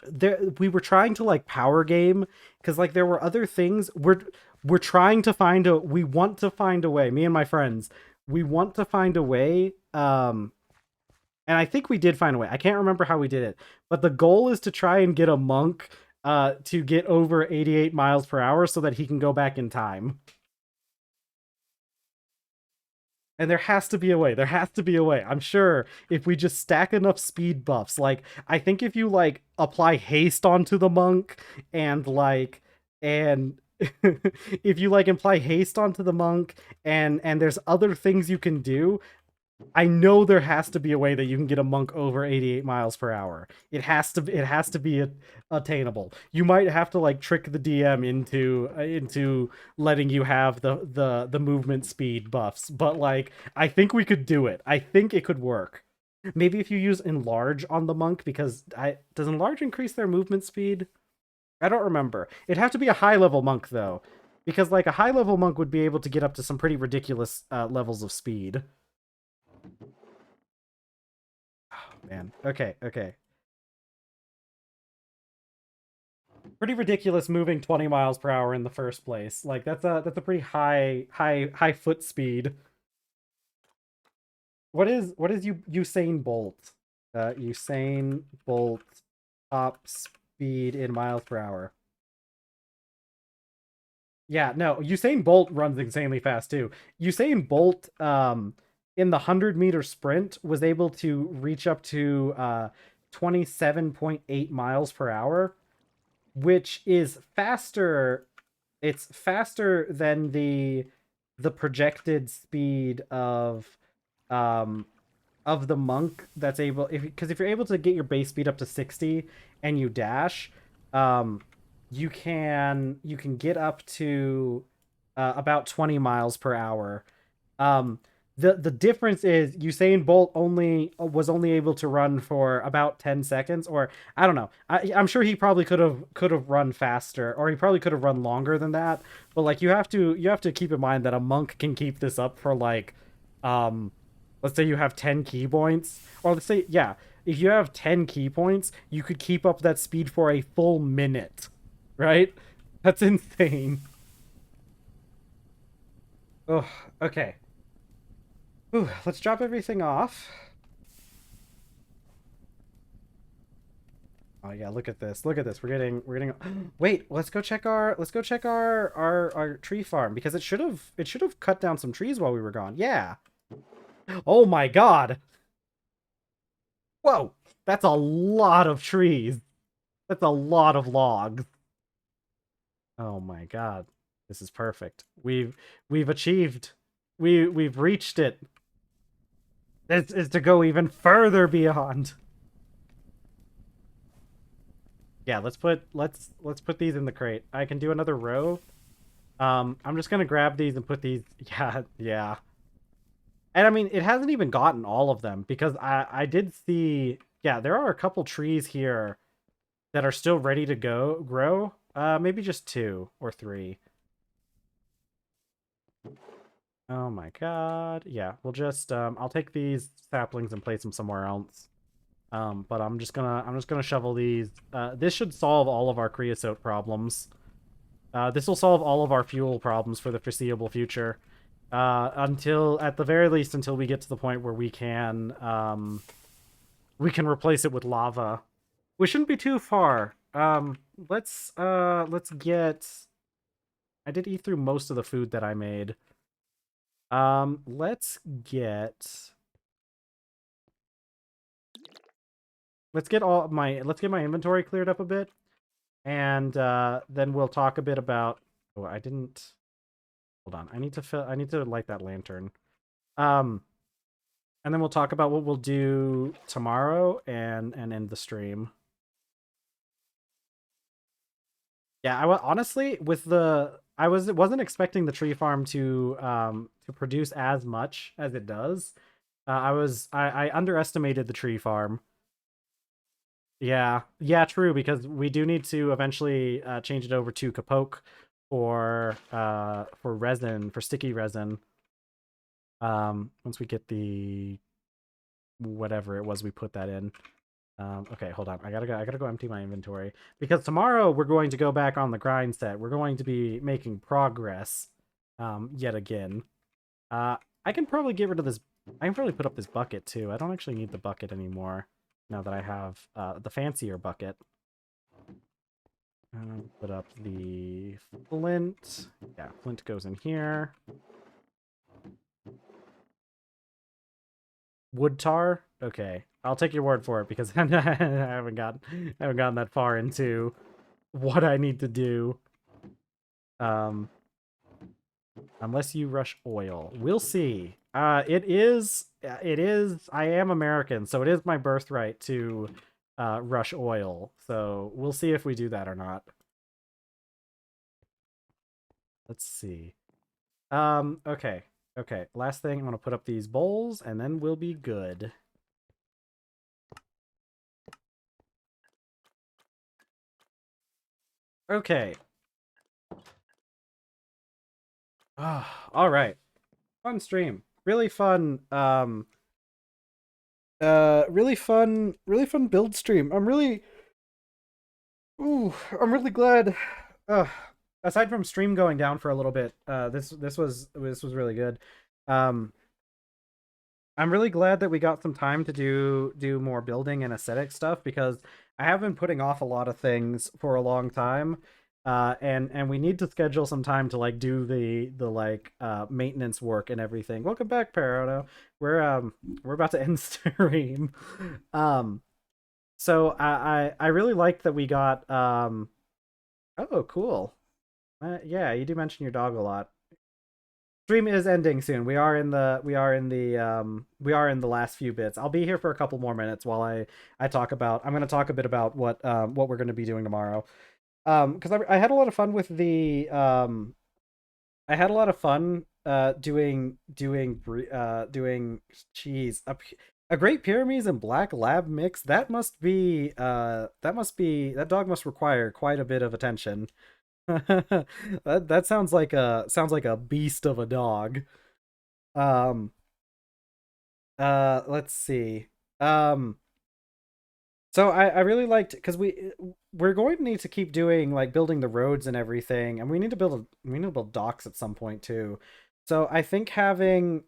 trying to like power game, because like there were other things. We're trying to find a we want to find a way, me and my friends, we want to find a way, and I think we did find a way. I can't remember how we did it, but the goal is to try and get a monk to get over 88 miles per hour so that he can go back in time. And there has to be a way. There has to be a way. I'm sure if we just stack enough speed buffs, like I think if you like apply haste onto the monk, and like and if you like apply haste onto the monk, and there's other things you can do, I know there has to be a way that you can get a monk over 88 miles per hour. It has to be attainable. You might have to like trick the DM into letting you have the movement speed buffs, but like I think we could do it. I think it could work. Maybe if you use enlarge on the monk, because I does enlarge increase their movement speed? I don't remember. It'd have to be a high level monk though, because like a high level monk would be able to get up to some pretty ridiculous levels of speed. Man. Okay. Pretty ridiculous moving 20 miles per hour in the first place. Like that's a pretty high foot speed. What is Usain Bolt? Usain Bolt top speed in miles per hour. Yeah, no, Usain Bolt runs insanely fast too. Usain Bolt, in the 100-meter sprint, was able to reach up to 27.8 miles per hour, which is faster. It's faster than the projected speed um of the monk that's able, if you're able to get your base speed up to 60 and you dash, um you can get up to about 20 miles per hour. Um, the difference is Usain Bolt only was only able to run for about 10 seconds, or I don't know. I'm sure he probably could have run faster, or he probably could have run longer than that. But like you have to keep in mind that a monk can keep this up for like, um, let's say you have 10 key points, or let's say yeah, if you have 10 key points, you could keep up that speed for a full minute, right? That's insane. Oh, okay. Ooh, let's drop everything off. Oh yeah, look at this. Look at this. We're getting Wait, let's go check our tree farm because it should have cut down some trees while we were gone. Yeah. Oh my god. Whoa. That's a lot of trees. That's a lot of logs. Oh my god. This is perfect. We've achieved. We've reached it. This is to go even further beyond. Yeah, let's put these in the crate. I can do another row. I'm just gonna grab these and put these. Yeah, yeah. And I mean, it hasn't even gotten all of them because I did see. Yeah, there are a couple trees here that are still ready to go grow. Maybe just 2 or 3. Oh my god. Yeah, we'll just I'll take these saplings and place them somewhere else. But I'm just gonna shovel these. This should solve all of our creosote problems. This will solve all of our fuel problems for the foreseeable future. Until, at the very least, until we get to the point where we can replace it with lava. We shouldn't be too far. Let's get. I did eat through most of the food that I made. Let's get. Let's get my inventory cleared up a bit, and then we'll talk a bit about. Oh, I didn't. Hold on. I need to light that lantern. Um, and then we'll talk about what we'll do tomorrow and end the stream. Yeah, honestly with the I wasn't expecting the tree farm to produce as much as it does. I underestimated the tree farm. Yeah, yeah, true, because we do need to eventually change it over to Kapoke for resin, for sticky resin. Once we get the whatever it was we put that in. Okay, hold on. I gotta go empty my inventory because tomorrow we're going to go back on the grind set. We're going to be making progress, yet again. I can probably get rid of this. I can probably put up this bucket too. I don't actually need the bucket anymore now that I have the fancier bucket. Put up the flint. Yeah, flint goes in here. Wood tar. Okay, I'll take your word for it because I haven't gotten that far into what I need to do. Um, unless you rush oil, we'll see. It is. I am American, so it is my birthright to rush oil. So we'll see if we do that or not. Let's see. Okay. Okay. Last thing, I'm gonna put up these bowls, and then we'll be good. Okay. All right. Fun stream. Really fun. Really fun build stream. I'm really glad. Uh, aside from stream going down for a little bit, this was really good. Um, I'm really glad that we got some time to do more building and aesthetic stuff because I have been putting off a lot of things for a long time. And we need to schedule some time to like do the like maintenance work and everything. Welcome back, Perono. We're about to end stream. Um so I really like that we got oh cool. Yeah, you do mention your dog a lot. Stream is ending soon. We are in the last few bits. I'll be here for a couple more minutes while I talk about. I'm going to talk a bit about what we're going to be doing tomorrow. Because I had a lot of fun with I had a lot of fun doing cheese. A Great Pyrenees and Black Lab mix. That dog must require quite a bit of attention. That sounds like a beast of a dog. Um let's see. Um so I really liked because we're going to need to keep doing like building the roads and everything, and we need to build docks at some point too. So I think having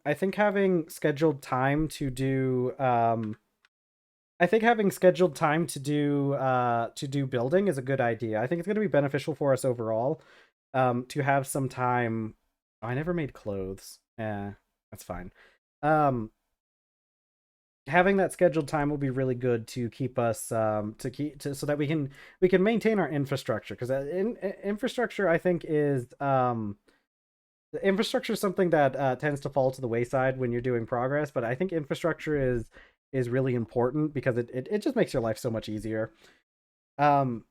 scheduled time to do I think having scheduled time to do building is a good idea. I think it's going to be beneficial for us overall to have some time. Oh, I never made clothes. Yeah, that's fine. Um Having that scheduled time will be really good to keep us so that we can maintain our infrastructure because infrastructure I think is the infrastructure is something that tends to fall to the wayside when you're doing progress, but I think infrastructure is really important because it just makes your life so much easier. um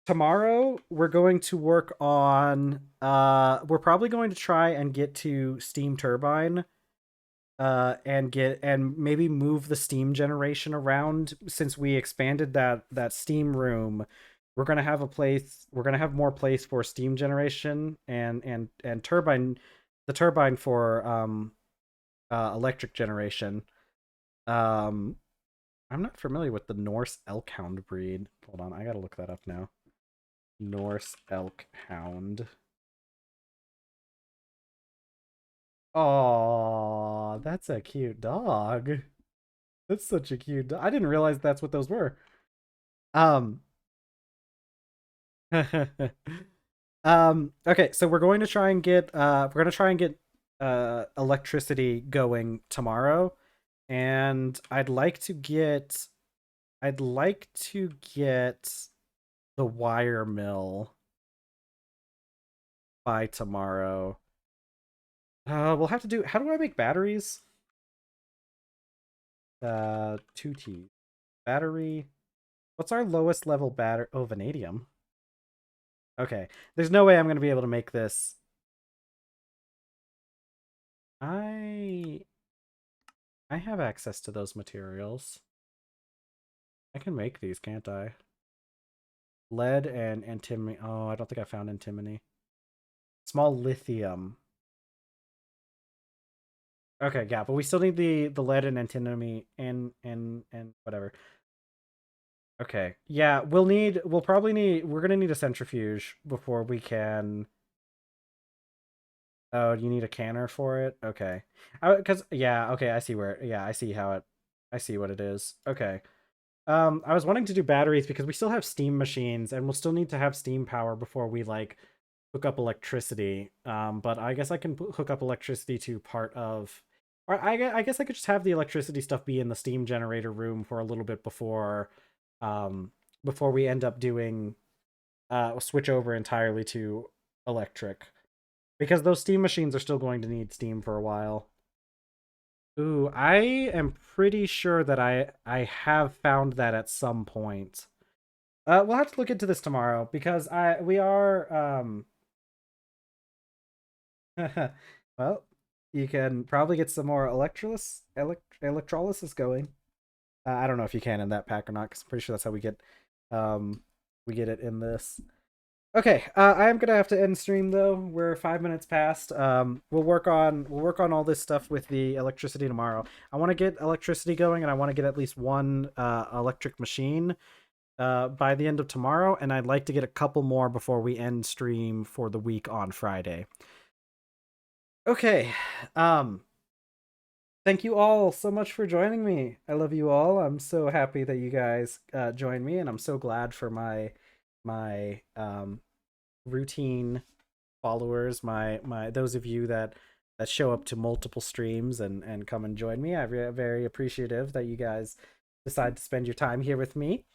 Tomorrow we're going to work on we're probably going to try and get to steam turbine and maybe move the steam generation around since we expanded that steam room. We're going to have more place for steam generation and turbine the turbine for electric generation. um I'm not familiar with the Norse elk hound breed. Hold on, I gotta look that up now. Norse elk hound. Oh, that's a cute dog. That's such a cute dog. I didn't realize that's what those were. Um, okay, so we're gonna try and get electricity going tomorrow, and I'd like to get the wire mill by tomorrow. We'll have to do. How do I make batteries? 2T battery. What's our lowest level battery? Oh, vanadium. Okay, there's no way I'm gonna be able to make this. I I have access to those materials. I can make these, can't I? Lead and antimony. Oh, I don't think I found antimony. Small lithium. Okay, yeah, but we still need the lead and antimony and whatever. Okay. Yeah, we're gonna need a centrifuge before we can. Oh, you need a canner for it? Okay. Cuz yeah, okay, I see where. Yeah, I see what it is. Okay. I was wanting to do batteries because we still have steam machines and we'll still need to have steam power before we like hook up electricity. But I guess I can hook up electricity to part of, or I guess I could just have the electricity stuff be in the steam generator room for a little bit um, before we end up doing switch over entirely to electric because those steam machines are still going to need steam for a while. Ooh, I am pretty sure that I have found that at some point. We'll have to look into this tomorrow because I we are well, you can probably get some more electrolysis going. I don't know if you can in that pack or not because I'm pretty sure that's how um we get it in this. Okay, I am gonna have to end stream though. We're 5 minutes past. We'll work on all this stuff with the electricity tomorrow. I want to get electricity going, and I want to get at least one electric machine by the end of tomorrow, and I'd like to get a couple more before we end stream for the week on Friday. Okay, um, thank you all so much for joining me. I love you all. I'm so happy that you guys joined me, and I'm so glad for my routine followers, my those of you that show up to multiple streams and come and join me. I'm very appreciative that you guys decide to spend your time here with me.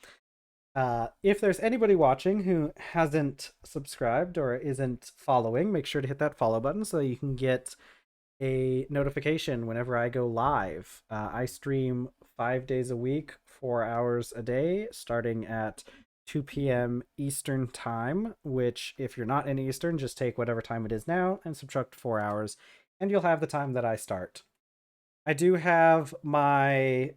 If there's anybody watching who hasn't subscribed or isn't following, make sure to hit that follow button so you can get a notification whenever I go live. I stream 5 days a week, 4 hours a day, starting at 2 p.m. Eastern time, which if you're not in Eastern, just take whatever time it is now and subtract 4 hours, and you'll have the time that I start. I do have my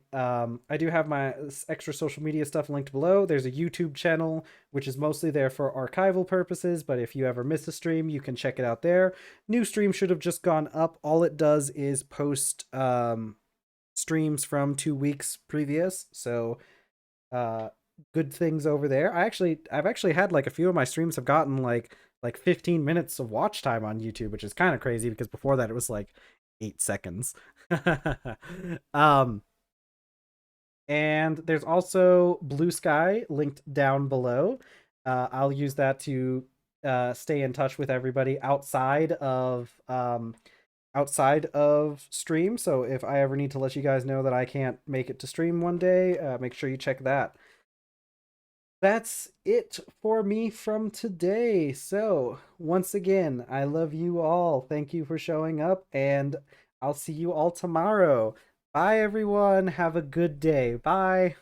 extra social media stuff linked below. There's a YouTube channel which is mostly there for archival purposes, but if you ever miss a stream, you can check it out there. New stream should have just gone up. All it does is post streams from 2 weeks previous. So uh good things over there. I've actually had like a few of my streams have gotten like 15 minutes of watch time on YouTube, which is kind of crazy because before that it was like 8 seconds. um and there's also Blue Sky linked down below. I'll use that to stay in touch with everybody outside of stream. So if I ever need to let you guys know that I can't make it to stream one day, make sure you check that. That's it for me from today. So, once again, I love you all. Thank you for showing up, and I'll see you all tomorrow. Bye, everyone. Have a good day. Bye.